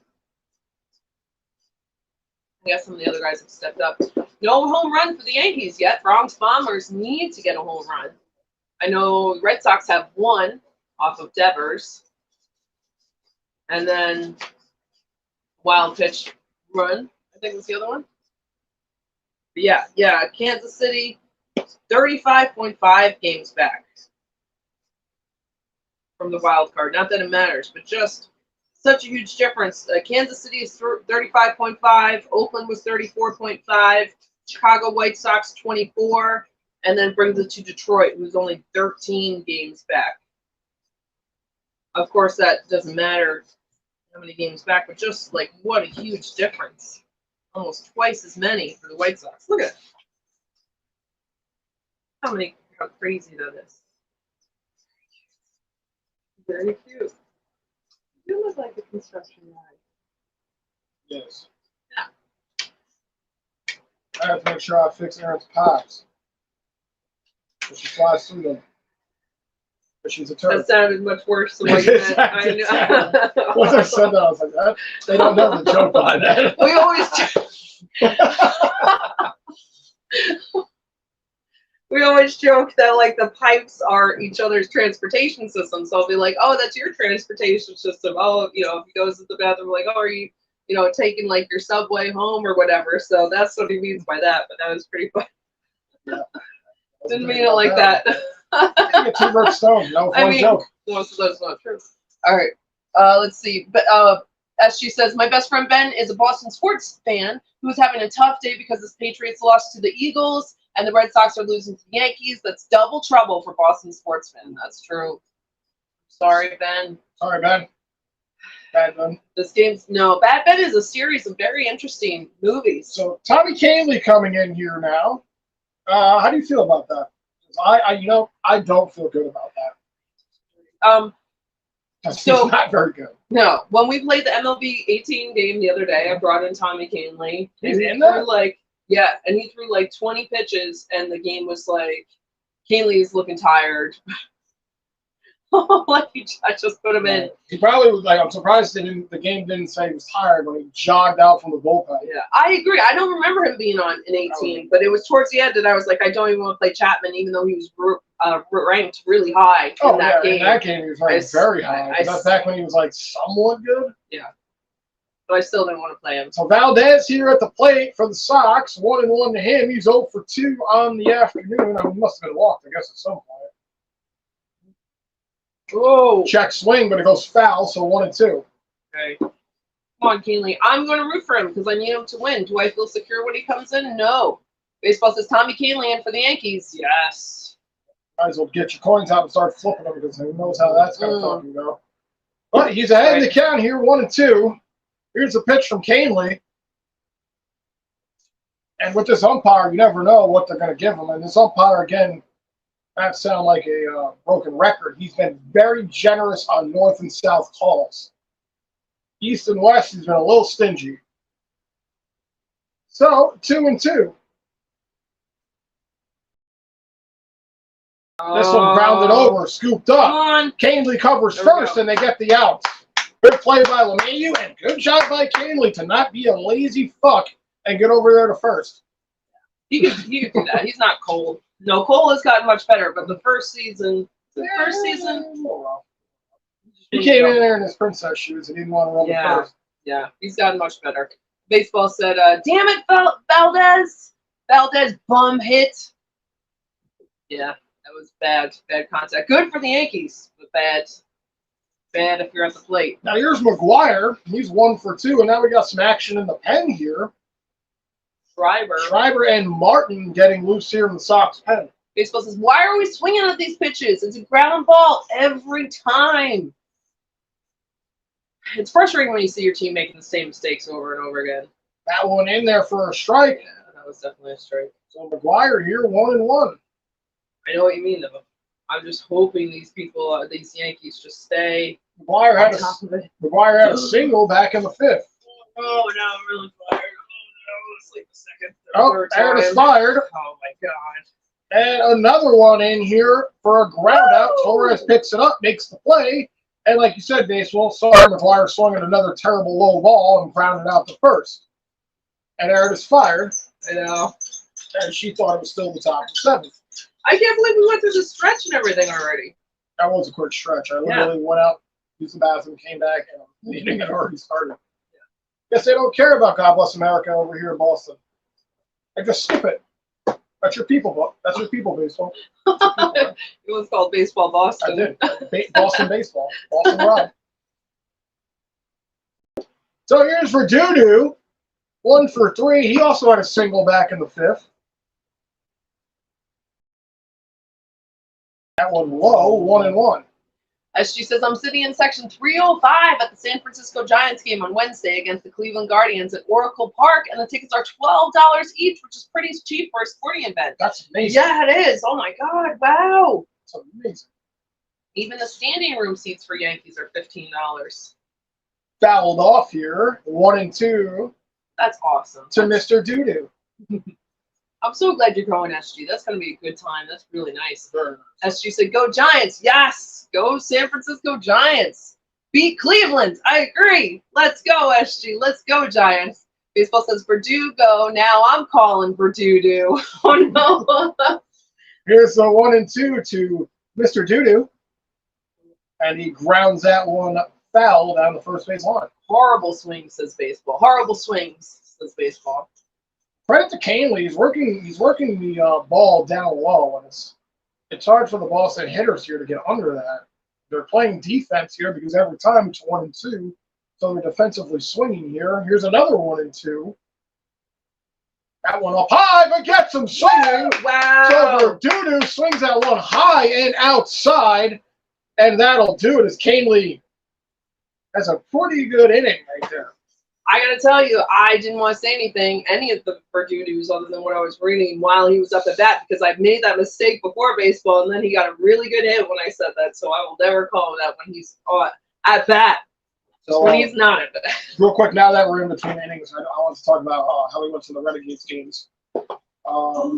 S2: I guess some of the other guys have stepped up. No home run for the Yankees yet. Bronx Bombers need to get a home run. I know the Red Sox have 1 off of Devers. And then wild pitch run, I think was the other one. But yeah, Kansas City, 35.5 games back from the wild card. Not that it matters, but just such a huge difference. Kansas City is 35.5. Oakland was 34.5. Chicago White Sox 24, and then brings it to Detroit, who's only 13 games back. Of course, that doesn't matter how many games back, but just like what a huge difference. Almost twice as many for the White Sox. Look at it. How crazy that is. Very cute. You look like a construction guy.
S1: Yes. I have to make sure I fix Aaron's pies. So she flies through them. But she's a turd.
S2: That sounded much worse than what you meant. I know.
S1: Once I said that, I was like, that, they don't know the joke by that.
S2: We always we always joke that like the pipes are each other's transportation system. So I'll be like, oh, that's your transportation system. Oh, if he goes to the bathroom, like, oh, are you taking like your subway home or whatever. So that's what he means by that. But that was pretty funny. Yeah. Didn't mean it like that.
S1: You get 2 birds stoned, one joke.
S2: Most of that's not true. All right. Let's see. But as she says, my best friend Ben is a Boston sports fan who's having a tough day because his Patriots lost to the Eagles and the Red Sox are losing to the Yankees. That's double trouble for Boston sports fans. That's true. Sorry, Ben.
S1: Sorry, Ben. Bad Ben.
S2: This game's Bad Ben is a series of very interesting movies.
S1: So Tommy Kahnle coming in here now. How do you feel about that? I don't feel good about that. He's not very good.
S2: No, when we played the MLB 18 game the other day, I brought in Tommy Kahnle.
S1: He's in there?
S2: And he threw like 20 pitches, and the game was like, Kahnle's looking tired. Like I just put him in.
S1: He probably was like, I'm surprised the game didn't say he was tired when he jogged out from the bullpen.
S2: Yeah, I agree. I don't remember him being on in 18, but it was towards the end that I was like, I don't even want to play Chapman, even though he was ranked really high in that game.
S1: In that game he was ranked very high. That's back when he was like somewhat good.
S2: Yeah, but I still didn't want to play him.
S1: So Valdez here at the plate for the Sox, 1-1 to him. He's 0 for 2 on the afternoon. I mean, he must have been walked, I guess, at some point.
S2: Oh,
S1: Check swing, but it goes foul, so 1-2.
S2: Okay. Come on, Keenly. I'm going to root for him because I need him to win. Do I feel secure when he comes in? No. Baseball says Tommy Keenly in for the Yankees. Yes.
S1: Might as well get your coins out and start flipping them because who knows how that's going to fucking go. But he's ahead in the count here, 1-2. Here's a pitch from Canely. And with this umpire, you never know what they're going to give him. And this umpire, again, that sound like a broken record. He's been very generous on north and south calls. East and west, he's been a little stingy. So, 2-2. This one grounded over, scooped up.
S2: Come on.
S1: Canely covers first, and they get the out. Good play by LeMahieu, and good job by Canely to not be a lazy fuck and get over there to first.
S2: He could do that. He's not Cole. No, Cole has gotten much better, but the first season.
S1: He came in there in his princess shoes and he didn't want to run the first.
S2: Yeah, he's gotten much better. Baseball said, damn it, Valdez. Valdez bum hit. Yeah, that was bad. Bad contact. Good for the Yankees, but bad. Bad if you're at the plate.
S1: Now here's McGuire. He's 1 for 2, and now we got some action in the pen here. Schreiber and Martin getting loose here in the Sox pen.
S2: Baseball says, why are we swinging at these pitches? It's a ground ball every time. It's frustrating when you see your team making the same mistakes over and over again.
S1: That one in there for a strike.
S2: Yeah, that was definitely a strike.
S1: So McGuire here, 1-1.
S2: I know what you mean, though. I'm just hoping these people, these Yankees, just stay
S1: McGuire
S2: on top of it.
S1: McGuire had a single back in the 5th.
S2: Oh, now I'm really fired. Oh, no. Let's leave a second.
S1: Oh, Aaron is fired.
S2: Oh, my God.
S1: And another one in here for a ground out. Torres picks it up, makes the play. And like you said, Baseball, sorry, McGuire swung at another terrible low ball and grounded out the first. And Aaron is fired.
S2: I know.
S1: And she thought it was still the top of the 7th.
S2: I can't believe we went through the stretch and everything already.
S1: That was a quick stretch. I literally went out, used the bathroom, came back, and the meeting had already started. Guess they don't care about God Bless America over here in Boston. They just skip it. That's your people, That's your people, Baseball.
S2: It was called Baseball Boston.
S1: I did. Boston Baseball. Boston Rod. So here's Verdugo. 1 for 3. He also had a single back in the 5th. That one low, 1-1.
S2: SG says, I'm sitting in section 305 at the San Francisco Giants game on Wednesday against the Cleveland Guardians at Oracle Park, and the tickets are $12 each, which is pretty cheap for a sporting event.
S1: That's amazing.
S2: Yeah, it is. Oh, my God. Wow.
S1: That's amazing.
S2: Even the standing room seats for Yankees are $15.
S1: Fouled off here, 1-2.
S2: That's awesome.
S1: To Mr. Doodoo.
S2: I'm so glad you're going, SG. That's going to be a good time. That's really nice.
S1: Sure.
S2: SG said, go Giants. Yes. Go San Francisco Giants. Beat Cleveland. I agree. Let's go, SG. Let's go, Giants. Baseball says, Verdugo. Now I'm calling Verdugo. Oh, no.
S1: Here's the 1-2 to Mr. Doodoo. And he grounds that one foul down the first base line.
S2: Horrible swings, says Baseball. Horrible swings, says Baseball.
S1: Credit to Canely. He's working the ball down low, and it's hard for the Boston hitters here to get under that. They're playing defense here because every time it's 1-2, so they're defensively swinging here. Here's another 1-2. That one up high, but gets him swinging.
S2: Wow.
S1: So Verdugo swings that one high and outside, and that'll do it as Canely has a pretty good inning right there.
S2: I got to tell you, I didn't want to say any of the Verdugo's other than what I was reading while he was up at bat, because I've made that mistake before baseball, and then he got a really good hit when I said that, so I will never call that when he's at bat. So when he's not at bat.
S1: Real quick, now that we're in between innings, I want to talk about how we went to the Renegades games.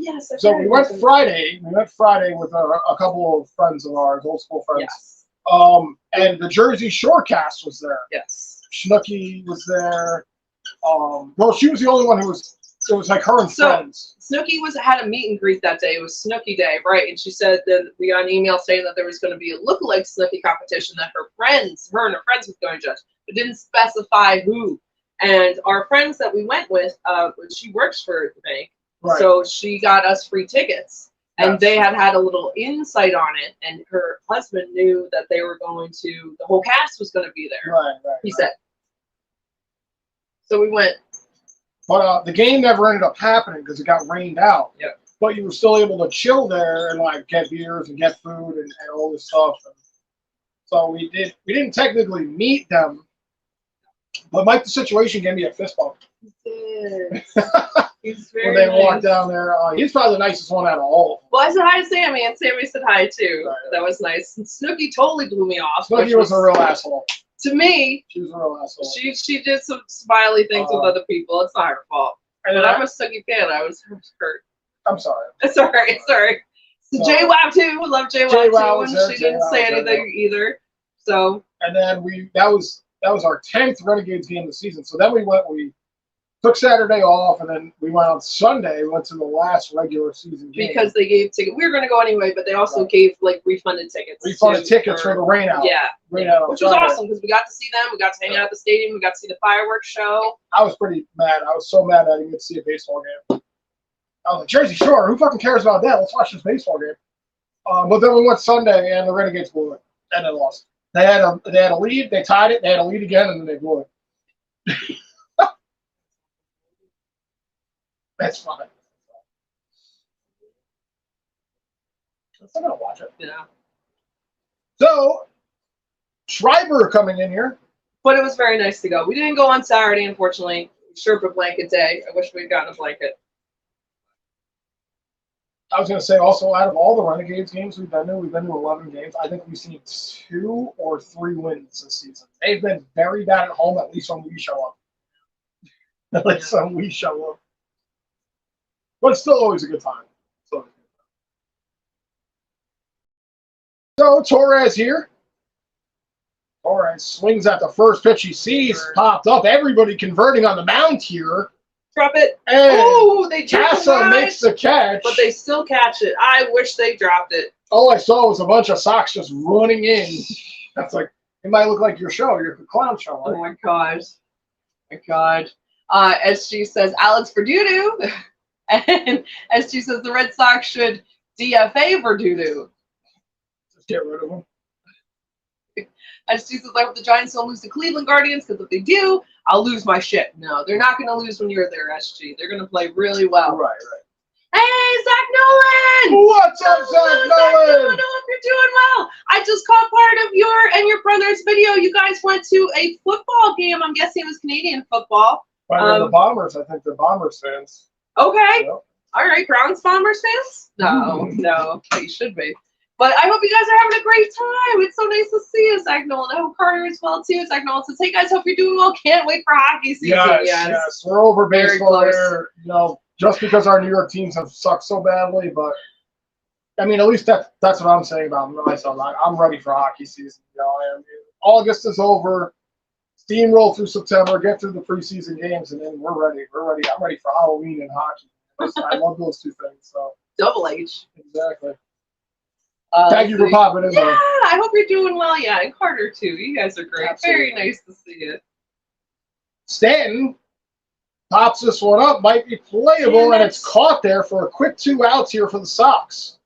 S2: Yes.
S1: So we went Friday. We went Friday with a couple of friends of ours, old school friends.
S2: Yes.
S1: And the Jersey Shore cast was there.
S2: Yes.
S1: Snooki was there. Well, she was the only one who was. It was like her and friends.
S2: Snooki had a meet and greet that day. It was Snooki Day, right? And she said that we got an email saying that there was going to be a lookalike Snooki competition that her and her friends was going to judge, but didn't specify who. And our friends that we went with, she works for the bank,
S1: Right.
S2: so she got us free tickets. And
S1: Yes.
S2: they had a little insight on it, and her husband knew that they were going to. The whole cast was going to be there.
S1: Right.
S2: He said. So we went.
S1: But the game never ended up happening because it got rained out.
S2: Yeah.
S1: But you were still able to chill there and like get beers and get food and all this stuff. And so we didn't technically meet them, but Mike the Situation gave me a fist bump.
S2: He's very
S1: when they
S2: nice.
S1: walked down there. He's probably the nicest one out of all of them.
S2: Well, I said hi to Sammy, and Sammy said hi too.
S1: Right.
S2: That was nice. And Snooki totally blew me off.
S1: Snooki was a real asshole.
S2: To me,
S1: She was a real asshole.
S2: she did some smiley things with other people. It's not her fault.
S1: And
S2: But I'm a Snooki fan. I was hurt.
S1: I'm sorry.
S2: It's alright. Sorry. So JWoww too. Love JWoww too.
S1: was
S2: And
S1: there.
S2: she didn't say anything either. So.
S1: And then that was our 10th Renegades game of the season. So then we took Saturday off, and then we went on Sunday. We went to the last regular season game.
S2: Because they gave tickets. We were going to go anyway, but they also gave like refunded tickets.
S1: Refunded tickets for the rain out.
S2: Yeah.
S1: Rain out on
S2: which was
S1: Friday.
S2: awesome because we got to see them. We got to hang out at the stadium. We got to see the fireworks show.
S1: I was pretty mad. I was so mad I didn't get to see a baseball game. I was like, Jersey Shore, who fucking cares about that? Let's watch this baseball game. But then we went Sunday, and the Renegades blew it, and then lost. They had a lead. They tied it. They had a lead again, and then they blew it. That's fine. I'm still gonna watch it.
S2: Yeah.
S1: So, Schreiber coming in here.
S2: But it was very nice to go. We didn't go on Saturday, unfortunately. Sherpa blanket day. I wish we'd gotten a blanket.
S1: I was going to say also, out of all the Renegades games we've been to 11 games. I think we've seen 2 or 3 wins this season. They've been very bad at home, at least when we show up. At least when we show up. But it's still always a good time. So Torres here. Torres swings at the first pitch he sees, popped up. Everybody converting on the mound here.
S2: Drop it.
S1: And
S2: oh, they dropped
S1: Casa makes the catch.
S2: But they still catch it. I wish they dropped it.
S1: All I saw was a bunch of Sox just running in. That's like, it might look like your show, your clown show. Right?
S2: Oh my gosh. My God. SG says Alex Verdugo. And SG says the Red Sox should DFA Verdugo.
S1: Just get rid of him.
S2: SG says I hope the Giants don't lose to Cleveland Guardians, because if they do, I'll lose my shit. No, they're not going to lose when you're there, SG. They're going to play really well.
S1: Right.
S2: Hey, Zach Nolan!
S1: What's up, Zach Nolan?
S2: I hope you're doing well. I just caught part of your and your brother's video. You guys went to a football game. I'm guessing it was Canadian football.
S1: The Bombers, I think the Bombers fans.
S2: Okay.
S1: Yep.
S2: All right, Browns Bombers fans? No, you should be. But I hope you guys are having a great time. It's so nice to see you, Zach Nolan. I hope Carter is well too. Zach Nolan says, "Hey guys, hope you're doing well. Can't wait for hockey season."
S1: Yes. We're over
S2: Very
S1: baseball
S2: close.
S1: here. Just because our New York teams have sucked so badly, but I mean, at least that's what I'm saying about myself. I'm ready for hockey season. August is over. Steamroll through September, get through the preseason games, and then we're ready. I'm ready for Halloween and hockey. I love those two things. So
S2: Double H.
S1: Exactly. Thank you for popping in.
S2: Yeah, I hope you're doing well. Yeah, and Carter too. You guys are great.
S1: Absolutely.
S2: Very nice to see you.
S1: Stanton pops this one up, might be playable, and it's caught there for a quick 2 outs here for the Sox.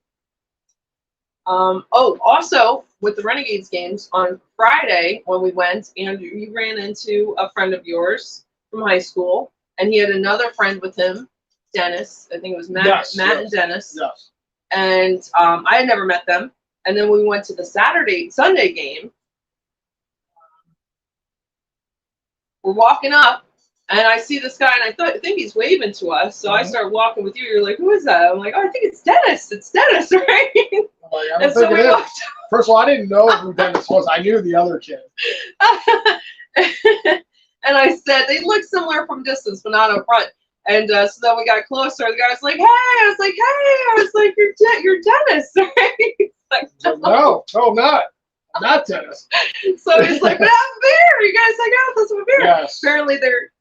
S2: Also with the Renegades games on Friday when we went, Andrew, you ran into a friend of yours from high school, and he had another friend with him, Dennis. I think it was Matt and Dennis.
S1: Yes.
S2: And I had never met them. And then we went to the Sunday game. We're walking up, and I see this guy, and I think he's waving to us. So I start walking with you. You're like, "Who is that?" I'm like, "Oh, I think it's Dennis. It's Dennis, right?"
S1: I don't think it is. First of all, I didn't know who Dennis was. I knew the other kid.
S2: And I said, they look similar from distance, but not up front. And so then we got closer. The guy was like, "Hey!" I was like, "Hey!" I was like, "You're Dennis, right?" Like,
S1: No, I'm not. Not tennis.
S2: So he's like, "We have a beer. You guys hang out with us with a beer."
S1: Yes.
S2: Apparently, they're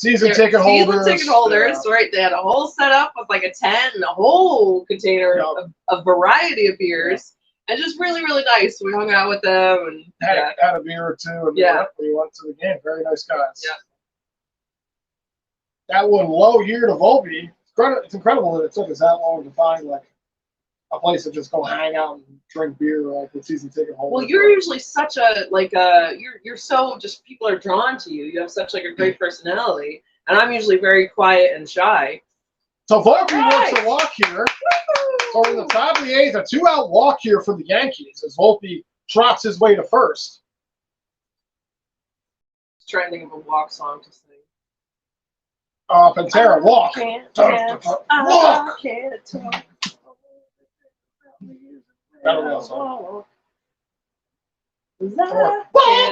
S1: Season ticket holders.
S2: Season ticket holders, right? They had a whole setup with like a tent and a whole container of a variety of beers, and just really, really nice. We hung out with them and
S1: had a beer or two, and we went to the game. Very nice guys.
S2: Yeah.
S1: That one low year to Volpe. It's incredible that it took us that long to find like a place to just go hang out and drink beer like with season ticket holders.
S2: Well, you're usually such a you're so just people are drawn to you. You have such like a great personality, and I'm usually very quiet and shy.
S1: So Volpe works a walk here. So in the top of the eighth, a 2-out walk here for the Yankees as Volpe trots his way to first.
S2: Just trying to think of a walk song to sing.
S1: Pantera, walk. Walk. Walk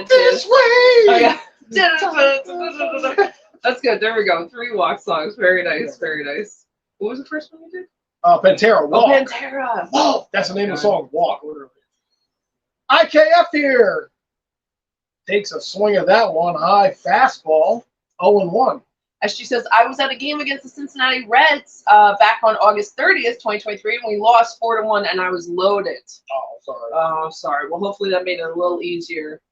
S1: this way.
S2: Oh, yeah. That's good. There we go. 3 walk songs. Very nice. Very nice. What was the first one you did?
S1: Pantera, walk.
S2: Oh, Pantera.
S1: Walk. That's the name of the song. Walk, literally. IKF here. Takes a swing at that one. High fastball. 0-1.
S2: As she says, I was at a game against the Cincinnati Reds back on August 30th, 2023, and we lost 4-1, and I was loaded.
S1: Oh, sorry.
S2: Oh, sorry. Well, hopefully that made it a little easier.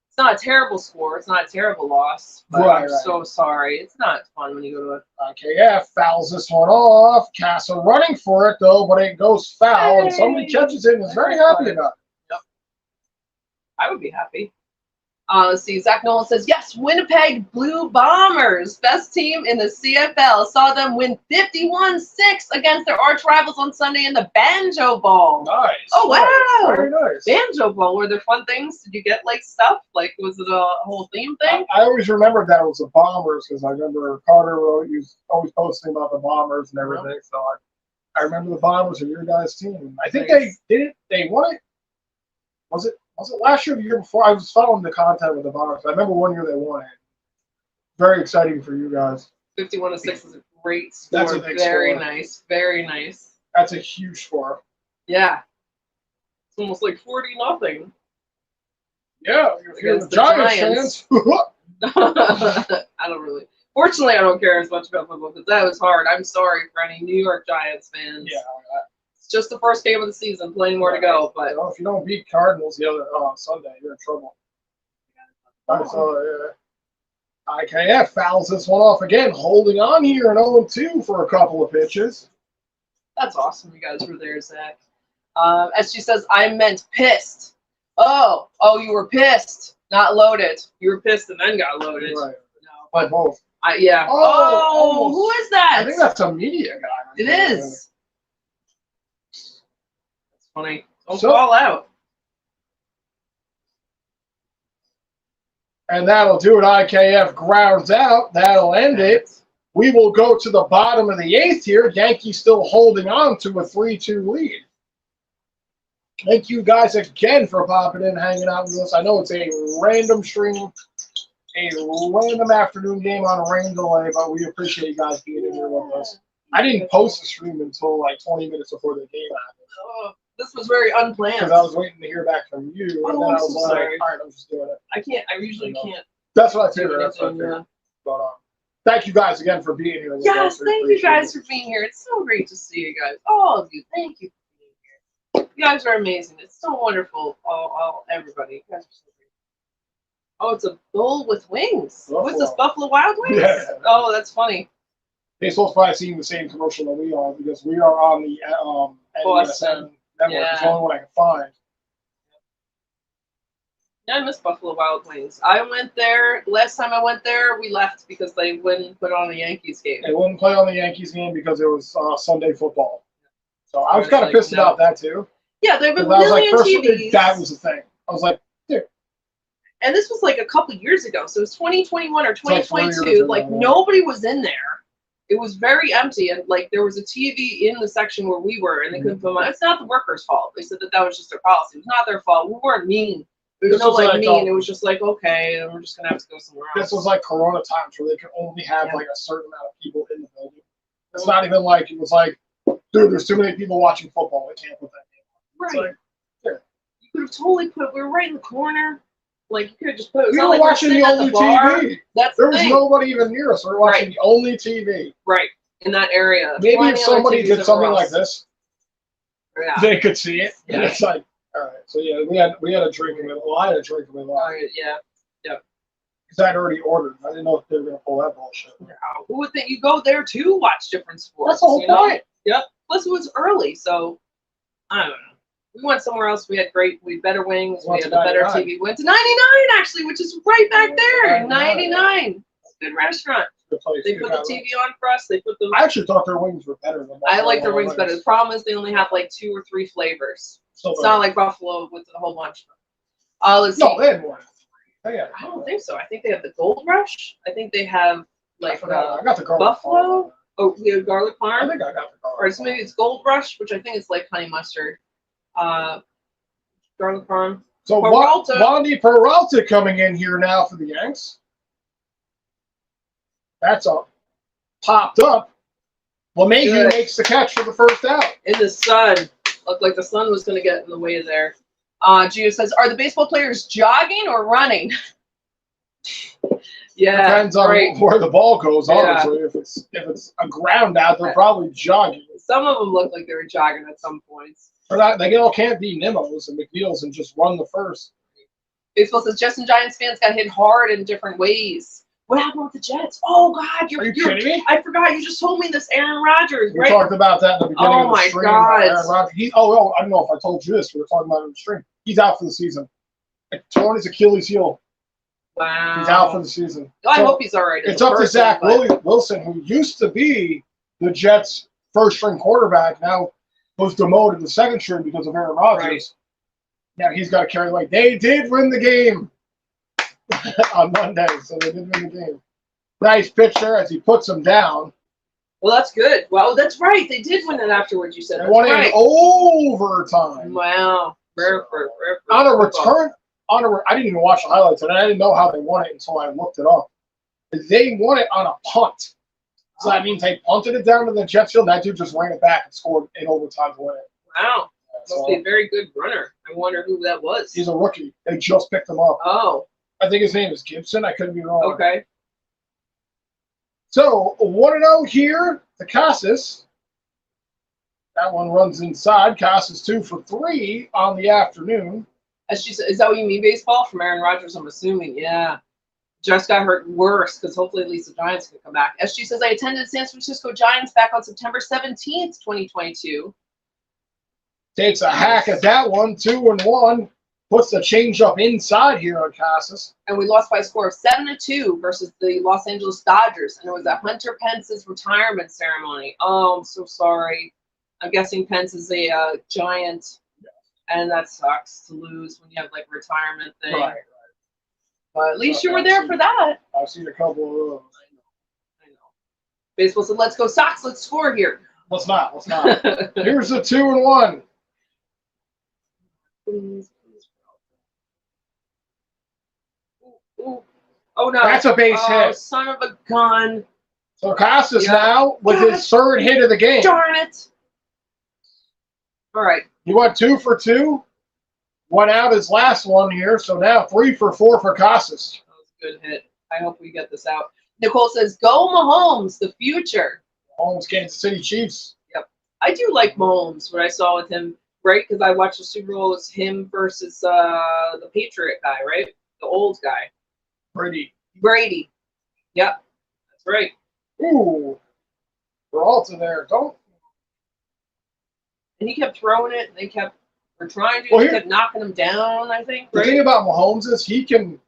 S2: It's not a terrible score. It's not a terrible loss, but I'm so sorry. It's not fun when you go to
S1: IKF fouls this one off. Casa running for it, though, but it goes foul, and somebody catches it and is very happy about it.
S2: Yep. I would be happy. Let's see. Zach Nolan says, yes, Winnipeg Blue Bombers, best team in the CFL. Saw them win 51-6 against their arch rivals on Sunday in the Banjo Bowl.
S1: Nice.
S2: Oh, wow.
S1: Very nice.
S2: Banjo Bowl. Were there fun things? Did you get, like, stuff? Like, was it a whole theme thing?
S1: I always remembered that it was the Bombers because I remember Carter was always posting about the Bombers and everything. So I remember the Bombers are your guys' team. I think they did it. They won it. Was it last year or the year before? I was following the content with the Bombers. I remember one year they won it. Very exciting for you guys.
S2: 51-6 is a great score.
S1: That's a big
S2: Very
S1: score.
S2: nice. Very nice.
S1: That's a huge score.
S2: Yeah. It's almost like 40-0.
S1: Yeah, if you're the Giants fans.
S2: I don't really. Fortunately, I don't care as much about football because that was hard. I'm sorry for any New York Giants fans.
S1: Yeah.
S2: It's just the first game of the season. Plenty more to go. But
S1: if you don't beat Cardinals the other Sunday, you're in trouble. So, IKF fouls this one off again, holding on here in 0-2 for a couple of pitches.
S2: That's awesome. You guys were there, Zach. As she says, I meant pissed. Oh, you were pissed, not loaded. You were pissed and then got loaded.
S1: Right.
S2: No, but
S1: both.
S2: Yeah. Oh, who is that?
S1: I think that's a media guy.
S2: It is. That's funny. Don't fall out.
S1: And that'll do it. IKF grounds out. That'll end it. We will go to the bottom of the eighth here. Yankees still holding on to a 3-2 lead. Thank you guys again for popping in, hanging out with us. I know it's a random stream, a random afternoon game on a rain delay, but we appreciate you guys being in here with us. I didn't post the stream until like 20 minutes before the game happened.
S2: Oh, this was very unplanned.
S1: Because I was waiting to hear back from you, and then I was like,
S2: sorry.
S1: all right, I'm just doing it.
S2: I usually can't.
S1: That's what I figured. That's what I figured. But, thank you guys again for being here.
S2: Yes, thank you guys for being here. It's so great to see you guys. All of you. Thank you for being here. You guys are amazing. It's so wonderful. Everybody. You guys are so great. Oh, it's a bull with wings. What's this, Buffalo Wild Wings?
S1: Yeah.
S2: Oh, that's funny.
S1: Baseball's probably seeing the same commercial that we are because we are on the NESN network. It's the only one I can find.
S2: Yeah, I miss Buffalo Wild Wings. I went there. Last time I went there, we left because they wouldn't put on a Yankees game.
S1: They wouldn't play on the Yankees game because it was Sunday football. So I was kind of pissed about that too.
S2: Yeah, there have been a million TVs.
S1: That was the thing. I was like, dude.
S2: And this was like a couple years ago. So it was 2021 or 2022. Like nobody was in there. It was very empty, and like there was a TV in the section where we were, and they couldn't put them on. It's not the workers' fault. They said that was just their policy. It was not their fault. We weren't mean. It was mean. It was just like, okay, and we're just gonna have to go somewhere else.
S1: This was like Corona times where they could only have like a certain amount of people in the building. It's not even like it was like, dude, there's too many people watching football. We can't put that game on.
S2: Right.
S1: It's like,
S2: You could have totally put. We were right in the corner. Like you could have just put. It was
S1: We
S2: not
S1: were
S2: like
S1: watching the
S2: sitting at
S1: only
S2: bar.
S1: TV.
S2: That's
S1: There
S2: the
S1: was
S2: thing.
S1: nobody even near us. We were watching the only TV.
S2: Right in that area.
S1: Maybe
S2: Plenty
S1: if
S2: other
S1: somebody
S2: TVs
S1: did something
S2: everywhere
S1: like
S2: else.
S1: this,
S2: Yeah.
S1: they could see it.
S2: Yeah.
S1: And it's like, all right. So yeah, we had a drink of it. Well, I had a drink of it
S2: Yeah.
S1: because I had already ordered. I didn't know if they were gonna pull that bullshit.
S2: Who would think you go there to watch different sports?
S1: That's the whole
S2: you know?
S1: point.
S2: Yep. Plus it was early, so I don't know. We went somewhere else. We had better wings. We
S1: Went
S2: had
S1: to
S2: a better
S1: 99.
S2: TV. Went to 99 actually, which is right back there. 99. Good restaurant.
S1: Good place.
S2: They
S1: Good
S2: put the
S1: kind of
S2: TV on for us. They put the.
S1: I actually thought their wings were better than.
S2: I like their
S1: Buffalo
S2: wings better. The problem is they only have like 2 or 3 flavors.
S1: So
S2: It's not like Buffalo with a whole bunch. Let's see.
S1: no, they had more.
S2: I don't think so. I think they have the Gold Rush. I think they have like
S1: I got the garlic
S2: Buffalo.
S1: parm.
S2: Oh, we have garlic
S1: I
S2: parm.
S1: think I got the garlic.
S2: Or it's maybe it's Gold Rush, which I think is like honey mustard. Garlic parm.
S1: So
S2: Peralta.
S1: Wandy Peralta coming in here now for the Yanks. That's up. Popped up. LeMahieu
S2: Good.
S1: makes the catch for the first out.
S2: In the sun. Looked like the sun was going to get in the way there. Gio says, are the baseball players jogging or running? Yeah.
S1: Depends on
S2: great.
S1: where the ball goes,
S2: Yeah.
S1: honestly. If it's a ground out, they're probably jogging.
S2: Some of them look like they were jogging at some points.
S1: They're not, they all can't be Nimos and McNeils and just run the first.
S2: Baseball says, Justin Giants fans got hit hard in different ways. What happened with the Jets? Oh, God.
S1: Are you kidding me?
S2: I forgot. You just told me this, Aaron Rodgers,
S1: We
S2: right?
S1: talked about that in the beginning of the
S2: my
S1: stream.
S2: God.
S1: Aaron Rodgers, I don't know if I told you this. We were talking about it in the stream. He's out for the season. Torn his Achilles heel.
S2: Wow.
S1: He's out for the season.
S2: I
S1: So
S2: hope he's all right.
S1: It's up to Zach Wilson, who used to be the Jets' first-string quarterback, now was demoted to second string because of Aaron Rodgers.
S2: Right.
S1: Now he's got to carry the weight. They did win the game on Monday, so they did win the game. Nice pitch there as he puts him down.
S2: Well, that's good. Well, that's right. They did win it afterwards, you said.
S1: They
S2: That's
S1: won it
S2: right.
S1: in overtime.
S2: Wow.
S1: On a return, I didn't even watch the highlights, and I didn't know how they won it until I looked it up. They won it on a punt. So that means they punted it down to the Jets field, and that dude just ran it back and scored in overtime to win it.
S2: Wow.
S1: So,
S2: Must be a very good runner. I wonder who that was.
S1: he's a rookie. They just picked him up.
S2: Oh,
S1: I think his name is Gibson. I couldn't be wrong.
S2: okay.
S1: So 1-0 here to Casas. That one runs inside. Casas 2 for 3 on the afternoon.
S2: As she said, is that what you mean, baseball? From Aaron Rodgers, I'm assuming. Yeah. Just got hurt worse because hopefully at least the Giants can come back. SG says, I attended San Francisco Giants back on September 17th, 2022.
S1: Takes a hack at that one. 2-1. Puts the changeup inside here on Casas.
S2: And we lost by a score of 7-2 versus the Los Angeles Dodgers. And it was at Hunter Pence's retirement ceremony. Oh, I'm so sorry. I'm guessing Pence is a Giant. And that sucks to lose when you have like a retirement thing.
S1: Right.
S2: But at least you were there for that.
S1: I've seen a couple of those.
S2: I know. Baseball said, let's go Sox. Let's score here.
S1: Let's not. Here's the 2-1.
S2: Please. Ooh. Oh, no.
S1: That's a base hit.
S2: Son of a gun.
S1: So Casas now with his third hit of the game.
S2: Darn it. All right.
S1: He went 2 for 2. Went out his last one here. So now 3 for 4 for Casas.
S2: That was a good hit. I hope we get this out. Nicole says, go Mahomes, the future.
S1: Mahomes, Kansas City Chiefs.
S2: Yep. I do like Mahomes, what I saw with him, right? Because I watched the Super Bowl. It was him versus the Patriot guy, right? The old guy. Brady. Yep. That's right.
S1: Ooh. Peralta there. Don't.
S2: And he kept throwing it. And they were trying to.
S1: Well,
S2: They kept knocking him down, I think.
S1: The
S2: Right?
S1: thing about Mahomes is he can,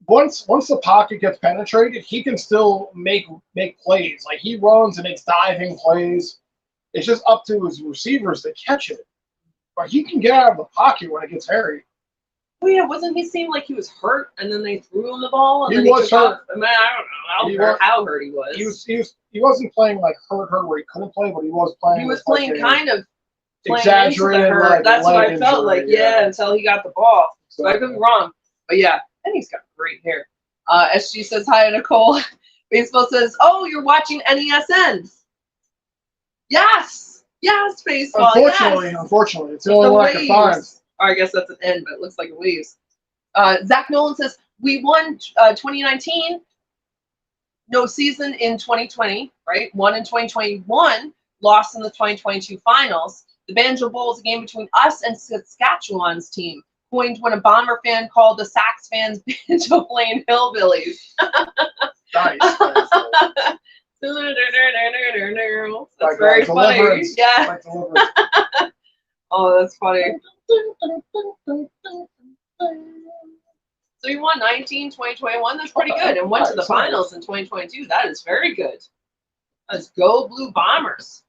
S1: once the pocket gets penetrated, he can still make plays. Like he runs and makes diving plays. It's just up to his receivers to catch it. But he can get out of the pocket when it gets hairy.
S2: Oh, yeah. Wasn't he seem like he was hurt and then they threw him the ball? And
S1: He
S2: then
S1: was
S2: took
S1: hurt.
S2: off? I mean, I don't know how hurt he was.
S1: He wasn't playing like hurt where he couldn't play, but he was playing.
S2: He was
S1: with,
S2: playing
S1: like,
S2: kind of playing
S1: exaggerated.
S2: into the hurt.
S1: Like,
S2: That's what I
S1: leg
S2: felt
S1: injury,
S2: like. Yeah, until he got the ball. So I
S1: Exactly.
S2: could be wrong. But yeah, and he's got great hair. SG says hi, Nicole. Baseball says, oh, you're watching NESN. Yes, baseball.
S1: Unfortunately,
S2: yes.
S1: it's the only one I can find.
S2: Or I guess that's an N, but it looks like it leaves. Zach Nolan says, we won 2019, no season in 2020, right? Won in 2021, lost in the 2022 finals. The Banjo Bowl is a game between us and Saskatchewan's team, coined when a Bomber fan called the Sax fans banjo playing hillbillies.
S1: Nice.
S2: That's very funny. Yeah.
S1: Like deliverance.
S2: Oh, that's funny. So you won 19, 2021. That's pretty good. And went to the finals in 2022. That is very good. Let's go Blue Bombers.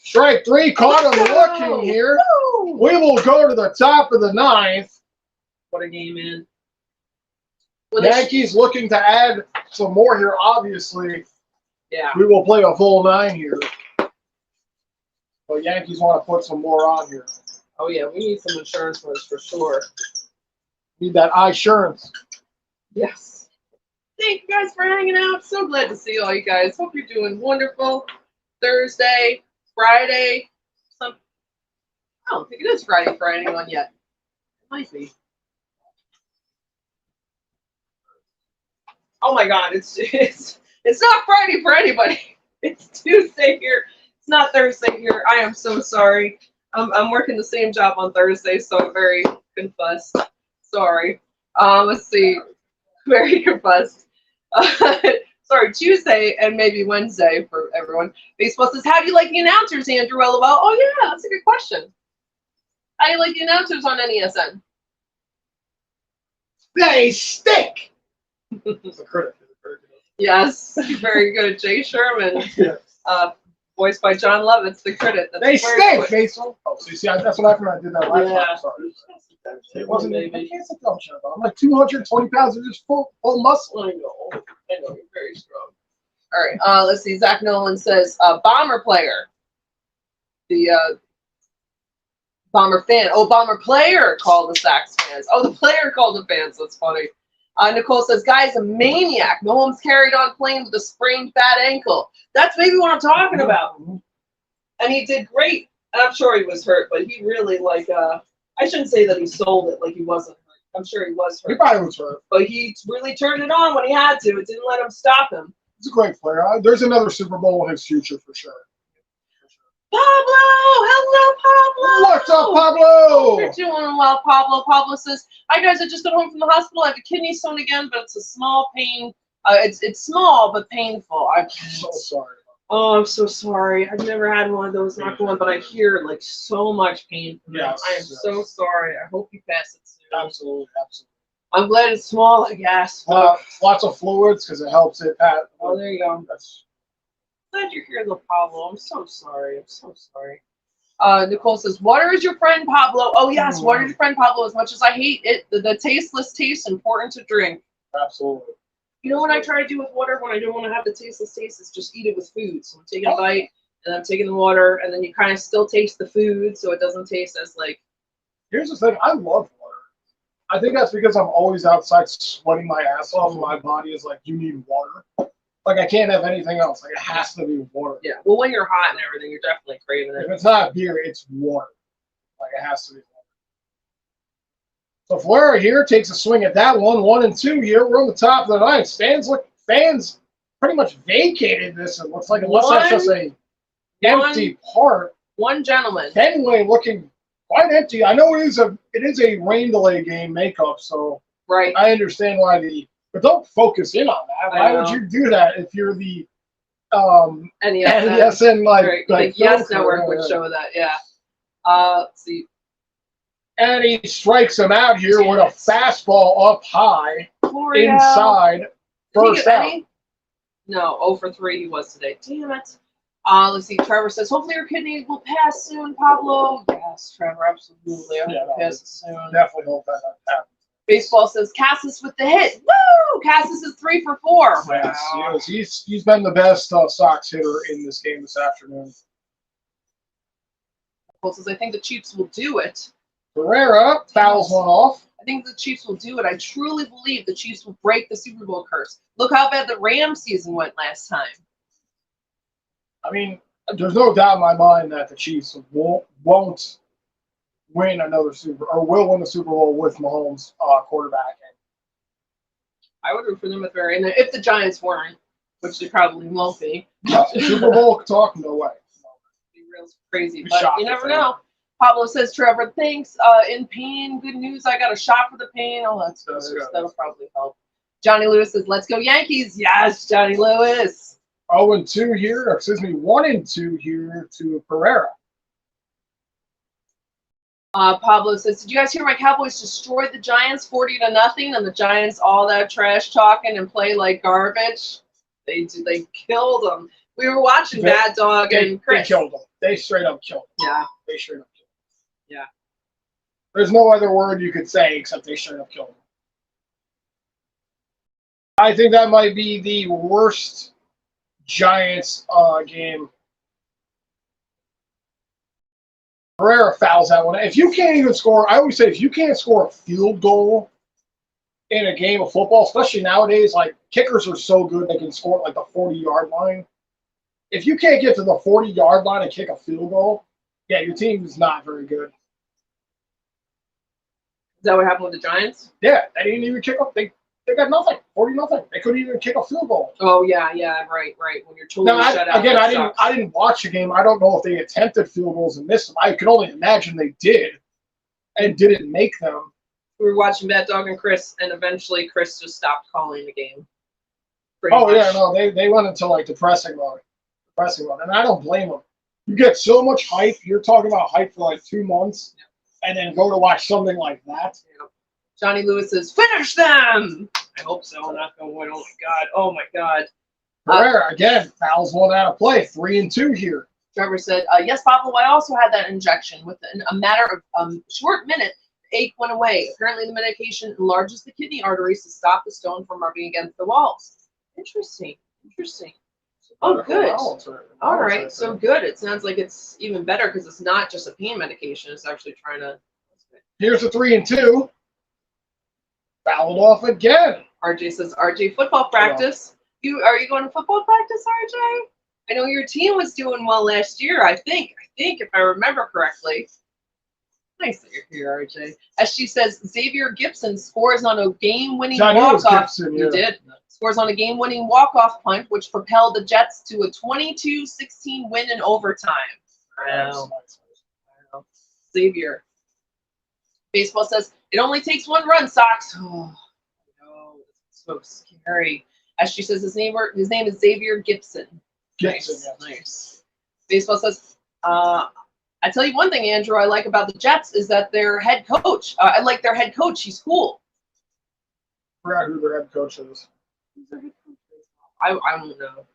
S1: Strike three, caught him looking here.
S2: Woo!
S1: We will go to the top of the ninth.
S2: What a game, man.
S1: Yankees looking to add some more here, obviously.
S2: Yeah.
S1: We will play a full 9 here. But Yankees want to put some more on here.
S2: Oh, yeah. We need some insurance ones for sure.
S1: Need that insurance.
S2: Yes. Thank you guys for hanging out. So glad to see all you guys. Hope you're doing wonderful. Thursday, Friday. I don't think it is Friday for anyone yet. It might be. Oh my God, it's not Friday for anybody. It's Tuesday here. It's not Thursday here. I am so sorry. I'm working the same job on Thursday, so I'm very confused. Sorry. Let's see. Very confused. Sorry, Tuesday and maybe Wednesday for everyone. Baseball says, how do you like the announcers, Andrew? LOL. Oh yeah, that's a good question. How do you like the announcers on NESN?
S1: They stink. It's a critic.
S2: Yes, very good. Jay Sherman,
S1: Yes.
S2: voiced by John Lovitz, the critic. That's
S1: They
S2: very
S1: stink,
S2: good.
S1: Basil. Oh, so you see, that's what happened when I did that last
S2: Yeah.
S1: time. Sorry. It wasn't. I can't sit down, Chuck. I'm like 220 pounds of just full muscle.
S2: I know, you're very strong. All right, let's see. Zach Nolan says, Bomber player. The Bomber fan. Oh, Bomber player called the Sox fans. Oh, the player called the fans. That's funny. Nicole says, guy's a maniac. Mahomes carried on playing with a sprained bad ankle. That's maybe what I'm talking about. And he did great. I'm sure he was hurt, but he really, I shouldn't say that he sold it like he wasn't hurt. I'm sure he was
S1: He
S2: hurt.
S1: probably was hurt.
S2: But he really turned it on when he had to. It didn't let him stop him.
S1: He's a great player. There's another Super Bowl in his future for sure.
S2: Pablo! Hello, Pablo!
S1: What's up,
S2: Hope
S1: Pablo?
S2: you're doing well, Pablo. Pablo says, hi, guys. I just got home from the hospital. I have a kidney stone again, but it's a small pain. It's small, but painful. I'm
S1: So sorry.
S2: Oh, I'm so sorry. I've never had one of those, knock on, but I hear so much pain from them.
S1: Yes,
S2: I am so sorry. I hope you pass it soon.
S1: Absolutely.
S2: I'm glad it's small, I guess.
S1: Lots of fluids because it helps it.
S2: Oh, there you go.
S1: That's
S2: Glad you're here, though, Pablo. I'm so sorry. I'm so sorry. Nicole says, water is your friend, Pablo. Oh, yes, water is your friend, Pablo. As much as I hate it, the tasteless taste important to drink.
S1: absolutely.
S2: You know what I try to do with water when I don't want to have the tasteless taste is just eat it with food. So I'm taking a bite, and I'm taking the water, and then you kind of still taste the food, so it doesn't taste as
S1: Here's the thing. I love water. I think that's because I'm always outside sweating my ass off, and my body is like, you need water. Like, I can't have anything else. Like, it has to be water.
S2: Yeah. Well, when you're hot and everything, you're definitely craving
S1: If
S2: it.
S1: it's not beer, it's water. Like, it has to be water. So Fleur here takes a swing at that one. 1-2 here. We're on the top of the ninth. Fans pretty much vacated this. It looks like, unless that's just a empty part.
S2: One gentleman.
S1: Fenway looking quite empty. I know it is a rain delay game makeup, so
S2: Right.
S1: I understand why but don't focus in on that. Why would you do that if you're the NESN
S2: like Yes Network would show that, yeah. Let's see.
S1: And he strikes him out here with a fastball up high inside. First out.
S2: No, 0 for 3 he was today. Damn it. Let's see. Trevor says, hopefully your kidney will pass soon, Pablo. Yes, Trevor, absolutely. I hope it passes soon.
S1: Definitely hope that happens.
S2: Baseball says Cassis with the hit. Woo! Cassis is 3 for 4.
S1: Yes, he's been the best Sox hitter in this game this afternoon.
S2: Baseball says, I think the Chiefs will do it.
S1: Herrera fouls one off.
S2: I think the Chiefs will do it. I truly believe the Chiefs will break the Super Bowl curse. Look how bad the Rams season went last time.
S1: I mean, there's no doubt in my mind that the Chiefs won't win will win the Super Bowl with Mahomes quarterback.
S2: I would root for them if the Giants weren't, which they probably won't be.
S1: Super Bowl talk, no way.
S2: Be real crazy,
S1: Be
S2: but
S1: shocked
S2: you
S1: if
S2: never
S1: they
S2: know. Pablo says, Trevor, thanks. In pain, good news. I got a shot for the pain. Oh, that's good. That'll probably help. Johnny Lewis says, let's go Yankees. Yes, Johnny Lewis.
S1: 0-2 here. Excuse me, 1-2 here to Pereira.
S2: Pablo says, did you guys hear my Cowboys destroyed the Giants 40-0, and the Giants all that trash talking and play like garbage? They killed them. We were watching Bad Dog and Chris.
S1: They killed them. They straight up killed them.
S2: Yeah.
S1: They straight up killed them.
S2: Yeah.
S1: There's no other word you could say except they straight up killed them. I think that might be the worst Giants game. Pereira fouls that one. If you can't even score, I always say if you can't score a field goal in a game of football, especially nowadays, like kickers are so good they can score at like the 40-yard line. If you can't get to the 40-yard line and kick a field goal, yeah, your team is not very good.
S2: Is that what happened with the Giants?
S1: Yeah, they didn't even kick up. They got nothing. 40-0. They couldn't even kick a field goal.
S2: Oh yeah, right. When you're totally shut out.
S1: Again, I didn't watch the game. I don't know if they attempted field goals and missed them. I can only imagine they did, and didn't make them.
S2: We were watching Bad Dog and Chris, and eventually Chris just stopped calling the game.
S1: They went into like depressing mode, and I don't blame them. You get so much hype. You're talking about hype for like 2 months, and then go to watch something like that.
S2: Yeah. Johnny Lewis says, "Finish them." I hope so. Not going. Oh my God.
S1: Pereira again fouls one out of play. 3-2 here.
S2: Trevor said, "Yes, Pablo. I also had that injection. Within a matter of short minute, the ache went away. Apparently, the medication enlarges the kidney arteries to stop the stone from rubbing against the walls." Interesting. Oh, good. All right, so good. It sounds like it's even better because it's not just a pain medication. It's actually trying to.
S1: Here's a 3-2. Fouled off again.
S2: RJ says, RJ, football practice. Are you going to football practice, RJ? I know your team was doing well last year, I think, if I remember correctly. Nice that you're here, RJ. As she says, Xavier Gibson scores on a game-winning walk-off. He did. Scores on a game-winning walk-off punt, which propelled the Jets to a 22-16 win in overtime. Wow. Xavier. Baseball says, it only takes one run, Sox. Oh, no, it's so scary. As she says, his name is Xavier Gibson. Nice. Baseball says, I tell you one thing, Andrew, I like about the Jets is that their head coach, I like their head coach. He's cool.
S1: I forgot who their head coach is.
S2: I don't know.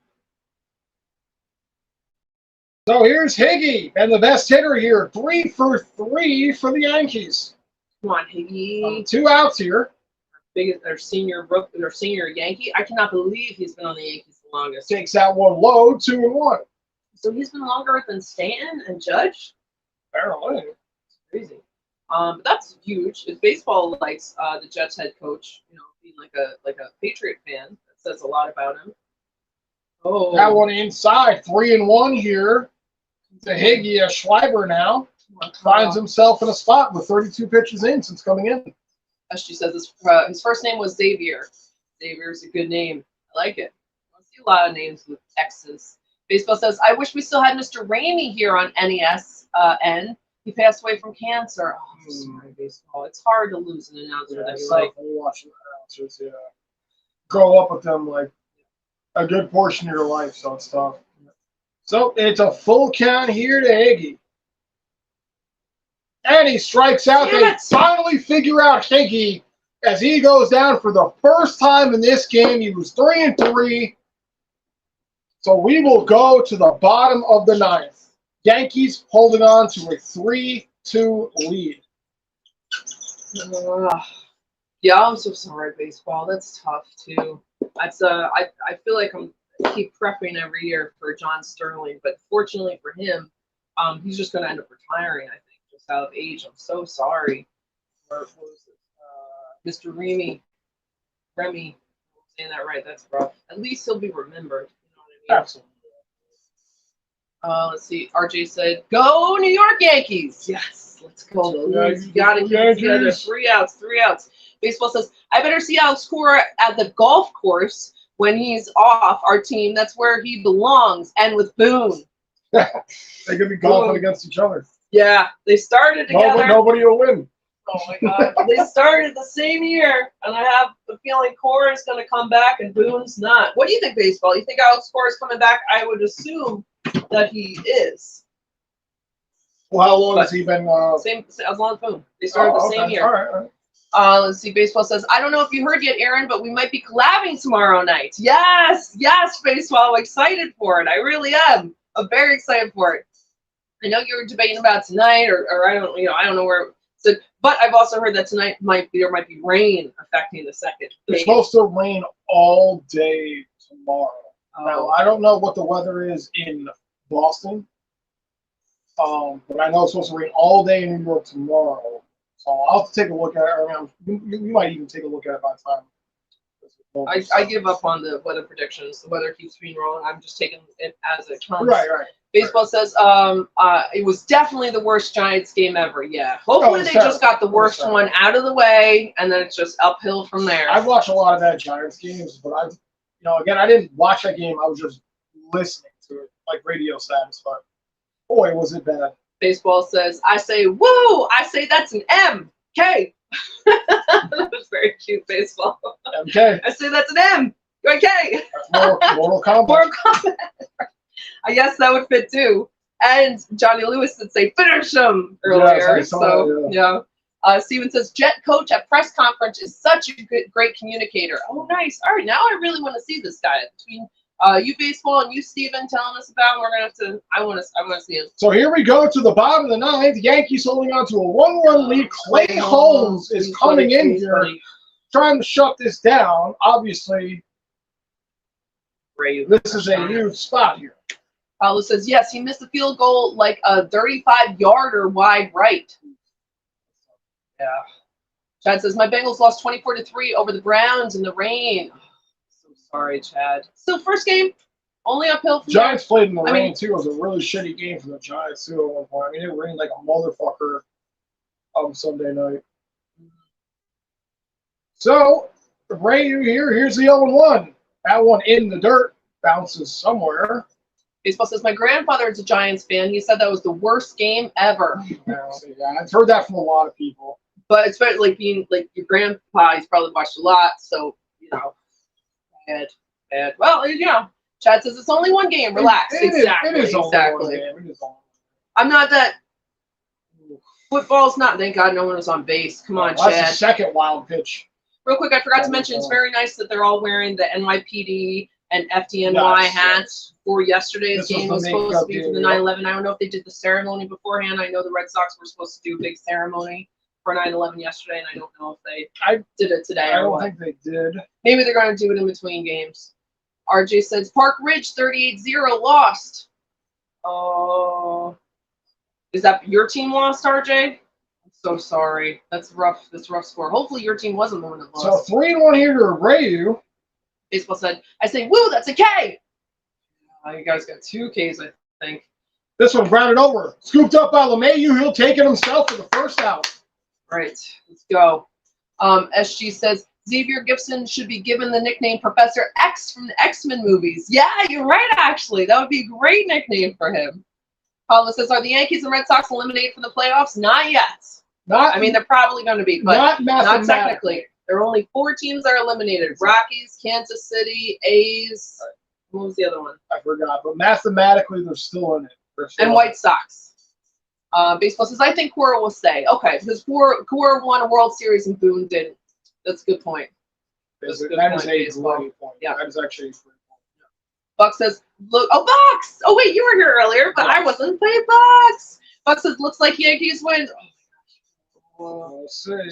S1: So here's Higgy, and the best hitter here, 3 for 3 for the Yankees.
S2: Come on, Higgy.
S1: 2 outs here.
S2: Their senior Yankee. I cannot believe he's been on the Yankees the longest.
S1: Takes out one low, 2-1.
S2: So he's been longer than Stanton and Judge?
S1: Apparently.
S2: It's crazy. But that's huge. If baseball likes the Jets head coach, being like a Patriot fan, that says a lot about him. Oh,
S1: that one inside, 3-1 here. To Higgy, Schreiber now finds himself in a spot with 32 pitches in since coming in.
S2: As she says, his first name was Xavier. Xavier's a good name. I like it. I see a lot of names with X's. Baseball says, I wish we still had Mr. Ramey here on NESN. He passed away from cancer. Oh, I'm sorry, baseball. It's hard to lose an announcer that you like.
S1: Watching announcers, grow up with them like a good portion of your life, so it's tough. So it's a full count here to Higgy. And he strikes out. They finally figure out Higgy as he goes down for the first time in this game. He was 3-3. So we will go to the bottom of the ninth. Yankees holding on to a 3-2 lead.
S2: Yeah, I'm so sorry, baseball. That's tough too. That's I feel like I keep prepping every year for John Sterling, but fortunately for him, he's just going to end up retiring. I think just out of age. I'm so sorry. Or what was it? Mr. Remy, saying that right? That's rough. At least he'll be remembered. You know what I mean?
S1: Absolutely.
S2: Let's see. RJ said, "Go New York Yankees!" Yes, Let's go.
S1: Yankees.
S2: You got to keep it together. 3 outs, 3 outs. Baseball says, I better see Alex Cora at the golf course when he's off our team. That's where he belongs. And with Boone.
S1: They could be golfing against each other.
S2: Yeah, they started together.
S1: Nobody will win.
S2: Oh my God. They started the same year, and I have the feeling Cora's going to come back and Boone's not. What do you think, baseball? You think Alex Cora's coming back? I would assume that he is.
S1: Well, how long has he been?
S2: Same as long as Boone. They started the same year.
S1: All right.
S2: Let's see. Baseball says, I don't know if you heard yet, Aaron, but we might be collabing tomorrow night. Yes, baseball. I'm excited for it. I really am. I'm very excited for it. I know you were debating about tonight, or I don't know where. So, but I've also heard that tonight there might be rain affecting the second.
S1: It's supposed to rain all day tomorrow. Now, I don't know what the weather is in Boston, but I know it's supposed to rain all day in New York tomorrow. So I'll have to take a look at it. I mean, you might even take a look at it by the time.
S2: I give up on the weather predictions. The weather keeps being wrong. I'm just taking it as it comes.
S1: Right.
S2: Baseball says it was definitely the worst Giants game ever. Yeah. Hopefully they just got the worst one out of the way, and then it's just uphill from there.
S1: I've watched a lot of that Giants games, but I didn't watch that game. I was just listening to it, like radio status. But boy, was it bad.
S2: Baseball says, I say, woo! I say that's an M. K. That was very cute, baseball.
S1: MK.
S2: I say that's an M. Okay.
S1: Mortal Kombat.
S2: Mortal Kombat. I guess that would fit too. And Johnny Lewis would say, finish him earlier. Yeah. Steven says, Jet coach at press conference is such a great communicator. Oh, nice. All right, now I really want to see this guy. Between you, baseball, and you, Steven, telling us about him, we're going to have to, I want to see him.
S1: So here we go to the bottom of the ninth. Yankees holding on to a 1-1 lead. Clay Holmes is coming in here, trying to shut this down. Obviously, this is a huge spot here.
S2: Paulo says, yes, he missed the field goal like a 35-yarder wide right. Yeah. Chad says, my Bengals lost 24-3 over the Browns in the rain. Oh, so sorry, Chad. Still, first game, only uphill from
S1: Giants played in the rain, too. It was a really shitty game for the Giants, too, at one point. I mean, it rained like a motherfucker on Sunday night. So, the rain here's the 0-1. That one in the dirt, bounces somewhere.
S2: Baseball says, my grandfather is a Giants fan. He said that was the worst game ever.
S1: Yeah, I've heard that from a lot of people.
S2: But especially being like your grandpa, he's probably watched a lot, so bad. Well, Chad says it's only one game. Relax. Exactly.
S1: It is only one game.
S2: I'm not that. Football's not. Thank God no one was on base. Come on, Chad.
S1: That's the second wild pitch.
S2: Real quick, I forgot to mention it's very nice that they're all wearing the NYPD and FDNY hats for yesterday's game. Was supposed to be for the 9/11. I don't know if they did the ceremony beforehand. I know the Red Sox were supposed to do a big ceremony for 9/11 yesterday, and I don't know if they did it today.
S1: I don't think they did.
S2: Maybe they're going to do it in between games. RJ says Park Ridge 38-0 lost. Oh, is that your team lost, RJ? I'm so sorry. That's rough. That's a rough score. Hopefully your team wasn't the one that lost.
S1: So 3-1 here to Rayu.
S2: Baseball said, I say, woo, that's a K. You guys got 2 Ks, I think.
S1: This one grounded over. Scooped up by LeMahieu. He'll take it himself for the first out.
S2: Right. Let's go. SG says, Xavier Gibson should be given the nickname Professor X from the X-Men movies. Yeah, you're right, actually. That would be a great nickname for him. Paula says, are the Yankees and Red Sox eliminated from the playoffs? Not yet. They're probably going to be, but not technically. There are only 4 teams that are eliminated. Rockies, Kansas City, A's. What was the other one?
S1: I forgot. But mathematically, they're still in it.
S2: And White Sox. Baseball says, I think Cora will stay. Okay, because Cora won a World Series and Boone didn't. That's a good point.
S1: That is a great point.
S2: Yeah.
S1: That is actually a great point.
S2: Buck says, look, Bucks! Oh, wait, you were here earlier, but I wasn't playing Bucks. Buck says, looks like Yankees win.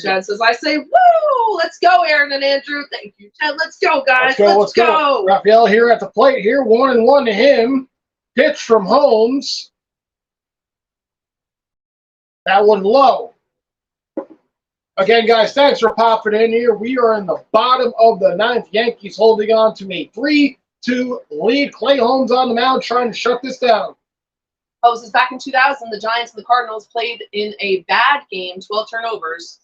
S2: Chad says, I say, woo! Let's go, Aaron and Andrew. Thank you, Chad. Let's go, guys. Let's go.
S1: Raphael here at the plate here. 1-1 to him. Pitch from Holmes. That one low. Again, guys, thanks for popping in here. We are in the bottom of the 9th. Yankees holding on to a 3-2 lead. Clay Holmes on the mound trying to shut this down.
S2: Oh, this is back in 2000. The Giants and the Cardinals played in a bad game, 12 turnovers.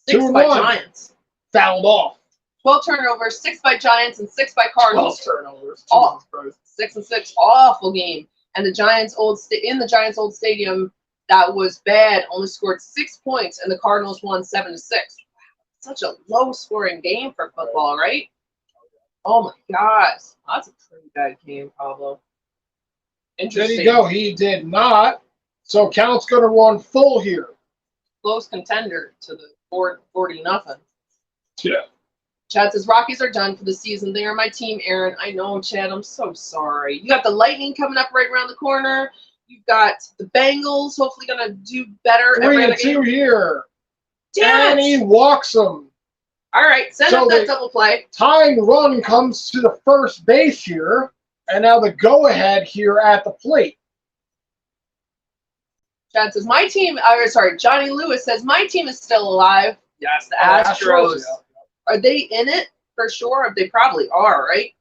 S2: 6 by
S1: 2-1.
S2: Giants.
S1: Fouled off.
S2: 12 turnovers, 6 by Giants, and 6 by
S1: 12
S2: Cardinals.
S1: turnovers.
S2: Oh,
S1: Jesus
S2: 6 and 6. Awful game. And the Giants in the Giants' old stadium, that was bad. Only scored 6 points, and the Cardinals won 7-6. Such a low-scoring game for football, right? Oh my gosh, that's a pretty bad game, Pablo. Interesting.
S1: There you go. He did not. So count's going to run full here.
S2: Close contender to the 40-0.
S1: Yeah.
S2: Chad says, Rockies are done for the season. They are my team, Aaron. I know, Chad. I'm so sorry. You got the Lightning coming up right around the corner. You've got the Bengals hopefully going to do better.
S1: 3-2 here.
S2: Damn
S1: And
S2: it.
S1: he walks them.
S2: All right, send
S1: So
S2: up that
S1: the
S2: double play.
S1: tying run comes to the first base here. And now the go-ahead here at the plate.
S2: Chad says, Johnny Lewis says, my team is still alive. Yes, the Astros.
S1: Yeah.
S2: Are they in it for sure? They probably are, right?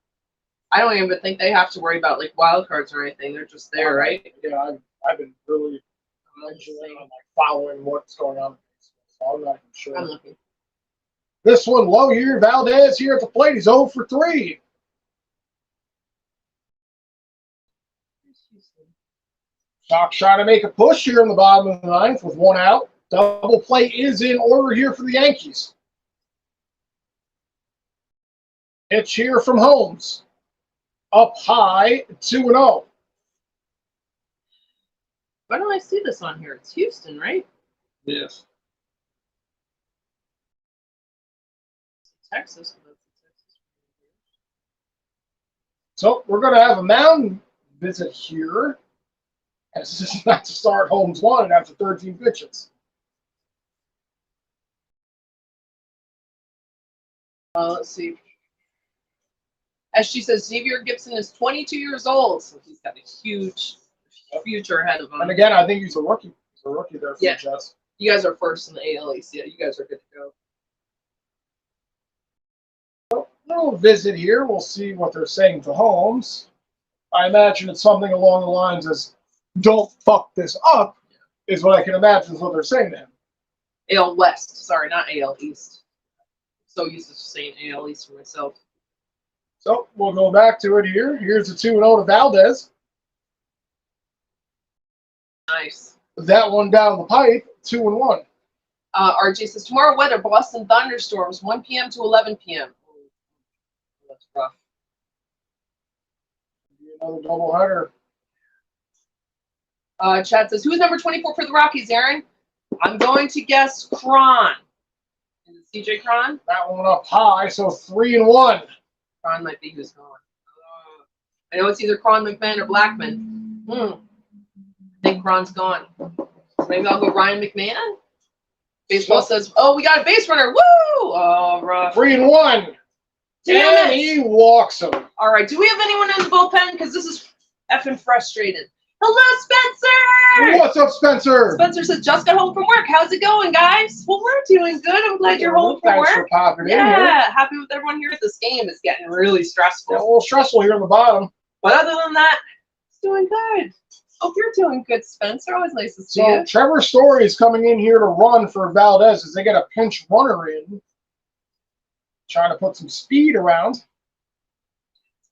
S2: I don't even think they have to worry about like wild cards or anything. They're just there, right?
S1: Yeah, I've been really enjoying following what's going on. So I'm not even sure.
S2: I'm looking.
S1: This one low here. Valdez here at the plate. He's 0 for 3. Sox trying to make a push here in the bottom of the ninth with 1 out. Double play is in order here for the Yankees. Pitch here from Holmes. Up high, 2-0.
S2: Why don't I see this on here? It's Houston, right?
S1: Yes.
S2: Texas.
S1: So we're going to have a mound visit here. As this is not to start Holmes 1 after 13 pitches.
S2: Let's see. As she says, Xavier Gibson is 22 years old, so he's got a huge future ahead of him.
S1: And again, I think he's a rookie. He's a rookie there for the Jets.
S2: You guys are first in the AL East. Yeah, you guys are good to go.
S1: So, little visit here. We'll see what they're saying to Holmes. I imagine it's something along the lines as, don't fuck this up, is what I can imagine is what they're saying to him.
S2: AL West. Sorry, not AL East. So used to saying AL East for myself.
S1: So we'll go back to it here. Here's the 2-0 to Valdez.
S2: Nice.
S1: That one down the pipe, 2-1.
S2: RJ says, tomorrow weather, Boston thunderstorms, 1 p.m. to 11 p.m. That's rough.
S1: Another doubleheader.
S2: Chad says, who's number 24 for the Rockies, Aaron? I'm going to guess Cron. Is it CJ Cron?
S1: That one up high, so 3-1.
S2: Cron might be who's gone. I know it's either Cron McMahon or Blackman. I think Cron's gone. Maybe I'll go Ryan McMahon. Baseball says, oh, we got a base runner. Woo! Oh, rough.
S1: 3-1.
S2: Damn
S1: And
S2: it.
S1: he walks him.
S2: All right. Do we have anyone in the bullpen? Because this is effing frustrated. Hello, Spencer!
S1: What's up, Spencer?
S2: Spencer says, just got home from work. How's it going, guys? Well, we're doing good. I'm glad you're home from
S1: Thanks
S2: work.
S1: for popping in here.
S2: Yeah, happy with everyone here. This game is getting really stressful.
S1: Yeah, a little stressful here on the bottom.
S2: But other than that, it's doing good. Hope you're doing good, Spencer. Always nice to see you.
S1: Trevor Story is coming in here to run for Valdez as they get a pinch runner in. Trying to put some speed around.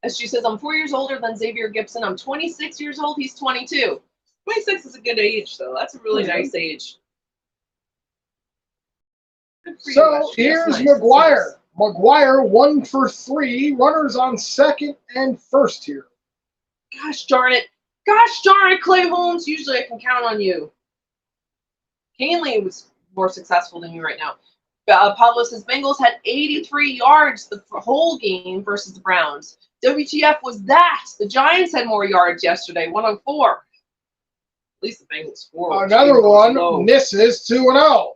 S2: As she says, I'm 4 years older than Xavier Gibson. I'm 26 years old. He's 22. 26 is a good age, though. That's a really nice age.
S1: So here's McGuire. McGuire 1 for 3. Runners on second and first here.
S2: Gosh darn it. Gosh darn it, Clay Holmes. Usually I can count on you. Hanley was more successful than you right now. Pablo says Bengals had 83 yards the whole game versus the Browns. WTF was that? The Giants had more yards yesterday, 104. At least the Bengals scored.
S1: Another one misses 2-0.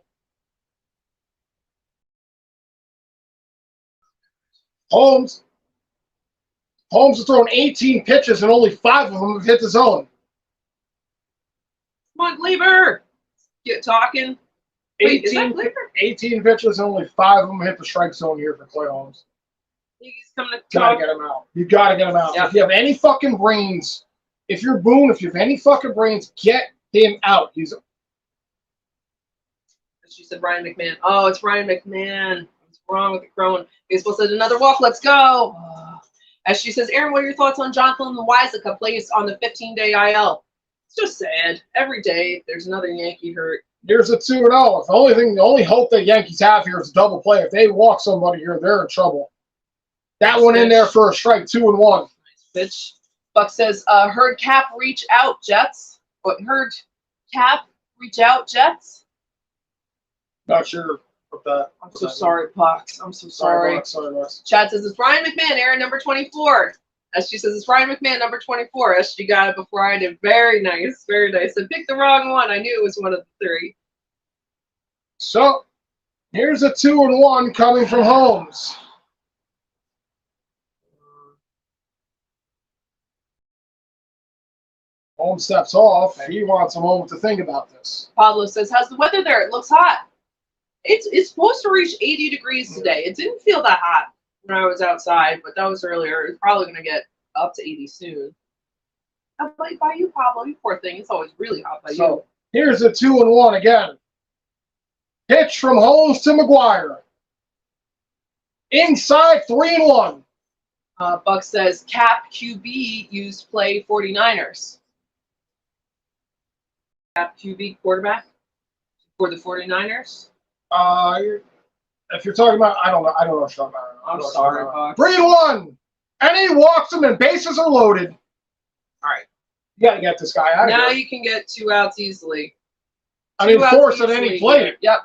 S1: Holmes has thrown 18 pitches and only 5 of them have hit the zone.
S2: Come on, Gleaver. Get talking. Wait,
S1: 18 pitches and only 5 of them hit the strike zone here for Clay Holmes.
S2: He's coming to
S1: Gotta get him out. You gotta get him out.
S2: Yeah.
S1: If you have any fucking brains if you're Boone, if you have any fucking brains, get him out. He's.
S2: She said Ryan McMahon. Oh, it's Ryan McMahon. What's wrong with the crone? Baseball said another walk. Let's go. As she says, Aaron, what are your thoughts on Jonathan Loaisiga placed on the 15-day IL? It's just sad. Every day there's another Yankee hurt.
S1: Here's a 2-0. The only hope that Yankees have here is a double play. If they walk somebody here, they're in trouble. That
S2: Nice
S1: one
S2: pitch.
S1: in there for a strike, 2-1.
S2: Nice pitch. Buck says, heard Cap reach out, Jets. What, heard Cap reach out, Jets?
S1: Not sure what that.
S2: I'm so sorry, Bucks. I'm so sorry.
S1: Sorry, Bucks.
S2: Chad says, it's Ryan McMahon, Aaron, number 24. As she says, it's Ryan McMahon, number 24. As she got it before I did. Very nice. Very nice. I picked the wrong one. I knew it was one of the three.
S1: So, here's a 2-1 coming from Holmes. Holmes steps off. He wants a moment to think about this.
S2: Pablo says, how's the weather there? It looks hot. It's supposed to reach 80 degrees today. It didn't feel that hot when I was outside, but that was earlier. It's probably going to get up to 80 soon. How about by you, Pablo? You poor thing. It's always really hot by you.
S1: Here's a 2-1 again. Pitch from Holmes to McGuire. Inside, 3-1.
S2: Buck says, Cap QB used play 49ers. Cap QB quarterback for the 49ers.
S1: If you're talking about, I don't know what you're talking about.
S2: I'm sorry, Buck.
S1: 3-1. And he walks him, and bases are loaded.
S2: All right.
S1: You got to get this guy out of
S2: Now
S1: here.
S2: you can get 2 outs easily.
S1: I mean,
S2: 2 outs
S1: force at
S2: easily
S1: any plate.
S2: here. Yep.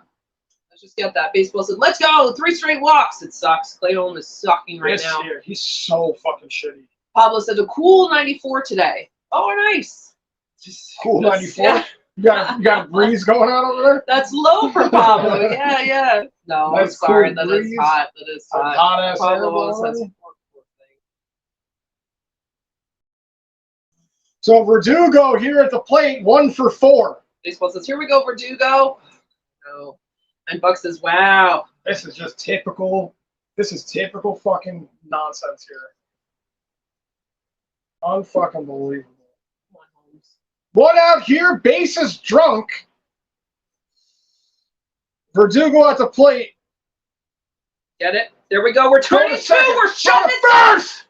S2: Let's just get that. Baseball said, let's go. 3 straight walks. It sucks. Clay Holmes is sucking right now.
S1: Year, he's so fucking shitty.
S2: Pablo said, a cool 94 today. Oh, nice.
S1: Cool 94.
S2: Yeah.
S1: You got a breeze going on over there?
S2: That's low for Pablo. Yeah. No,
S1: Nice,
S2: I'm sorry.
S1: cool
S2: That is
S1: breeze.
S2: hot. That is
S1: Some
S2: hot.
S1: hot-ass air
S2: Pablo always
S1: blowing.
S2: has a poor thing.
S1: So Verdugo here at the plate, 1 for 4.
S2: Baseball says, here we go, Verdugo. No. And Buck says, wow.
S1: This is just typical. This is typical fucking nonsense here. Unfucking believable.
S2: Come on, Holmes.
S1: One out here, bases drunk. Verdugo at the plate.
S2: Get it? There we go. We're turning 2. We're shutting it down.
S1: first.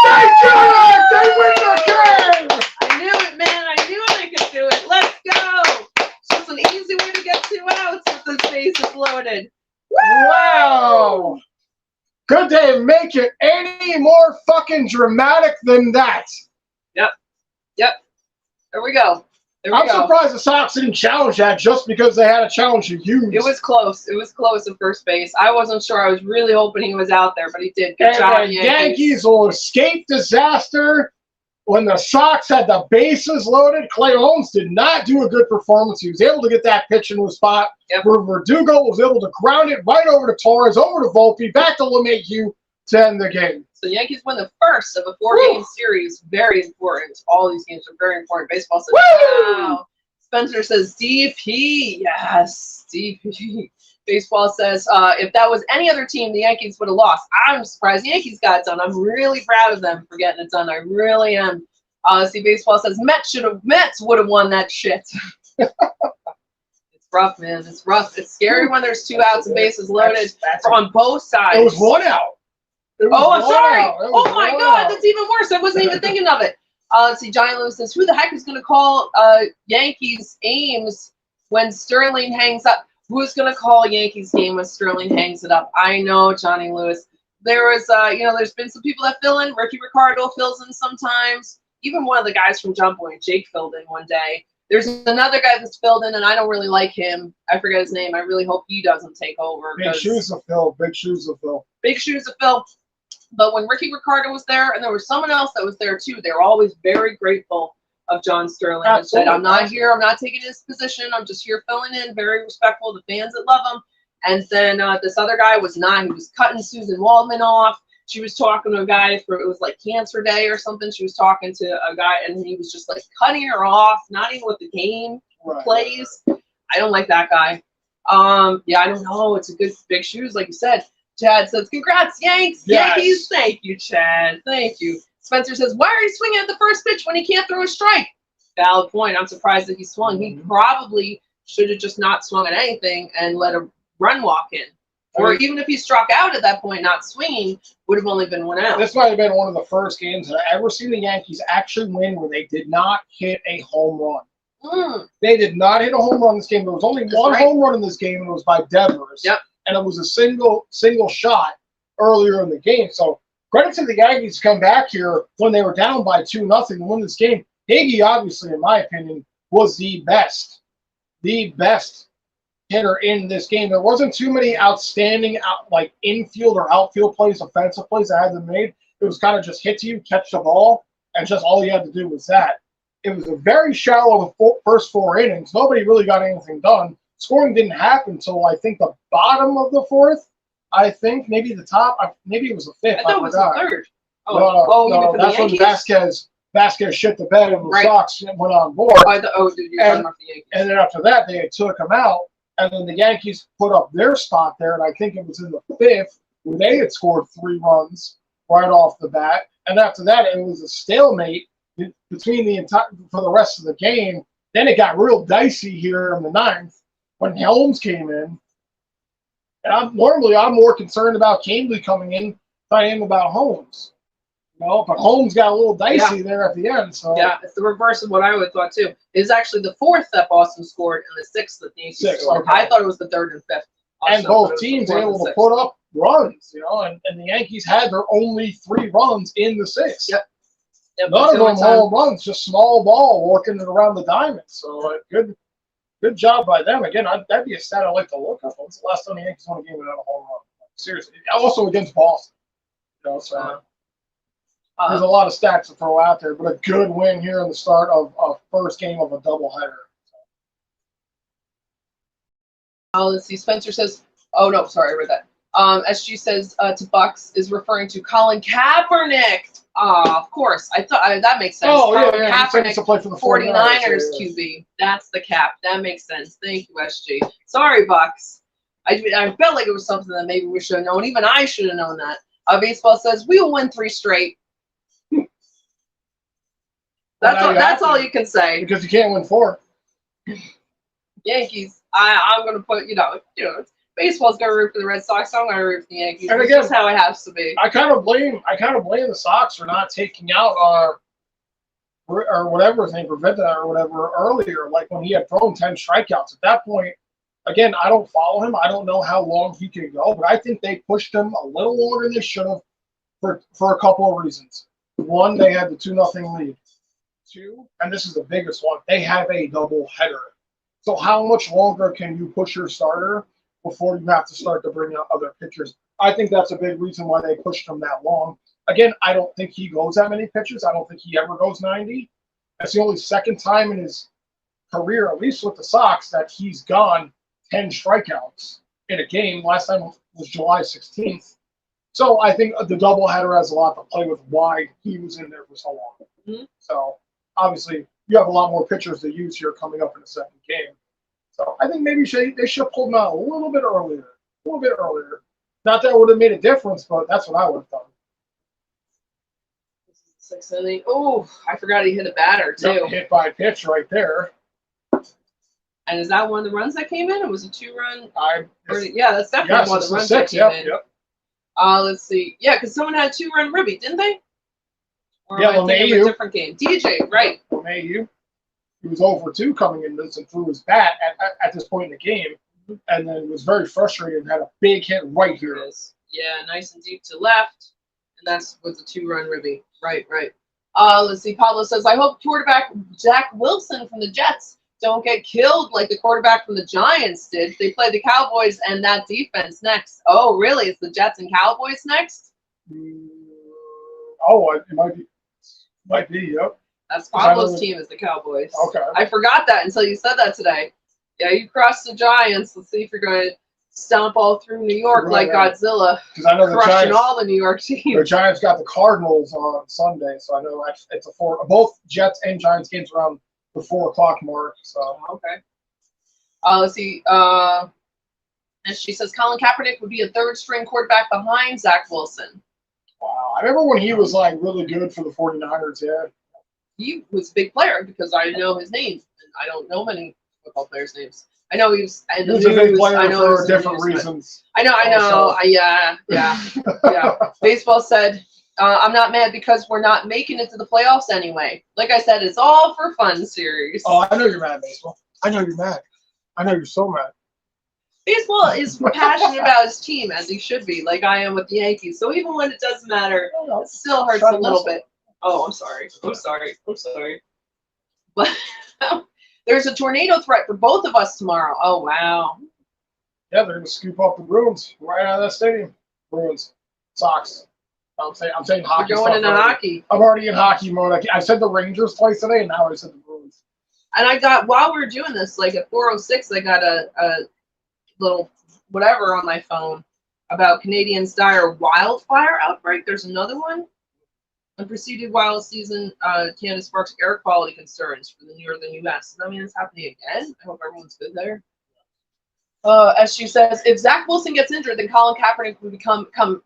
S1: They do it! They win the game!
S2: I knew it, man. I knew they could do it. Let's go. It's just an easy way to get 2 outs if the base is loaded. Woo!
S1: Wow! Could they make it any more fucking dramatic than that?
S2: Yep. There we go.
S1: I'm surprised the Sox didn't challenge that just because they had a challenge to use.
S2: It was close. It was close at first base. I wasn't sure. I was really hoping he was out there, but he did. Good job,
S1: the Yankees will escape disaster. When the Sox had the bases loaded, Clay Holmes did not do a good performance. He was able to get that pitch into a spot where Verdugo was able to ground it right over to Torres, over to Volpe, back to LeMahieu to end the game.
S2: So the Yankees win the first of a 4-game series. Very important. All these games are very important. Baseball says, wow. Spencer says, DP. Yes, DP. Baseball says, if that was any other team, the Yankees would have lost. I'm surprised the Yankees got it done. I'm really proud of them for getting it done. I really am. See, baseball says, Mets would have won that shit. It's rough, man. It's rough. It's scary when there's 2 outs and bases loaded on both sides.
S1: It was 1 out.
S2: Oh, I'm sorry. Oh, my God. That's even worse. I wasn't even thinking of it. Let's see. Johnny Lewis says, who the heck is going to call Yankees Ames when Sterling hangs up? Who's going to call Yankees game when Sterling hangs it up? I know, Johnny Lewis. There was, there's been some people that fill in. Ricky Ricardo fills in sometimes. Even one of the guys from Jump Point, Jake, filled in one day. There's another guy that's filled in, and I don't really like him. I forget his name. I really hope he doesn't take over.
S1: Big shoes to fill. Big shoes to fill.
S2: Big shoes to fill. But when Ricky Ricardo was there, and there was someone else that was there too, they were always very grateful of John Sterling. And said, I'm not here. I'm not taking his position. I'm just here filling in. Very respectful of the fans that love him. And then this other guy was not. He was cutting Susan Waldman off. She was talking to a guy for, it was like Cancer Day or something. She was talking to a guy, and he was just like cutting her off, not even with the game plays. I don't like that guy. Yeah, I don't know. It's a good big shoes, like you said. Chad says, congrats, Yanks.
S1: Yes.
S2: Yankees. Thank you, Chad. Thank you. Spencer says, why are you swinging at the first pitch when he can't throw a strike? Valid point. I'm surprised that he swung. He probably should have just not swung at anything and let a run walk in. Or even if he struck out at that point, not swinging, would have only been 1 out.
S1: This might have been one of the first games that I ever seen the Yankees actually win where they did not hit a home run. They did not hit a home run this game. There was only one home run in this game, and it was by Devers.
S2: Yep.
S1: And it was a single shot earlier in the game. So credit to the Yankees to come back here when they were down by 2-0 to win this game. Higgy, obviously, in my opinion, was the best hitter in this game. There wasn't too many outstanding infield or outfield plays, offensive plays that had been made. It was kind of just hit to you, catch the ball, and just all you had to do was that. It was a very shallow first 4 innings. Nobody really got anything done. Scoring didn't happen until I think the bottom of the 4th. I think maybe the top. Maybe it was the 5th.
S2: I thought it was the 3rd.
S1: No, that's when Vasquez shit the bed and the Sox went on board.
S2: And
S1: then after that, they took him out. And then the Yankees put up their spot there, and I think it was in the 5th where they had scored 3 runs right off the bat. And after that, it was a stalemate between for the rest of the game. Then it got real dicey here in the 9th when Helms came in. And I'm more concerned about Canely coming in than I am about Holmes. But Holmes got a little dicey there at the end. So
S2: it's the reverse of what I would have thought too. It's actually the 4th that Boston scored and the 6th that the Yankees scored. Okay. I thought it was the 3rd and 5th.
S1: And both teams were able to put up runs, and the Yankees had their only 3 runs in the 6th.
S2: Yep.
S1: None of them home runs, just small ball working it around the diamond. So good job by them. Again, that'd be a stat I'd like to look up. When's the last time the Yankees won a game without a home run? Seriously. Also against Boston. There's a lot of stats to throw out there, but a good win here in the start of first game of a doubleheader.
S2: Let's see. Spencer says, oh, no, sorry, I read that. SG says to Bucks is referring to Colin Kaepernick. Of course. I thought that makes sense.
S1: Oh,
S2: Colin
S1: yeah.
S2: Kaepernick,
S1: to play for the
S2: 49ers QB. That's the cap. That makes sense. Thank you, SG. Sorry, Bucks. I felt like it was something that maybe we should have known. Even I should have known that. Baseball says we will win 3 straight. That's all you can say.
S1: Because you can't win 4.
S2: Yankees. I'm going to put, baseball's going to root for the Red Sox, so I'm going to root for the Yankees.
S1: And again,
S2: that's how it has to be.
S1: I kind of blame the Sox for not taking out or whatever his name, Rivetta or whatever earlier, like when he had thrown 10 strikeouts. At that point, again, I don't follow him. I don't know how long he can go, but I think they pushed him a little longer than they should have for a couple of reasons. 1, they had the 2-0 lead. 2, and this is the biggest one, they have a double header. So how much longer can you push your starter before you have to start to bring out other pitchers? I think that's a big reason why they pushed him that long. Again, I don't think he goes that many pitches. I don't think he ever goes 90. That's the only second time in his career, at least with the Sox, that he's gone 10 strikeouts in a game. Last time was July 16th. So I think the doubleheader has a lot to play with why he was in there for so long.
S2: Mm-hmm.
S1: So obviously, you have a lot more pitchers to use here coming up in the second game. So I think maybe they should have pulled him out a little bit earlier. Not that it would have made a difference, but that's what I would have done.
S2: This is 6th inning. Oh, I forgot he hit a batter, too.
S1: Yep, hit by pitch right there.
S2: And is that one of the runs that came in? Or was it 2-run?
S1: Yeah,
S2: that's definitely one of the runs that came in.
S1: Yep.
S2: Let's see. Yeah, because someone had a 2-run ribby, didn't they? Or
S1: yeah,
S2: a different game. DJ, right.
S1: LeMahieu. He was 0-2 coming in this and threw his bat at this point in the game. And then was very frustrated and had a big hit right here.
S2: Yeah, nice and deep to left. And that was a 2-run ribby. Right. Let's see. Pablo says, I hope quarterback Zach Wilson from the Jets don't get killed like the quarterback from the Giants did. They play the Cowboys and that defense next. Oh, really? It's the Jets and Cowboys next?
S1: Oh, it might be. Might be, yep.
S2: That's Pablo's team is the Cowboys.
S1: Okay.
S2: I forgot that until you said that today. Yeah, you crossed the Giants. Let's see if you're going to stomp all through New York like Godzilla.
S1: Because I know the
S2: crushing
S1: Giants,
S2: all the New York teams.
S1: The Giants got the Cardinals on Sunday, so I know it's both Jets and Giants games around the 4 o'clock mark. So
S2: okay. Let's see. And she says Colin Kaepernick would be a 3rd-string quarterback behind Zach Wilson.
S1: Wow. I remember when he was like really good for the 49ers, yeah.
S2: He was a big player because I know his name, and I don't know many football players' names. I know he was.
S1: He was a big player for different reasons.
S2: I know. Yeah. Baseball said, "I'm not mad because we're not making it to the playoffs anyway." Like I said, it's all for fun series.
S1: Oh, I know you're mad, baseball. I know you're mad. I know you're so mad.
S2: Baseball is passionate about his team, as he should be, like I am with the Yankees. So even when it doesn't matter, it still hurts a little bit. Oh, I'm sorry. But there's a tornado threat for both of us tomorrow. Oh, wow.
S1: Yeah, they're going to scoop up the Bruins right out of that stadium. Bruins. Sox. I'm saying hockey.
S2: You're going into hockey.
S1: I'm already in hockey mode. I said the Rangers twice today, and now I said the Bruins.
S2: And I got, while we were doing this, like at 4:06, I got a little whatever on my phone about Canadians' dire wildfire outbreak. There's another one. Unprecedented wild season, Canada sparks air quality concerns for the northern U.S. Does that mean it's happening again? I hope everyone's good there. As she says, if Zach Wilson gets injured, then Colin Kaepernick would come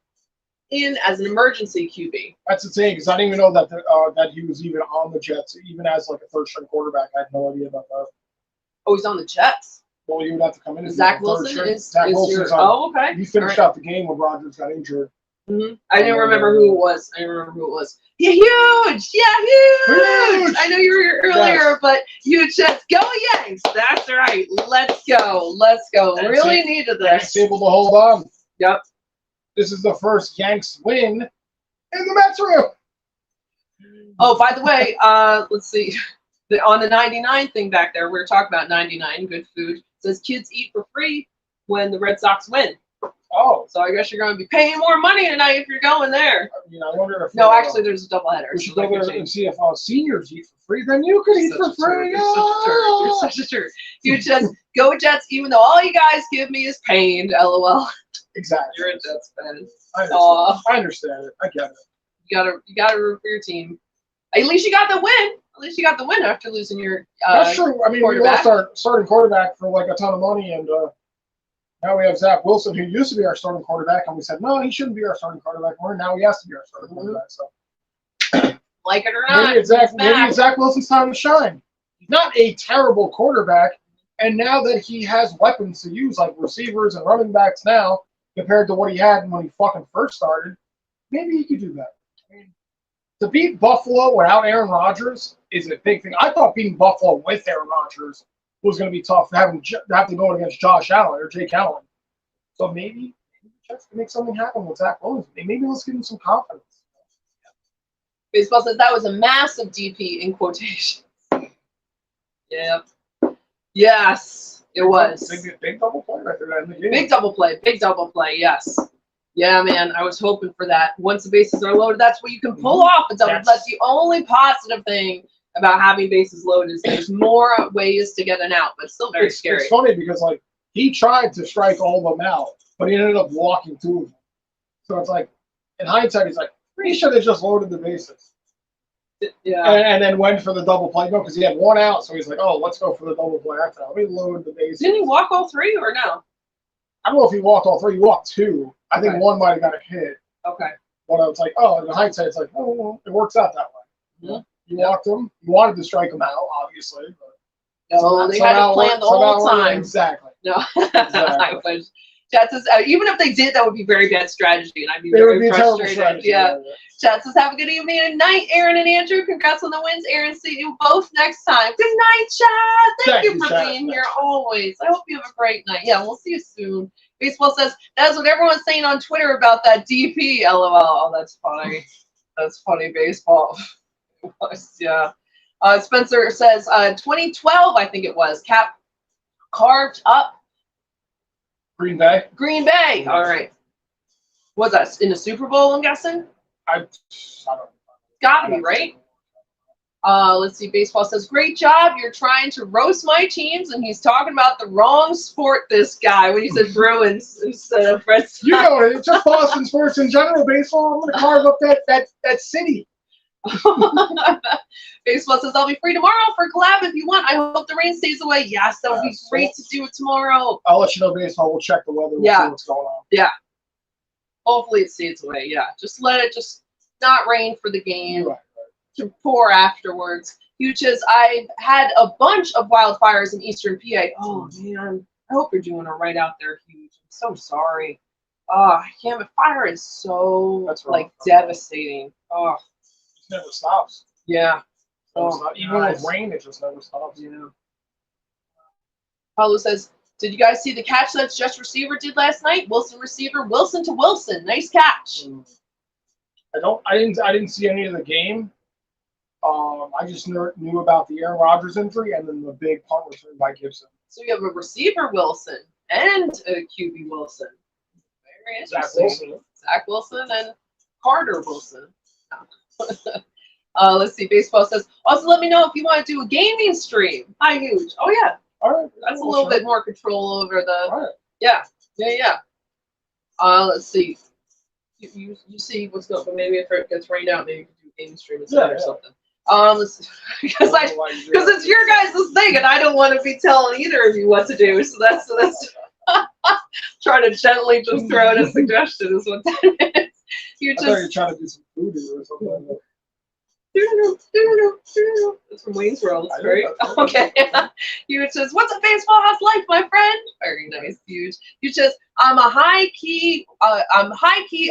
S2: in as an emergency QB.
S1: That's the thing, because I didn't even know that he was even on the Jets, even as like a third-string quarterback. I had no idea about that.
S2: Oh, he's on the Jets.
S1: Well, he would have to come in as
S2: Zach Wilson
S1: Wilson's on.
S2: Oh, okay.
S1: He finished out the game when Rodgers got injured.
S2: Mm-hmm. I didn't remember who it was. Yeah, huge! Yeah, huge! I know you were here earlier, yes. But huge Jets. Go Yanks! That's right. Let's go. That's really needed this.
S1: Yanks able to hold on.
S2: Yep.
S1: This is the first Yanks win in the Metro.
S2: Oh, by the way, let's see. On the 99 thing back there, we were talking about 99, good food. It says kids eat for free when the Red Sox win. Oh, so I guess you're going to be paying more money tonight if you're going there.
S1: I wonder if
S2: actually, there's a doubleheader.
S1: We should go there and see if seniors eat for free. Then you could eat for free.
S2: You're such a jerk. You just go Jets, even though all you guys give me is pain. LOL.
S1: Exactly.
S2: You're a Jets fan.
S1: I understand it. I get it.
S2: You gotta root for your team. At least you got the win. At least you got the win after losing your.
S1: That's true. I mean, we lost our starting quarterback for like a ton of money, and now we have Zach Wilson, who used to be our starting quarterback, and we said no, he shouldn't be our starting quarterback anymore. Now he has to be our starting quarterback. So,
S2: like it or not,
S1: maybe it's Zach Wilson's time to shine. He's not a terrible quarterback, and now that he has weapons to use, like receivers and running backs now, compared to what he had when he fucking first started, maybe he could do that. I mean, to beat Buffalo without Aaron Rodgers is a big thing. I thought beating Buffalo with Aaron Rodgers was going to be tough, having to have to go against Josh Allen or Jake Allen. So maybe the Jets can make something happen with Zach Wilson. Maybe let's give him some confidence.
S2: Baseball says that was a massive DP in quotations. Yeah. Yes, it was.
S1: Big double play right there in the game.
S2: Big double play, yes. Yeah, man, I was hoping for that. Once the bases are loaded, that's what you can pull off a double. That's the only positive thing about having bases loaded is there's more ways to get an out, but still very scary.
S1: It's funny because, like, he tried to strike all of them out, but he ended up walking two of them. So it's like, in hindsight, he's like, pretty sure they just loaded the bases.
S2: Yeah.
S1: And then went for the double play. No, because he had one out, so he's like, oh, let's go for the double play after that. Let me load the bases.
S2: Didn't he walk all three or no?
S1: I don't know if he walked all three. He walked two. I think one might have got a hit.
S2: Okay.
S1: But I was like, oh, in hindsight, it's like, oh, it works out that way.
S2: Mm-hmm.
S1: You walked him. You wanted to strike him out, obviously. But
S2: no, they had to plan the whole time.
S1: Exactly.
S2: No.
S1: Exactly.
S2: Chat says, even if they did, that would be very bad strategy, and I'd be very frustrated. Yeah. Chat says, have a good evening and night, Aaron and Andrew. Congrats on the wins, Aaron. See you both next time. Good night, Chad. Thank you for being here always. I hope you have a great night. Yeah, we'll see you soon. Baseball says, that's what everyone's saying on Twitter about that DP. LOL. Oh, that's funny. That's funny, baseball. Yeah. Spencer says, 2012, I think it was. Cap carved up.
S1: Green Bay.
S2: All right. Was that in the Super Bowl, I'm guessing?
S1: I don't know.
S2: Gotta be, right? Let's see. Baseball says, great job. You're trying to roast my teams, and he's talking about the wrong sport, this guy, when he said Bruins instead of Red Sox.
S1: You know, it's just Boston sports in general. Baseball, I'm going to carve up that city.
S2: Baseball says, I'll be free tomorrow for collab if you want. I hope the rain stays away. Yes, that would be great to do it tomorrow.
S1: I'll let you know, baseball. We'll check the weather. We'll see what's going on.
S2: Yeah. Hopefully it stays away. Yeah, just let it just not rain for the game.
S1: Right.
S2: To pour afterwards. Huges, I had a bunch of wildfires in eastern PA. Oh man, I hope you're doing all right out there, Huge. I'm so sorry. I can't. Fire is so devastating. Oh,
S1: It never stops.
S2: yeah.
S1: Even with rain, it just never stops.
S2: Yeah. Paulo says, "Did you guys see the catch that Jets receiver did last night? Wilson receiver, Wilson to Wilson. Nice catch."
S1: I didn't see any of the game. I just knew about the Aaron Rodgers injury and then the big punt return by Gibson.
S2: So you have a receiver Wilson and a QB Wilson. Very interesting. Zach Wilson and Carter Wilson. Let's see. Baseball says, also let me know if you want to do a gaming stream. Hi, Huge. Oh, yeah.
S1: All right.
S2: That's a little bit more control over the...
S1: All right.
S2: Yeah. Let's see. You see what's going on, but maybe if it gets rained out, maybe you can do a gaming stream instead or something. Because it's your guys' thing, and I don't want to be telling either of you what to do. So that's trying to gently just throw out a suggestion is what that is.
S1: I thought you were trying to do some voodoo or something.
S2: It's from Wayne's World, right? Okay. Huge says, "What's a baseball house like, my friend?" Very nice, Huge. Huge says, I'm high key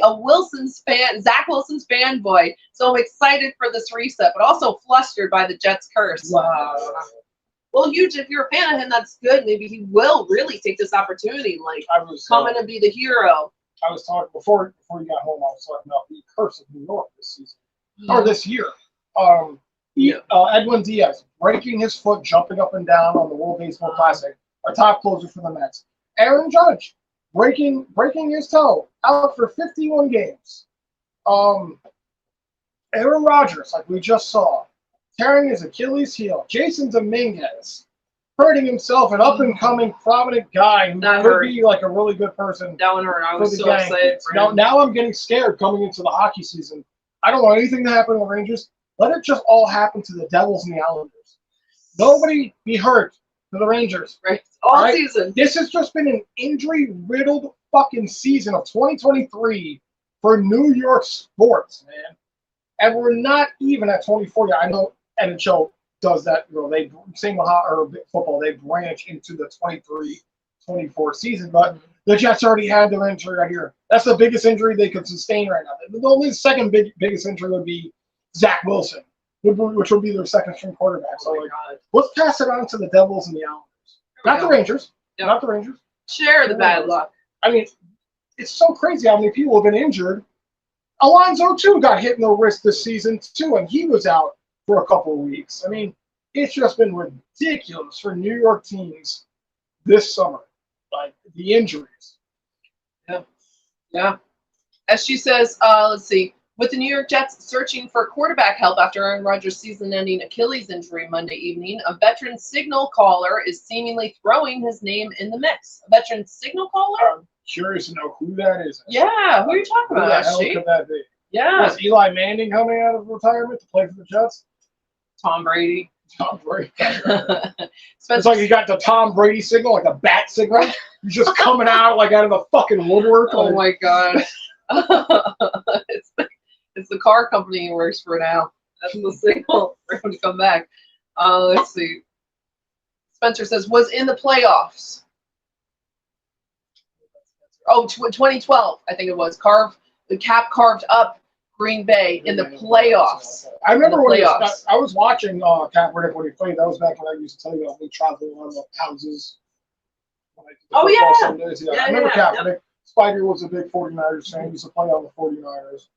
S2: a Wilson's fan, Zach Wilson's fanboy, so I'm excited for this reset, but also flustered by the Jets' curse.
S1: Wow.
S2: Well, Huge, if you're a fan of him, that's good. Maybe he will really take this opportunity, come in and be the hero.
S1: I was talking before you got home. I was talking about the curse of New York this season or this year. Edwin Diaz breaking his foot, jumping up and down on the World Baseball Classic, our top closer for the Mets. Aaron Judge breaking his toe, out for 51 games. Aaron Rodgers, like we just saw, tearing his Achilles heel. Jason Dominguez hurting himself, an up-and-coming prominent guy who could be like a really good person.
S2: That one hurt. I was so excited for him.
S1: Now I'm getting scared coming into the hockey season. I don't want anything to happen to the Rangers. Let it just all happen to the Devils and the Islanders. Nobody be hurt to the Rangers.
S2: Right. All season.
S1: This has just been an injury-riddled fucking season of 2023 for New York sports, man. And we're not even at 24 yet. I know NHL does that. They same with football. They branch into the 23-24 season, but the Jets already had their injury right here. That's the biggest injury they could sustain right now. The only second biggest injury would be Zach Wilson, which would be their second string quarterback. So let's pass it on to the Devils and the Islanders. Not the Rangers. Yep. Not the Rangers.
S2: Share the bad luck.
S1: I mean, it's so crazy how many people have been injured. Alonso, too, got hit in the wrist this season, too, and he was out for a couple of weeks. I mean, it's just been ridiculous for New York teams this summer. Like, the injuries.
S2: Yeah. As she says, let's see. With the New York Jets searching for quarterback help after Aaron Rodgers' season-ending Achilles injury Monday evening, a veteran signal caller is seemingly throwing his name in the mix. A veteran signal caller?
S1: I'm curious to know who that is.
S2: Yeah, who are you talking about,
S1: Who the hell could that be?
S2: Yeah.
S1: Was Eli Manning coming out of retirement to play for the Jets?
S2: Tom Brady.
S1: Tom Brady. It's like you got the Tom Brady signal, like a bat signal. He's just coming out like out of the fucking woodwork.
S2: Oh my god. It's the car company he works for now. That's the signal for him to come back. Let's see. Spencer says, was in the playoffs. Oh, 2012, I think it was. The Cap carved up Green Bay in the playoffs.
S1: I remember when I was watching Kaepernick when he played. That was back when I used to tell you about me traveling around the houses.
S2: Oh, yeah.
S1: I remember Kaepernick. Yep. Spider was a big 49ers fan. He used to play on the 49ers.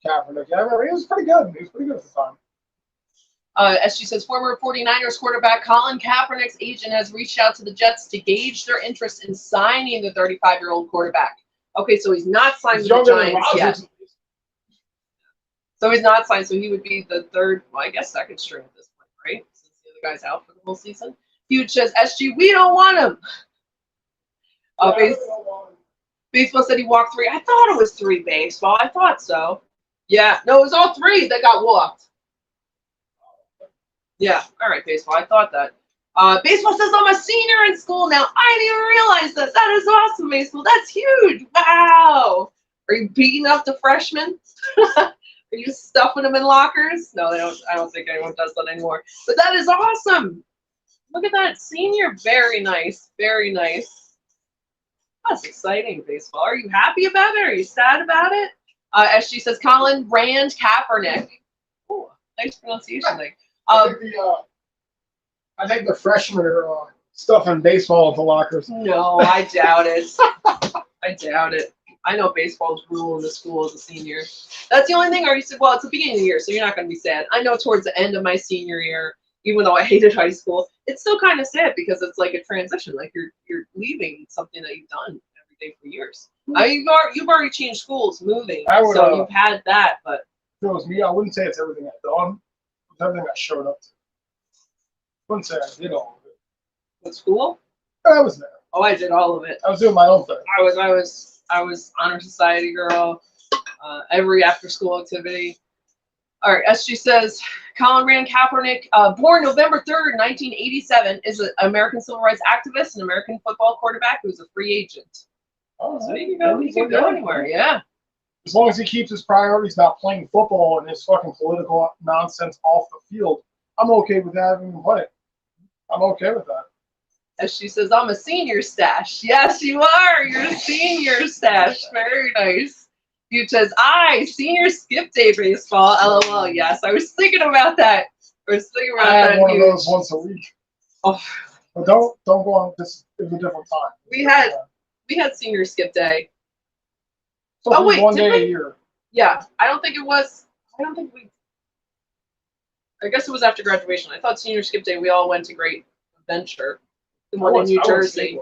S1: Kaepernick. Yeah, I remember. He was pretty good. He was pretty good at the time.
S2: As she says, former 49ers quarterback Colin Kaepernick's agent has reached out to the Jets to gauge their interest in signing the 35-year-old quarterback. Okay, so he's not signed with the Giants yet. So he's not signed, so he would be the third, well, I guess second string at this point, right? Since the other guy's out for the whole season. Huge says, SG, we don't want him. Baseball said he walked 3. I thought it was 3 baseball. I thought so. Yeah. No, it was all 3 that got walked. Yeah. All right, baseball. I thought that. Baseball says I'm a senior in school now. I didn't even realize that. That is awesome, baseball. That's huge. Wow. Are you beating up the freshmen? Are you stuffing them in lockers? No, they don't. I don't think anyone does that anymore. But that is awesome. Look at that senior. Very nice. Very nice. That's exciting, baseball. Are you happy about it? Are you sad about it? SG says Colin Rand Kaepernick. Oh, nice pronunciation there.
S1: I think the freshmen are stuffing baseball into lockers.
S2: No, I doubt it. I doubt it. I know baseball's rule in the school as a senior. That's the only thing. Or you said, well, it's the beginning of the year, so you're not going to be sad. I know towards the end of my senior year, even though I hated high school, it's still kind of sad because it's like a transition. Like you're leaving something that you've done every day for years. You've already changed schools, moving, so you've had that. But
S1: if it was me, I wouldn't say it's everything I've done. It's everything I showed up to. I wouldn't say I did all of it.
S2: What school?
S1: I was there.
S2: Oh, I did all of it.
S1: I was doing my own thing.
S2: I was honor society girl. Every after school activity. All right, SG says Colin Rand Kaepernick, born November 3rd, 1987, is an American civil rights activist and American football quarterback who's a free agent.
S1: Oh,
S2: so he can go anywhere, yeah.
S1: As long as he keeps his priorities not playing football and his fucking political nonsense off the field, I'm okay with having him play. I'm okay with that.
S2: As she says, I'm a senior stash. Yes, you are. You're a senior stash. Very nice. You says, senior skip day baseball. LOL. Yes, I was thinking about that. I
S1: have one of those once a week.
S2: Oh,
S1: but don't go on. This is a different time.
S2: We had senior skip day.
S1: So wait, one day a year.
S2: Yeah, I guess it was after graduation. I thought senior skip day we all went to Great Adventure, the one in New Jersey.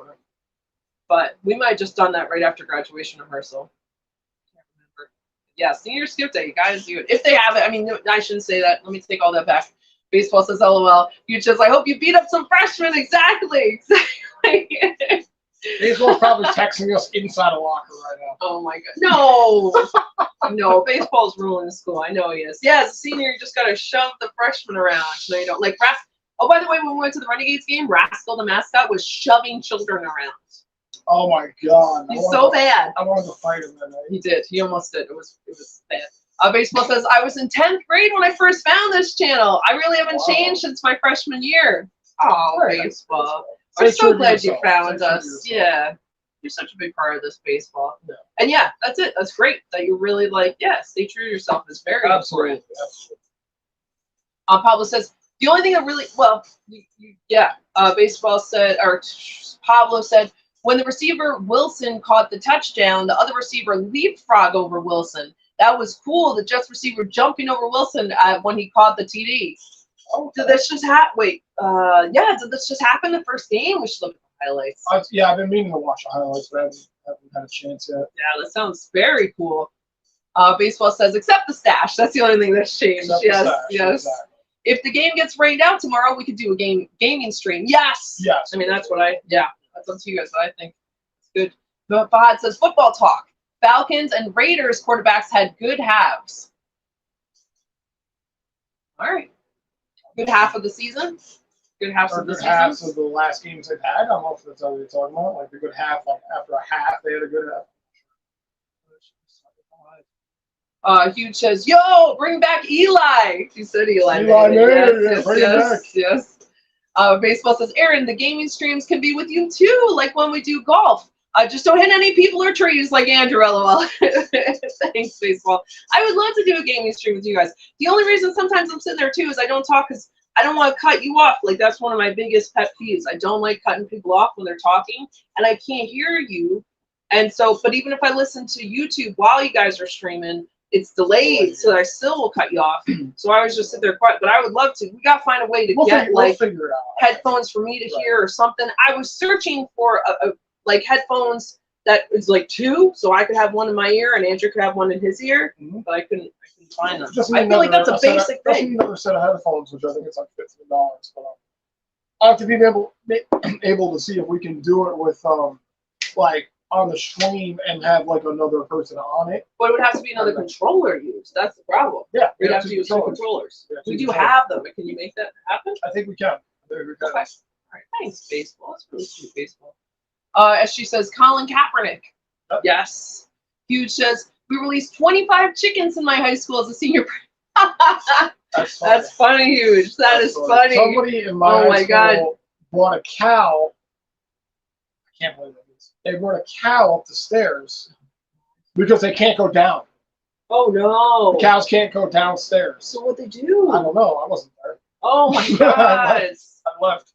S2: But we might have just done that right after graduation rehearsal. Can't remember. Yeah, senior skip day. You guys do it if they have it. I mean, I shouldn't say that. Let me take all that back. Baseball says, "LOL." You just, I hope you beat up some freshmen. Exactly.
S1: Baseball's probably texting us inside a locker right now.
S2: Oh my god. No. No, baseball's ruling the school. I know he is. Yeah, as a senior, you just gotta shove the freshmen around. No, you don't. Like oh, by the way, when we went to the Renegades game, Rascal the mascot was shoving children around.
S1: Oh my god.
S2: He's so bad.
S1: I wanted to fight him that night.
S2: He did. He almost did. It was bad. Baseball says, I was in 10th grade when I first found this channel. I really haven't changed since my freshman year. Oh, baseball. We're so glad you found us. Yeah. You're such a big part of this baseball. Yeah. And yeah, that's it. That's great that you really stay true to yourself is very important.
S1: Absolutely.
S2: Pablo says, the only thing that really, baseball said, or Pablo said, when the receiver Wilson caught the touchdown, the other receiver leapfrog over Wilson. That was cool. The Jets receiver jumping over Wilson when he caught the TD. Oh, did this just happen? Wait, did this just happen the first game? We should look at the highlights.
S1: I've been meaning to watch the highlights, but I haven't had a chance yet.
S2: Yeah, that sounds very cool. Baseball says, except the stash. That's the only thing that's changed. Yes. Exactly. If the game gets rained out tomorrow, we could do a gaming stream. Yes.
S1: Yes.
S2: I mean, that's up to you guys, but I think it's good. But Fahad says, football talk. Falcons and Raiders quarterbacks had good halves. All right. Good half of the season? Good halves of the season?
S1: Halves of the last games they've had. I don't know if that's what you're talking about. Like the good half, like after a half, they had a good half.
S2: Huge says, yo, bring back Eli. You said Eli. Yes. Baseball says, Aaron, the gaming streams can be with you too, like when we do golf. Just don't hit any people or trees like Andrew, LOL. Thanks, baseball. I would love to do a gaming stream with you guys. The only reason sometimes I'm sitting there too is I don't talk because I don't want to cut you off. Like that's one of my biggest pet peeves. I don't like cutting people off when they're talking and I can't hear you. And so, but even if I listen to YouTube while you guys are streaming, it's delayed, so I still will cut you off. So I always just sit there quiet. But I would love to. We gotta find a way to get
S1: figure it out.
S2: Headphones for me to hear or something. I was searching for like headphones that is like two, so I could have one in my ear and Andrew could have one in his ear, but I couldn't find them. I feel like that's a basic thing.
S1: Another set of headphones, which I think it's like $15. But I have to be able to see if we can do it with like on the stream and have like another person on it.
S2: But it would have to be another controller used. That's the problem.
S1: Yeah,
S2: we'd have to use two controllers. We do have them. Can you make that happen?
S1: I think we can.
S2: Okay. All right. Thanks, baseball. That's really sweet, baseball. As she says, Colin Kaepernick. Yep. Yes. Huge says, We released 25 chickens in my high school as a senior.
S1: That's funny.
S2: That's funny, huge. That's funny.
S1: Somebody in my high school
S2: God.
S1: brought a cow. I can't believe this. They brought a cow up the stairs because they can't go down.
S2: Oh no.
S1: The cows can't go downstairs.
S2: So what they do?
S1: I don't know. I wasn't there.
S2: Oh my god.
S1: I left.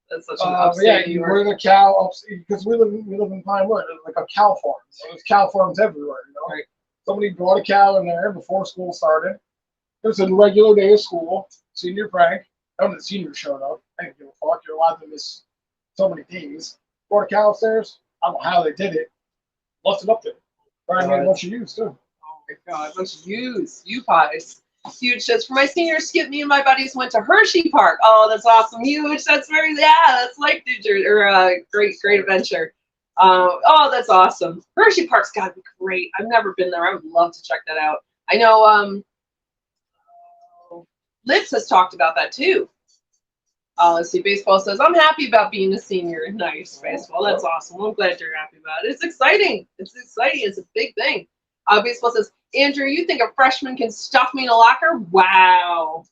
S2: That's such an
S1: Yeah,
S2: upstate New
S1: you
S2: York.
S1: bring a cow up because we live in Pinewood. There's like a cow farm. So there's cow farms everywhere, you know.
S2: Right.
S1: Somebody brought a cow in there before school started. It was a regular day of school. Senior prank. None of the seniors showed up. I didn't give a fuck. You're allowed to miss so many days. Brought a cow upstairs. I don't know how they did it. Left it up there. Probably made a bunch of use too.
S2: Oh my god, bunch of you pies. Huge shits. For my senior skip, me and my buddies went to Hershey Park. Oh, that's awesome. Huge. That's that's like great adventure. Oh, that's awesome. Hershey Park's gotta be great. I've never been there. I would love to check that out. I know Lips has talked about that too. Let's see. Baseball says, I'm happy about being a senior. Nice, baseball. That's awesome. I'm glad you're happy about it. It's exciting. It's exciting. It's a big thing. Baseball says, Andrew, you think a freshman can stuff me in a locker? Wow.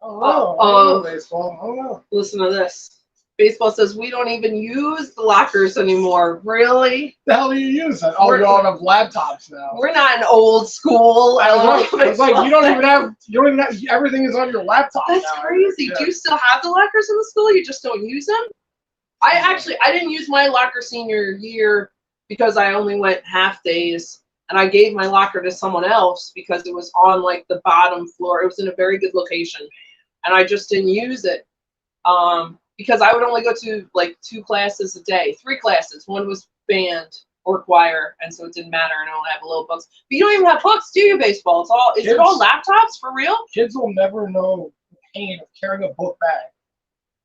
S1: Oh, baseball. I don't know.
S2: Listen to this. Baseball says, we don't even use the lockers anymore. Really?
S1: The hell do you use that? Oh, you all have laptops now.
S2: We're not an old school.
S1: It's like you don't even have everything is on your laptop.
S2: That's
S1: now.
S2: crazy.
S1: Yeah.
S2: Do you still have the lockers in the school? You just don't use them? I didn't use my locker senior year because I only went half days, and I gave my locker to someone else because it was on like the bottom floor. It was in a very good location, and I just didn't use it. Because I would only go to like 2 classes a day, 3 classes. One was band or choir, and so it didn't matter. And I only have a little books. But you don't even have books, do you? Baseball? Is it all laptops for real?
S1: Kids will never know the pain of carrying a book bag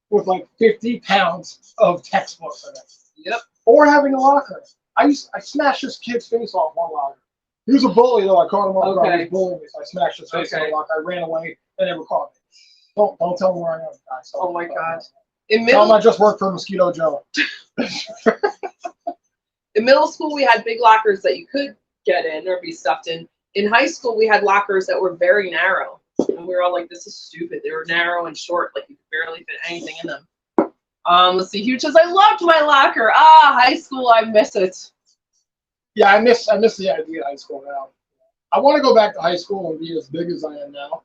S1: with like 50 pounds of textbooks in it.
S2: Yep.
S1: Or having a locker. I smashed this kid's face off one locker. He was a bully though. I caught him off guard. He was bullying me, so I smashed his face in the locker. I ran away. They never caught me. Don't tell them where I am, guys.
S2: Oh my god.
S1: Tell them I just worked for Mosquito Joe.
S2: In middle school, we had big lockers that you could get in or be stuffed in. In high school, we had lockers that were very narrow. And we were all like, this is stupid. They were narrow and short, like you could barely fit anything in them. Let's see. Hugh says, I loved my locker. High school, I miss it.
S1: Yeah, I miss the idea of high school now. I want to go back to high school and be as big as I am now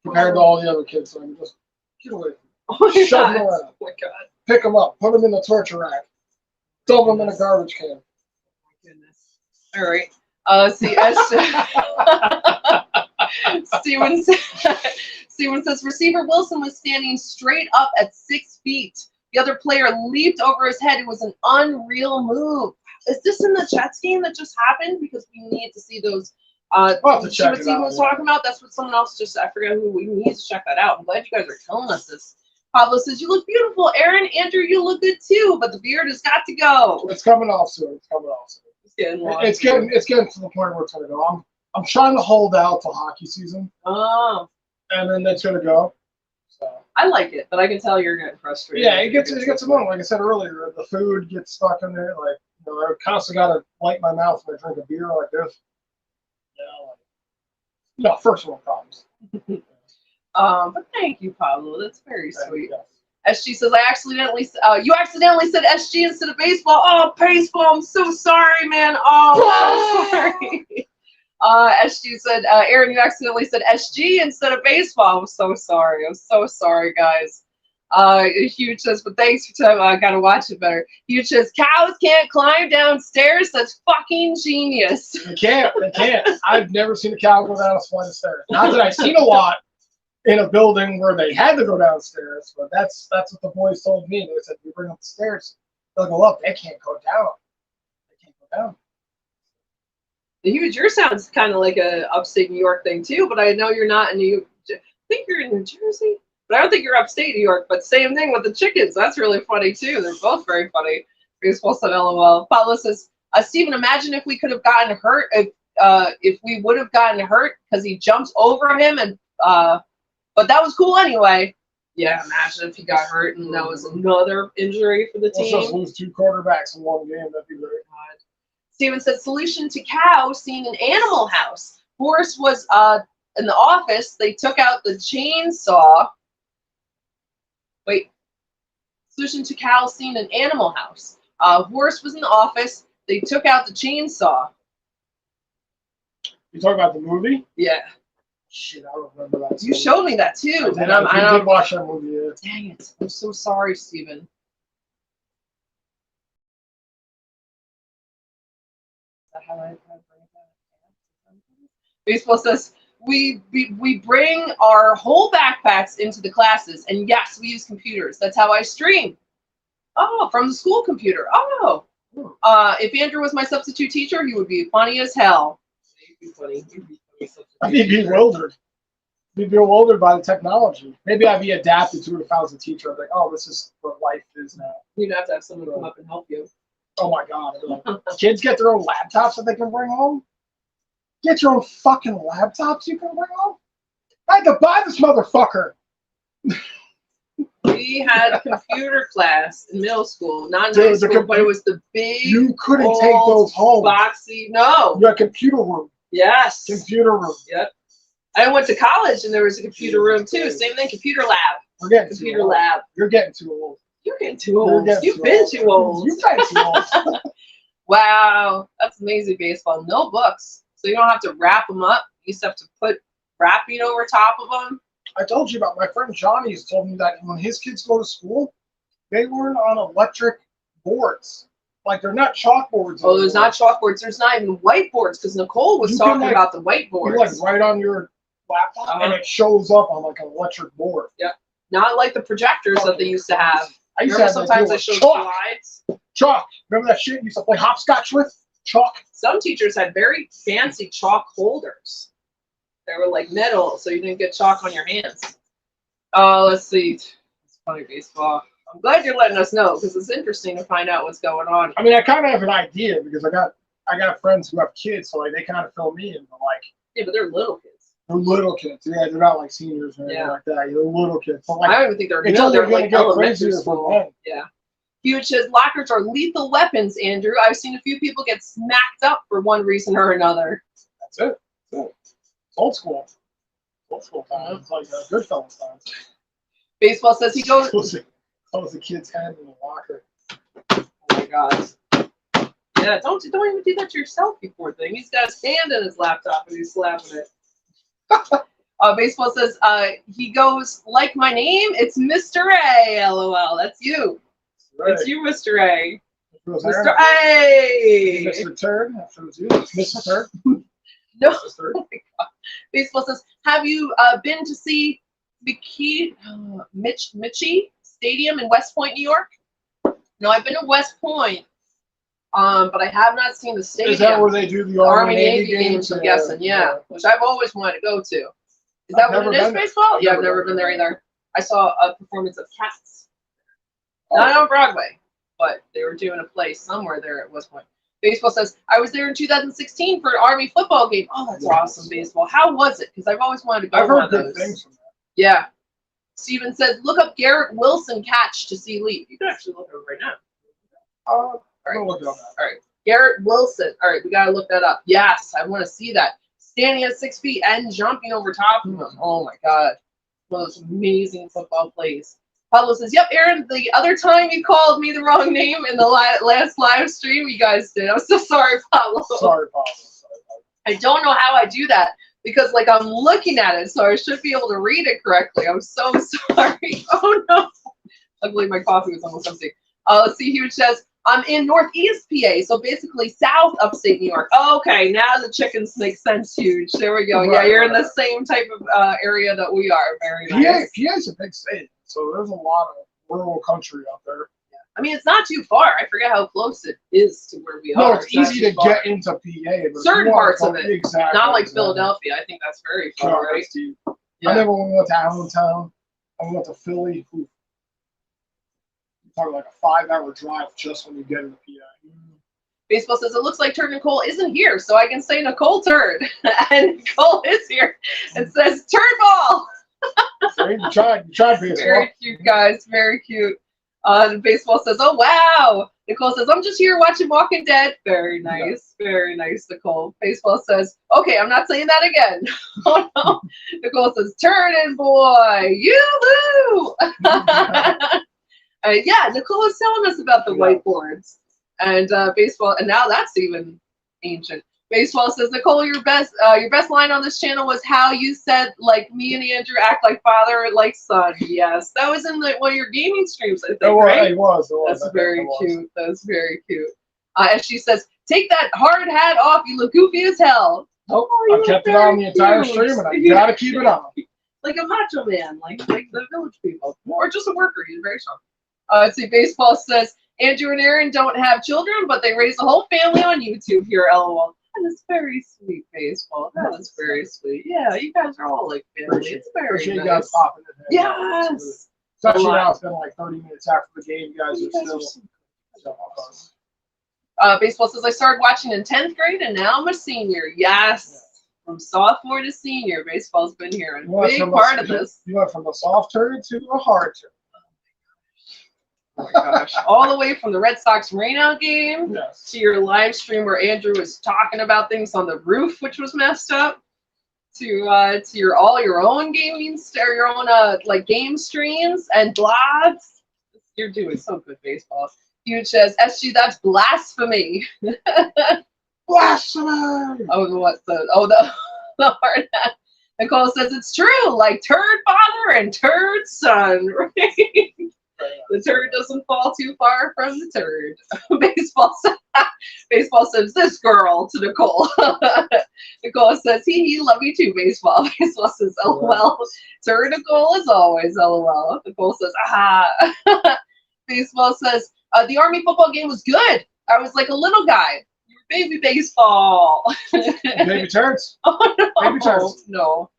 S1: compared to all the other kids. So I'm just get away.
S2: Oh my
S1: Shove
S2: god.
S1: them around.
S2: Oh my god.
S1: Pick them up. Put them in the torture rack. Dump them in a garbage can.
S2: Oh my goodness. All right. See, Steven says, receiver Wilson was standing straight up at 6 feet. The other player leaped over his head. It was an unreal move. Is this in the Jets game that just happened? Because we need to see those.
S1: We'll have to
S2: See
S1: check
S2: what
S1: it
S2: Steven
S1: out,
S2: was talking about? That's what someone else just, I forgot who, we need to check that out. I'm glad you guys are telling us this. Pablo says, you look beautiful. Aaron, Andrew, you look good too, but the beard has got to go.
S1: It's coming off soon. It's getting to the point where it's gonna go. I'm trying to hold out till hockey season.
S2: Oh.
S1: And then it's gonna go. So
S2: I like it, but I can tell you're getting frustrated.
S1: yeah, it gets annoying. Like I said earlier, the food gets stuck in there. Like I constantly gotta wipe my mouth when I drink a beer like this. First world problems.
S2: But thank you, Pablo. That's very sweet. SG says, you accidentally said SG instead of baseball. Oh, baseball. I'm so sorry, man. Oh, I'm sorry. SG said, Aaron, you accidentally said SG instead of baseball. I'm so sorry. I'm so sorry, guys. Huge says, but thanks for telling me. I gotta watch it better. Huge says, cows can't climb downstairs. That's fucking genius.
S1: They can't. I've never seen a cow go down a flight of stairs. Not that I've seen a lot in a building where they had to go downstairs, but that's what the boys told me. They said, you bring up the stairs, they'll go up. They can't go down.
S2: The Huge, yours sounds kind of like a upstate New York thing too, but I know you're not in New York. I think you're in New Jersey, but I don't think you're upstate New York. But same thing with the chickens. That's really funny too. They're both very funny. Baseball said LOL. Paulo says, Steven, imagine if we could have gotten hurt, if we would have gotten hurt because he jumped over him and but that was cool anyway. Yeah, imagine if he got hurt and that was another injury for the team.
S1: Let's just lose 2 quarterbacks in one game. That'd be great.
S2: Steven said, solution to cow seen in Animal House. Horse was in the office. They took out the chainsaw. Wait. Solution to cow seen in Animal House. Horse was in the office. They took out the chainsaw.
S1: You talking about the movie?
S2: Yeah.
S1: Shit, I don't remember that.
S2: You showed me that too.
S1: I did watch that movie. Yeah.
S2: Dang it. I'm so sorry, Steven. Baseball says, we bring our whole backpacks into the classes, and yes, we use computers. That's how I stream. Oh, from the school computer. Oh. If Andrew was my substitute teacher, he would be funny as hell. He'd be funny.
S1: I'd be bewildered. Be bewildered by the technology. Maybe I'd be adapted to it if I was a teacher. I'd be like, oh, this is what life is now.
S2: You'd have to have someone come up and help you.
S1: Oh my God. Like, kids get their own laptops that they can bring home? Get your own fucking laptops you can bring home? I had to buy this motherfucker.
S2: We had computer class in middle school, not in high school, but it was the big.
S1: You couldn't take those home.
S2: Boxy. No.
S1: You had computer room.
S2: Yes.
S1: Computer room.
S2: Yep. I went to college and there was a computer room too. Same thing, computer lab.
S1: We're getting
S2: computer lab.
S1: You're getting too old.
S2: You're getting too old. You've been too old.
S1: You've been too old.
S2: Wow, that's amazing baseball. No books, so you don't have to wrap them up. You just have to put wrapping over top of them.
S1: I told you about my friend Johnny has told me that when his kids go to school, they learn on electric boards. Like they're not chalkboards.
S2: Oh, there's not chalkboards. There's not even whiteboards because Nicole was talking about the whiteboards.
S1: You like write on your laptop and it shows up on like an electric board.
S2: Yeah, not like the projectors that they used to have.
S1: I used to have
S2: sometimes they show slides.
S1: Chalk. Remember that shit you used to play hopscotch with? Chalk.
S2: Some teachers had very fancy chalk holders. They were like metal, so you didn't get chalk on your hands. Oh, let's see. It's funny baseball. I'm glad you're letting us know because it's interesting to find out what's going on.
S1: I mean, I kind of have an idea because I got friends who have kids, so like they kind of fill me in. But like,
S2: yeah, but they're little kids.
S1: They're little kids. Yeah, they're not like seniors or anything like that. They're little kids. But like,
S2: I don't even think they're they're like elementary school. Yeah. Huge says lockers are lethal weapons, Andrew. I've seen a few people get smacked up for one reason or another.
S1: That's it. It's old school. Old school time. It's like Goodfellas times.
S2: Baseball says he goes.
S1: Close the kid's head in the locker.
S2: Oh my God. Yeah, don't even do that to yourself, you poor thing. He's got his hand in his laptop and he's slapping it. Baseball says he goes like my name. It's Mr. A. LOL. That's you. Right. It's you, Mr. A. Mr. A.
S1: Mr. Turd. Mr. Turd.
S2: No. Mr. Turd. Oh my God. Baseball says, have you been to see Mitchie Stadium in West Point, New York? No, I've been to West Point, but I have not seen the stadium.
S1: Is that where they do the Army Navy games?
S2: I'm guessing, yeah. Which I've always wanted to go to. Is that what it is, baseball? Yeah, I've never been there either. I saw a performance of Cats. Not on Broadway, but they were doing a play somewhere there at West Point. Baseball says, I was there in 2016 for an Army football game. Oh, that's awesome, baseball. How was it? Because I've always wanted to go.
S1: I've heard good things from that.
S2: Yeah. Steven says, look up Garrett Wilson catch to see lead. You can actually look it up right now.
S1: All right. Look it up.
S2: All right. Garrett Wilson. All right, we got to look that up. Yes, I want to see that. Standing at 6 feet and jumping over top of him. Oh, my God. One of those amazing football plays. Pablo says, yep, Aaron, the other time you called me the wrong name in the last live stream you guys did. I'm so sorry, Pablo.
S1: Sorry, Pablo.
S2: I don't know how I do that because, like, I'm looking at it, so I should be able to read it correctly. I'm so sorry. Oh, no. I believe my coffee was almost empty. Let's see here. It says, I'm in Northeast PA, so basically south upstate New York. Okay, now the chickens make sense, Huge. There we go. Right, yeah, you're in the same type of area that we are. Very nice.
S1: PA's a big state, so there's a lot of rural country out there.
S2: Yeah. I mean, it's not too far. I forget how close it is to where we are.
S1: No, it's easy to get into PA. But
S2: certain parts of it.
S1: Exactly.
S2: Not like Philadelphia. I think that's very far, right?
S1: Yeah. I never went to Allentown. I went to Philly. Probably like a 5-hour drive just when you get into PA.
S2: Baseball says, it looks like Turd Nicole isn't here, so I can say Nicole Turd. And Nicole is here. It says Turd Ball.
S1: You tried baseball.
S2: Very cute, guys. Very cute. Baseball says, oh, wow. Nicole says, I'm just here watching Walking Dead. Very nice. Very nice, Nicole. Baseball says, okay, I'm not saying that again. Oh, no. Nicole says, turn in, boy. Yoo-hoo! Yeah, Nicole was telling us about the whiteboards. And baseball, and now that's even ancient. Baseball says, Nicole, your best line on this channel was how you said, like, me and Andrew act like father and like son. Yes, that was in one of your gaming streams, I think, right?
S1: It was.
S2: That's very cute. That's very cute. And she says, take that hard hat off. You look goofy as hell.
S1: Nope, I kept it on the entire stream, and I gotta keep it on.
S2: Like a macho man, like the village people, or just a worker. He's very strong. Let's see. Baseball says, Andrew and Aaron don't have children, but they raise the whole family on YouTube here. LOL. That is very sweet, Baseball. That is very sweet. Yeah, you guys are all like family. It's very nice.
S1: You guys popping in there.
S2: Yes.
S1: Especially now, it's been like 30 minutes after the game. You guys are still.
S2: Baseball says, I started watching in 10th grade, and now I'm a senior. Yes. From sophomore to senior, baseball's been here. A big part of this.
S1: You went from a soft turd to a hard turd.
S2: Oh my gosh. All the way from the Red Sox rainout game to your live stream where Andrew was talking about things on the roof, which was messed up, to your own gaming, or your own like game streams and blogs. You're doing so good, baseball. Huge says, SG, that's blasphemy.
S1: Blasphemy!
S2: The hard hat. Nicole says it's true, like turd father and turd son, right? The turd doesn't fall too far from the turd. Baseball says, this girl to Nicole. Nicole says, he love you too, baseball. Baseball says, LOL. Turd Nicole as always, LOL. Nicole says, aha. Baseball says, the Army football game was good. I was like a little guy. You were baby baseball.
S1: Baby turds?
S2: Oh, no.
S1: Baby turds.
S2: No.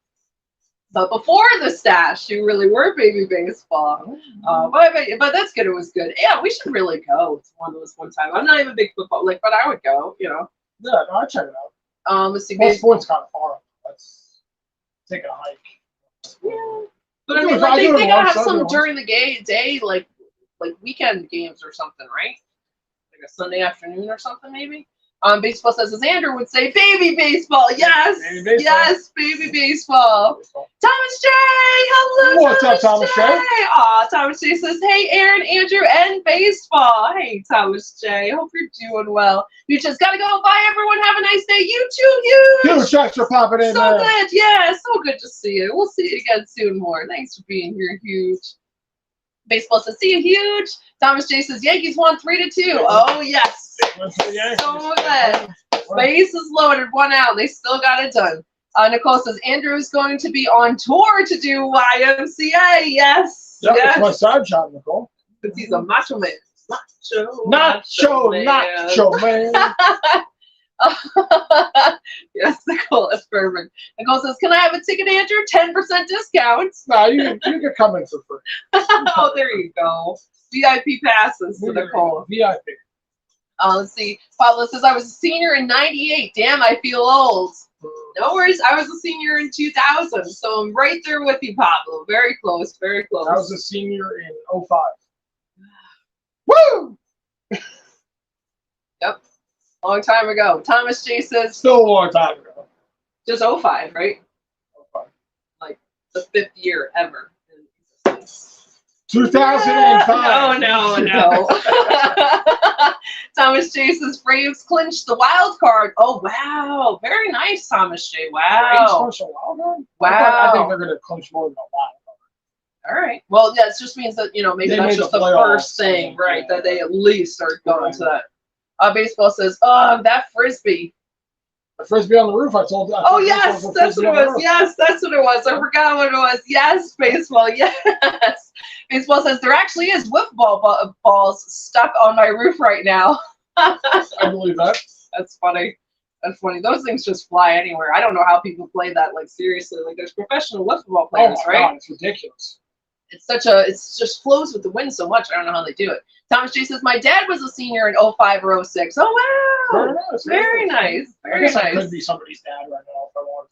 S2: But before the stash, you really were baby baseball. But that's good. It was good. Yeah, we should really go to one of those one time. I'm not even a big football, but I would go,
S1: Yeah, no, I'd check it out.
S2: Let's see.
S1: Most points kind of far. Let's take a hike.
S2: Yeah. But I mean, like, they gotta have some during the day, like weekend games or something, right? Like a Sunday afternoon or something, maybe. Baseball says, as Andrew would say, baby baseball. Yes, baby baseball. Yes, baby baseball. Thomas J, hello.
S1: What's up, Thomas J?
S2: Aw, Thomas J says, hey, Aaron, Andrew, and baseball. Hey, Thomas J, hope you're doing well. You just gotta go. Bye, everyone. Have a nice day. You too, huge.
S1: Huge, thanks for popping in.
S2: So good, yeah, so good to see you. We'll see you again soon. More. Thanks for being here, huge. Baseball says, see you, huge. Thomas J says, Yankees won 3-2. Oh, yes. So good. Base is loaded, 1 out. They still got it done. Nicole says, Andrew is going to be on tour to do YMCA. Yes.
S1: Yep, yes. It's my side job, Nicole.
S2: Because he's a macho man.
S1: Macho man.
S2: Yes, Nicole, that's perfect. Nicole says, can I have a ticket, Andrew? 10% discounts.
S1: No, you can come in for free.
S2: Oh, there you go. VIP passes to Nicole.
S1: VIP.
S2: Let's see. Pablo says, I was a senior in 98. Damn, I feel old. No worries. I was a senior in 2000. So I'm right there with you, Pablo. Very close. Very close.
S1: I was a senior in 05. Woo!
S2: Yep. Long time ago. Thomas J says.
S1: Still a long time ago.
S2: Just 05, right?
S1: 05.
S2: Like the 5th year ever.
S1: 2005.
S2: No. Thomas J says Braves clinched the wild card. Oh, wow. Very nice, Thomas J. Wow.
S1: Braves clinched a wild card?
S2: Wow.
S1: I think they're going to clinch more than a wild card.
S2: All right. Well, yeah, it just means that, maybe that's just the first thing, right, that they at least start going to that. Baseball says, that Frisbee.
S1: The Frisbee on the roof, I told you.
S2: Oh, yes, that's what it was. Yes, that's what it was. I forgot what it was. Yes, baseball, yes. Baseball says there actually is wiffle balls stuck on my roof right now.
S1: I believe that.
S2: That's funny. That's funny. Those things just fly anywhere. I don't know how people play that, like, seriously. Like, there's professional wiffle ball players, right?
S1: God, it's ridiculous.
S2: It's just flows with the wind so much. I don't know how they do it. Thomas J says, my dad was a senior in 05 or 06. Oh, wow. Very nice. Very nice.
S1: I could be somebody's dad right now if I wanted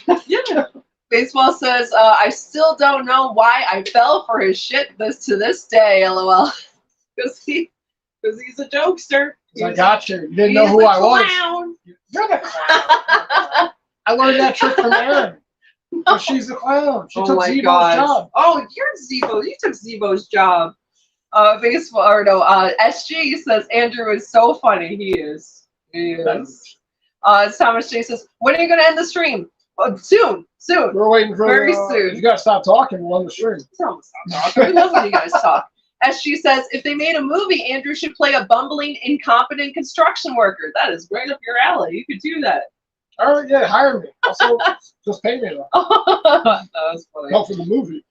S2: to. Yeah. Baseball says, I still don't know why I fell for his shit to this day, LOL. Because Because he's a jokester.
S1: I got you. You didn't know who I was.
S2: Clown.
S1: You're the clown. I learned that trick from Erin. But she's the clown. She took Zebo's job.
S2: Oh, you're Zebo. You took Zebo's job. SG says Andrew is so funny. He is. He is. Thomas J says, when are you going to end the stream? Soon.
S1: We're waiting for
S2: very soon.
S1: You got to stop talking. We'll end the stream.
S2: Don't stop talking. We love when you guys talk. SG says, if they made a movie, Andrew should play a bumbling, incompetent construction worker. That is right up your alley. You could do that.
S1: All right, yeah, hire me. Also, just pay me.
S2: That was funny.
S1: Not for the movie.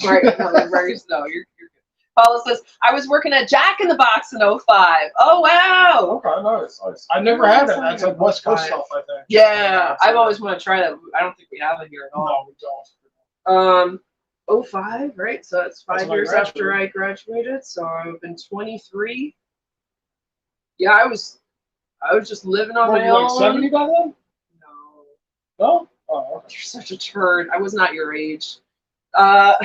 S2: Right. No, you're good. Paula says, I was working at Jack in the Box in 05. Oh, wow.
S1: Okay, nice. I never had it. That's like West Coast stuff, I think.
S2: Yeah, I've always wanted to try that. I don't think we have it here at all.
S1: No, we don't.
S2: 05, right? So that's 5 years after I graduated. So I've been 23. Yeah, I was just living on my own.
S1: Like 70 by then? No? Oh, okay.
S2: You're such a turd. I was not your age. I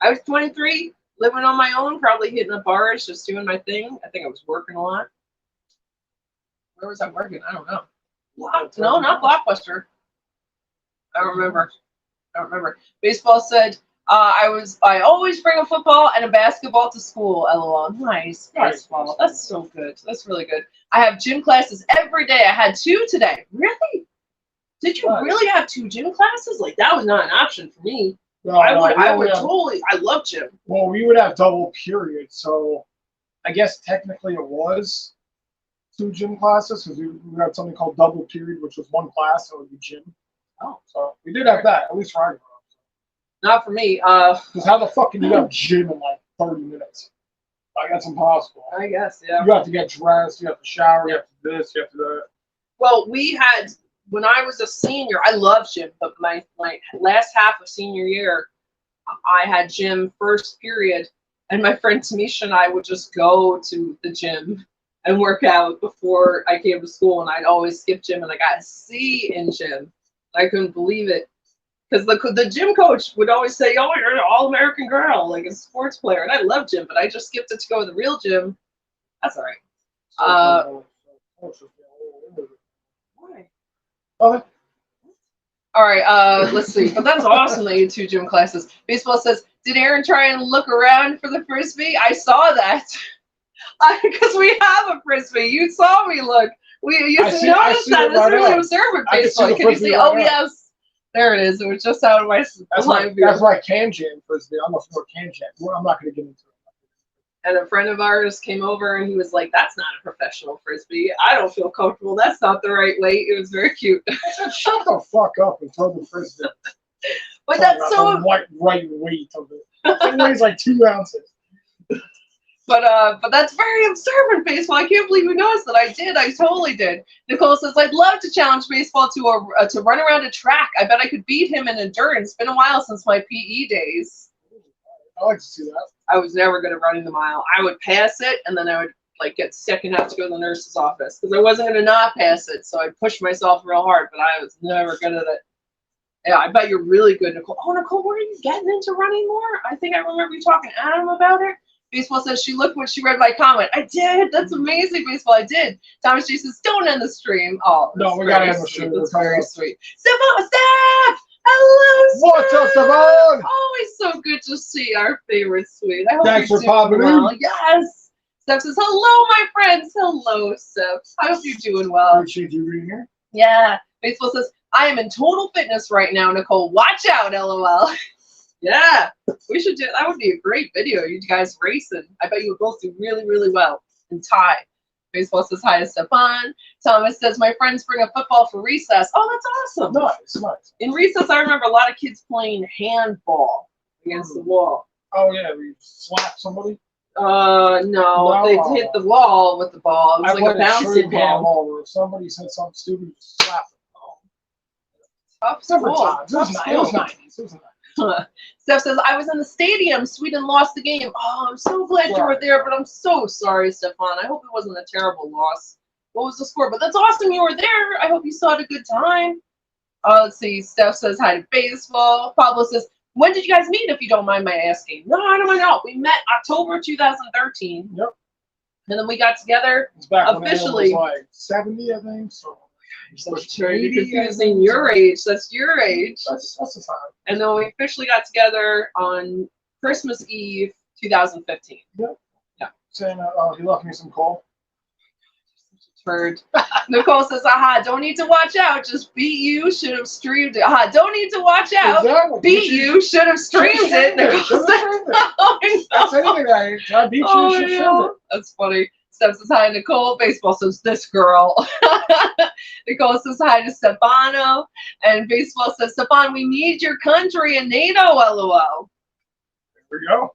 S2: was 23, living on my own, probably hitting the bars, just doing my thing. I think I was working a lot. Where was I working? I don't know. No, not Blockbuster. I don't remember. Baseball said, I always bring a football and a basketball to school, LOL. Nice. Baseball. That's so good. That's really good. I have gym classes every day. I had 2 today. Really? Did you really have 2 gym classes? Like, that was not an option for me.
S1: No,
S2: I would totally. I love gym.
S1: Well, we would have double periods, so I guess technically it was 2 gym classes because we had something called double period, which was 1 class, so it would be gym. Oh, so we did have that, at least for our
S2: Not for me.
S1: Because how the fuck can you have gym in like 30 minutes? Like, that's impossible.
S2: I guess, yeah.
S1: You have to get dressed, you have to shower, you have to do this, you have to do that.
S2: Well, we had. When I was a senior, I loved gym, but my last half of senior year, I had gym first period, and my friend Tamisha and I would just go to the gym and work out before I came to school, and I'd always skip gym, and I got a C in gym. I couldn't believe it, because the gym coach would always say, oh, you're an all-American girl, like a sports player, and I love gym, but I just skipped it to go to the real gym. That's all right.
S1: Okay.
S2: All right, let's see. But that's awesome that you had 2 gym classes. Baseball says, did Aaron try and look around for the Frisbee? I saw that. Because we have a Frisbee. You saw me look. We used to notice that. It's really observant baseball. Can you see? Oh, yes. There it is. It was just out of my live view.
S1: That's why Can Jam Frisbee. I'm a for Can Jam. I'm not going to get into it.
S2: And a friend of ours came over and he was like, that's not a professional Frisbee. I don't feel comfortable. That's not the right weight. It was very cute.
S1: I said, shut the fuck up and throw the Frisbee.
S2: But that's so...
S1: The right weight of it. It weighs like 2 ounces.
S2: But that's very observant, baseball. I can't believe you noticed that. I did. I totally did. Nicole says, I'd love to challenge baseball to run around a track. I bet I could beat him in endurance. It's been a while since my PE days.
S1: I like to see that.
S2: I was never good at running the mile. I would pass it, and then I would get sick and have to go to the nurse's office because I wasn't going to not pass it. So I pushed myself real hard, but I was never good at it. Yeah, I bet you're really good, Nicole. Oh, Nicole, were you getting into running more? I think I remember you talking to Adam about it. Baseball says she looked when she read my comment. I did. That's amazing, Baseball. I did. Thomas J says, don't end the stream. Oh,
S1: no, we got to end the stream.
S2: That's very sweet. Steph! Hello, Steph!
S1: What's up, Steph?
S2: Always so good to see our favorite sweet. I hope
S1: Thanks
S2: you're
S1: for popping
S2: well.
S1: in.
S2: Yes. Steph says, hello, my friends. Hello, Steph. I hope you're doing well.
S1: Appreciate you being here.
S2: Yeah. Baseball says, I am in total fitness right now, Nicole. Watch out, LOL. Yeah. We should do that. Would be a great video. You guys racing. I bet you would both do really, really well. And tie. Baseball says hi to Stefan. Thomas says, my friends bring a football for recess. Oh, that's awesome.
S1: Nice.
S2: In recess, I remember a lot of kids playing handball against the wall.
S1: Oh, yeah. We slap somebody?
S2: No. They hit the wall with the ball. It was like a bouncing ball.
S1: If somebody said something stupid, you slap them.
S2: Tough school.
S1: It was 90s.
S2: Steph says, I was in the stadium. Sweden lost the game. Oh, I'm so glad you were there, but I'm so sorry, Stefan. I hope it wasn't a terrible loss. What was the score? But that's awesome you were there. I hope you still had a good time. Let's see. Steph says hi to baseball. Pablo says, when did you guys meet, if you don't mind my asking? No, I don't know. We met October 2013.
S1: Yep.
S2: And then we got together
S1: It's back
S2: officially.
S1: when was like 70, I think. So
S2: You're confusing your age. That's your age.
S1: That's the time.
S2: And then we officially got together on Christmas Eve, 2015.
S1: Yep.
S2: Yeah.
S1: Saying he left me some coal.
S2: Turd. Nicole says, aha, don't need to watch out. Just beat you, should have streamed it. Aha, don't need to watch out.
S1: Exactly.
S2: Beat you, should have streamed it. Nicole says, oh,
S1: That's anything I beat you, should stream it.
S2: That's funny. Steph says hi to Nicole. Baseball says this girl. Nicole says hi to Stefano. And baseball says, Stefan, we need your country in NATO, LOL.
S1: There we go.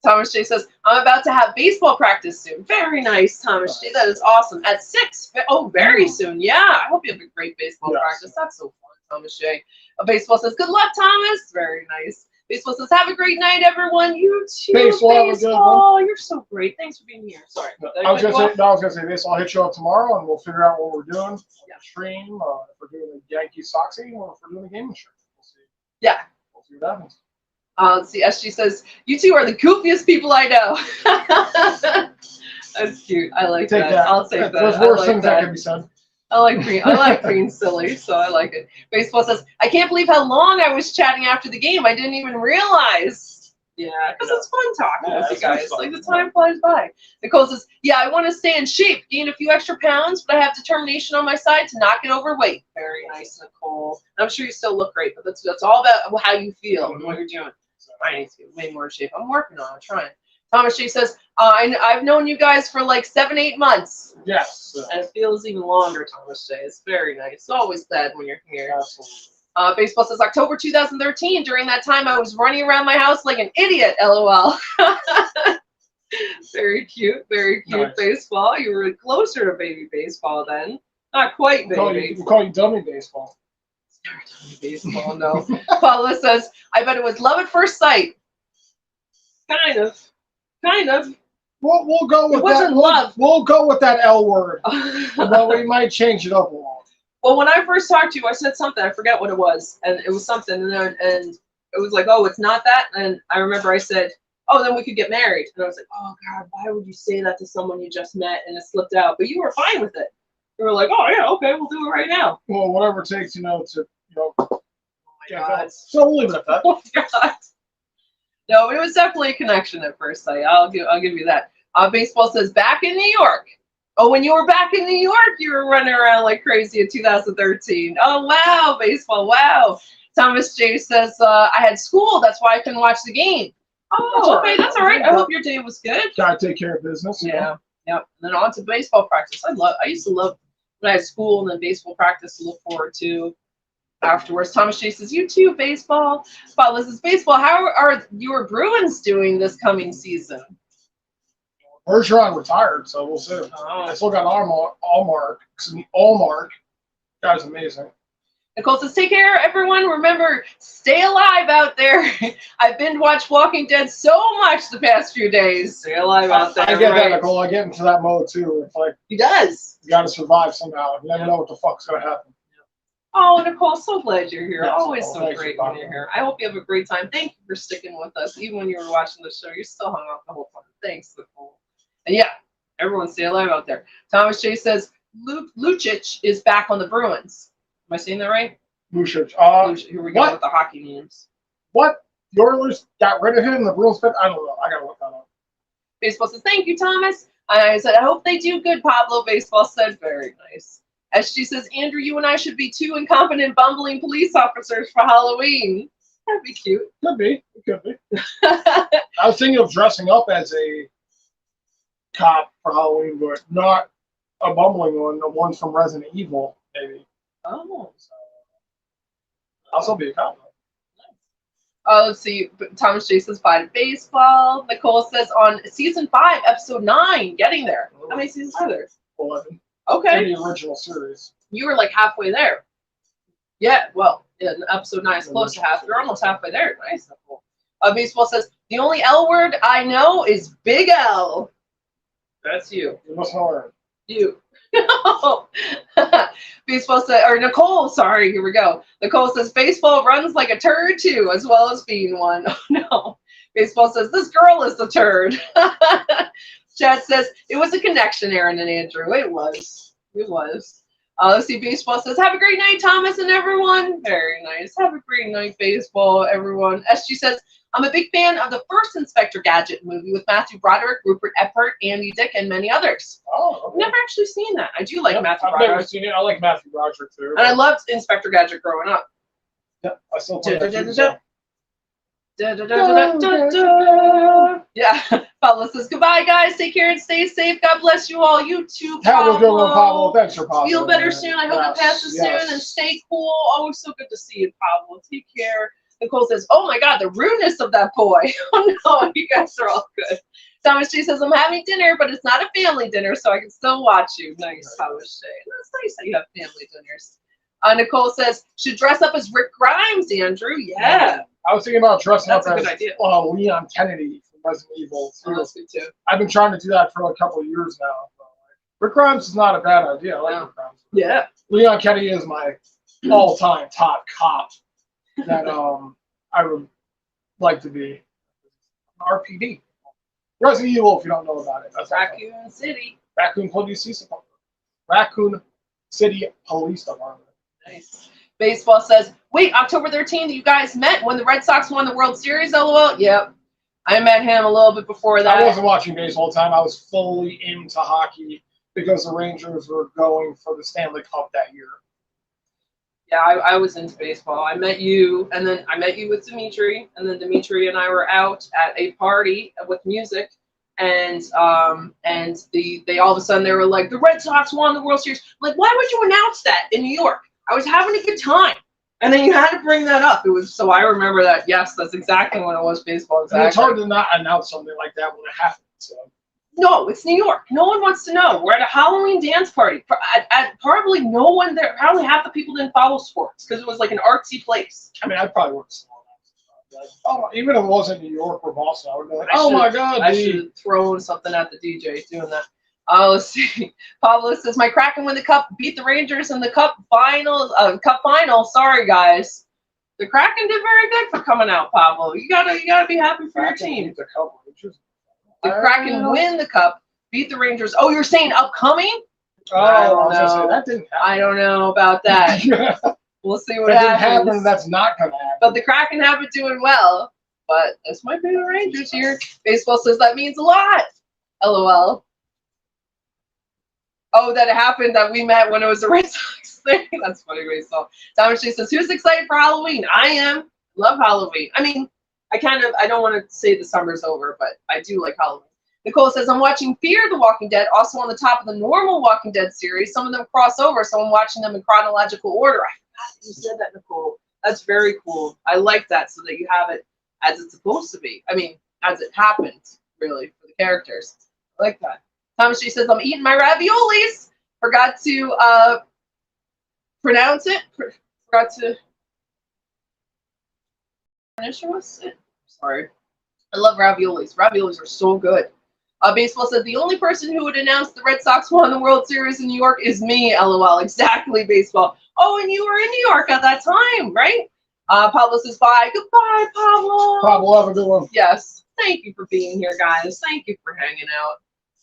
S2: Thomas J says, I'm about to have baseball practice soon. Very nice, Thomas J. That is awesome. At 6. Oh, very soon. Yeah. I hope you have a great baseball practice. That's so fun, Thomas J. Baseball says, good luck, Thomas. Very nice. Baseball says, have a great night, everyone. You too, baseball. You're so great. Thanks for being here. Sorry.
S1: I was gonna say this. I'll hit you up tomorrow, and we'll figure out what we're doing. Yeah. Stream. If we're doing a Yankees Sox game, or if we're doing a gaming stream. We'll see.
S2: Yeah.
S1: We'll see what happens.
S2: Let's see. SG says, you two are the goofiest people I know. That's cute. I like that. I'll take that.
S1: There's worse things that can be said.
S2: I like being silly, so I like it. Baseball says, I can't believe how long I was chatting after the game. I didn't even realize. Yeah, because it's fun talking with you guys. Like, the time flies by. Nicole says, yeah, I want to stay in shape, gain a few extra pounds, but I have determination on my side to not get overweight. Very nice, Nicole. I'm sure you still look great, but that's all about how you feel and what you're doing. So I need to get way more in shape. I'm working on it. I'm trying. Thomas J says, I've known you guys for like 7-8 months.
S1: Yes.
S2: And it feels even longer, Thomas J. It's very nice. It's always sad when you're here.
S1: Absolutely.
S2: Baseball says, October 2013. During that time, I was running around my house like an idiot, LOL. Very cute. Very cute, nice. Baseball. You were closer to baby baseball then. Not quite baby.
S1: We'll call you dummy baseball.
S2: Dummy baseball, no. Paula says, I bet it was love at first sight. Kind of.
S1: We'll go with that.
S2: Love.
S1: We'll go with that L word, but we might change it up a little.
S2: Well, when I first talked to you, I said something. I forget what it was, and it was something, and it was like, oh, it's not that. And I remember I said, oh, then we could get married. And I was like, oh God, why would you say that to someone you just met? And it slipped out, but you were fine with it. You were like, oh yeah, okay, we'll do it right now.
S1: Well, whatever it takes, to.
S2: Oh my God.
S1: So we'll leave it at that.
S2: Oh my God. No, it was definitely a connection at first sight. I'll give you that. Baseball says, back in New York. Oh, when you were back in New York, you were running around like crazy in 2013. Oh, wow, baseball, wow. Thomas J says, I had school. That's why I couldn't watch the game. Oh, okay, that's all right. I hope your day was good.
S1: Gotta take care of business.
S2: Yeah, yep. And then on to baseball practice. I used to love when I had school and then baseball practice to look forward to. Afterwards, Thomas J says, you too, baseball. Paula says, baseball, how are your Bruins doing this coming season?
S1: Bergeron retired, so we'll see. I still got Allmark. Guy's amazing.
S2: Nicole says, take care, everyone. Remember, stay alive out there. I've been watched Walking Dead so much the past few days. Stay alive out there.
S1: I get that, Nicole. I get into that mode, too. It's like,
S2: he does.
S1: You got to survive somehow. You never know what the fuck's going to happen.
S2: Oh, Nicole, so glad you're here.
S1: Yes,
S2: always so great when you're here. I hope you have a great time. Thank you for sticking with us. Even when you were watching the show, you still hung out the whole time. Thanks, Nicole. And yeah, everyone stay alive out there. Thomas J says, Lucic is back on the Bruins. Am I saying that right?
S1: Lucic.
S2: Here we go with the hockey names.
S1: What? The Oilers got rid of him? The Bruins? I don't know. I got to look that up.
S2: Baseball says, thank you, Thomas. And I said, I hope they do good, Pablo. Baseball said, very nice. As she says, Andrew, you and I should be 2 incompetent, bumbling police officers for Halloween. That'd be cute.
S1: Could be. It could be. I was thinking of dressing up as a cop for Halloween, but not a bumbling one. The one from Resident Evil, maybe.
S2: Oh.
S1: So, I'll still be a cop.
S2: Let's see. Thomas J says, bye to baseball. Nicole says, on season 5, episode 9, getting there. How many seasons are there?
S1: 11.
S2: Okay.
S1: In the original series.
S2: You were like halfway there. Yeah, well, episode 9 is close to half. You're almost halfway there. Nice. Baseball says, the only L word I know is Big L. That's you.
S1: You must know her.
S2: You. Baseball says, or Nicole, sorry, here we go. Nicole says, baseball runs like a turd too, as well as being one. Oh no. Baseball says, this girl is the turd. Chad says, it was a connection, Aaron and Andrew. It was. It was. Let's see, Baseball says, have a great night, Thomas and everyone. Very nice. Have a great night, Baseball, everyone. SG says, I'm a big fan of the first Inspector Gadget movie with Matthew Broderick, Rupert Epert, Andy Dick, and many others.
S1: Oh, okay.
S2: I've never actually seen that. I do like Matthew
S1: I've
S2: Broderick.
S1: never seen it. I like Matthew Broderick too.
S2: And I loved Inspector Gadget growing up.
S1: Yeah, I still play that too,
S2: Yeah. Pablo says, goodbye, guys. Take care and stay safe. God bless you all. You too, Pablo.
S1: Have a good one, Pablo. Thanks for Pablo.
S2: Feel better soon. I hope it passes
S1: yes.
S2: soon and stay cool. Always so good to see you, Pablo. Take care. Nicole says, oh my God, the rudeness of that boy. Oh no, you guys are all good. Thomas J says, I'm having dinner, but it's not a family dinner, so I can still watch you. Nice, Thomas J. That's nice that you have family dinners. Nicole says, should dress up as Rick Grimes, Andrew. Yeah.
S1: I was thinking about dressing
S2: That's
S1: up
S2: a
S1: as
S2: good idea.
S1: Leon Kennedy from Resident Evil.
S2: Oh, that's good too.
S1: I've been trying to do that for a couple of years now. Rick Grimes is not a bad idea. I like Rick Grimes.
S2: Yeah.
S1: Leon Kennedy is my all-time top cop that I would like to be. RPD. Resident Evil, if you don't know about it. That's
S2: Raccoon City.
S1: Raccoon Police Department. Raccoon City Police Department.
S2: Nice. Baseball says, wait, October 13th, you guys met when the Red Sox won the World Series, LOL? Yep. I met him a little bit before that.
S1: I wasn't watching baseball at the time. I was fully into hockey because the Rangers were going for the Stanley Cup that year.
S2: Yeah, I was into baseball. I met you, and then I met you with Dimitri, and then Dimitri and I were out at a party with music, and they all of a sudden they were like, the Red Sox won the World Series. I'm like, why would you announce that in New York? I was having a good time. And then you had to bring that up. It was so I remember that. Yes, that's exactly when it was baseball. Exactly.
S1: And it's hard to not announce something like that when it happens. So.
S2: No, it's New York. No one wants to know. We're at a Halloween dance party. Probably no one there. Probably half the people didn't follow sports because it was like an artsy place.
S1: I mean, I probably would have saw that. Oh, even if it wasn't New York or Boston, I would be like, oh my God.
S2: I should have thrown something at the DJ doing that. Let's see. Pablo says, my Kraken win the cup, beat the Rangers in the cup final. Sorry, guys. The Kraken did very good for coming out, Pablo. You gotta be happy for your team. The Kraken win the cup, beat the Rangers. Oh, you're saying upcoming?
S1: Oh, I was gonna say, that didn't happen.
S2: I don't know about that. We'll see what
S1: happens.
S2: happens.
S1: Didn't happen. That's not gonna happen.
S2: But the Kraken have been doing well. But this might be the Rangers here. Baseball says that means a lot. LOL. Oh, that it happened that we met when it was the Red Sox thing. That's funny, Baseball. Thomas J says, who's excited for Halloween? I am. Love Halloween. I mean, I don't want to say the summer's over, but I do like Halloween. Nicole says, I'm watching Fear the Walking Dead, also on the top of the normal Walking Dead series. Some of them cross over, so I'm watching them in chronological order. I forgot you said that, Nicole. That's very cool. I like that, so that you have it as it's supposed to be. I mean, as it happens, really, for the characters. I like that. Thomas G says, I'm eating my raviolis. Forgot to pronounce it. Forgot to finish it. Sorry. I love raviolis. Raviolis are so good. Baseball said, the only person who would announce the Red Sox won the World Series in New York is me, LOL. Exactly, Baseball. Oh, and you were in New York at that time, right? Pablo says, bye. Goodbye, Pablo.
S1: Pablo, have a good one.
S2: Yes. Thank you for being here, guys. Thank you for hanging out.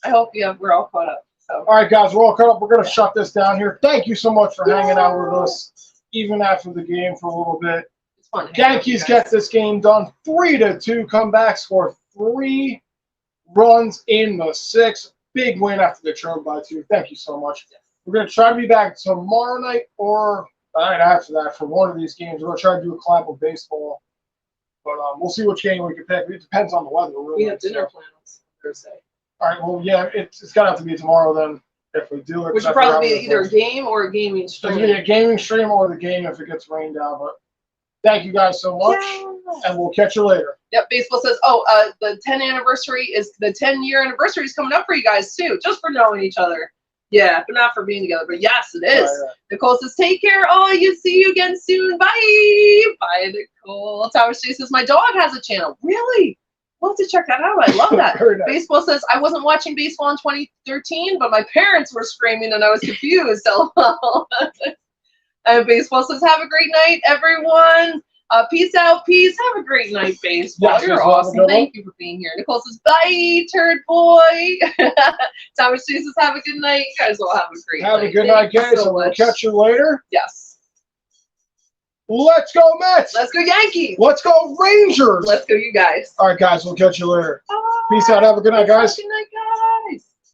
S2: I hope we're all caught up. So.
S1: All right, guys, we're all caught up. We're going to shut this down here. Thank you so much for hanging out with us, even after the game for a little bit.
S2: It's fun.
S1: Yankees get this game done 3-2. Come back, score 3 runs in the 6th. Big win after the trail by 2. Thank you so much. We're going to try to be back tomorrow night or the night after that for one of these games. We're going to try to do a collab with baseball. But we'll see which game we can pick. It depends on the weather. Really.
S2: We have dinner plans Thursday.
S1: All right, well, yeah, it's got to have to be tomorrow then if we do it.
S2: Which would probably be either a game or a gaming stream.
S1: It's a gaming stream or the game if it gets rained out. But thank you guys so much, and we'll catch you later.
S2: Yep, Baseball says, the 10-year anniversary is coming up for you guys, too, just for knowing each other. Yeah, but not for being together. But yes, it is. Right. Nicole says, take care. Oh, see you again soon. Bye. Bye, Nicole. Thomas J says, my dog has a channel. Really? We'll have to check that out. I love that. Nice. Baseball says, I wasn't watching baseball in 2013, but my parents were screaming and I was confused. And Baseball says, have a great night, everyone. Peace out, peace. Have a great night, baseball.
S1: Yes,
S2: You're
S1: yes, have a
S2: awesome.
S1: good one.
S2: Thank you for being here. Nicole says, bye, turd boy. Thomas Jesus, have a good night. You guys all have a great night.
S1: Have a good night,
S2: Thank you
S1: guys.
S2: so
S1: And we'll
S2: much.
S1: catch you later.
S2: Yes.
S1: Let's go, Mets.
S2: Let's go, Yankees.
S1: Let's go, Rangers.
S2: Let's go, you guys.
S1: All right, guys. We'll catch you later.
S2: Bye.
S1: Peace out. Have a good night, guys.
S2: Good night, guys.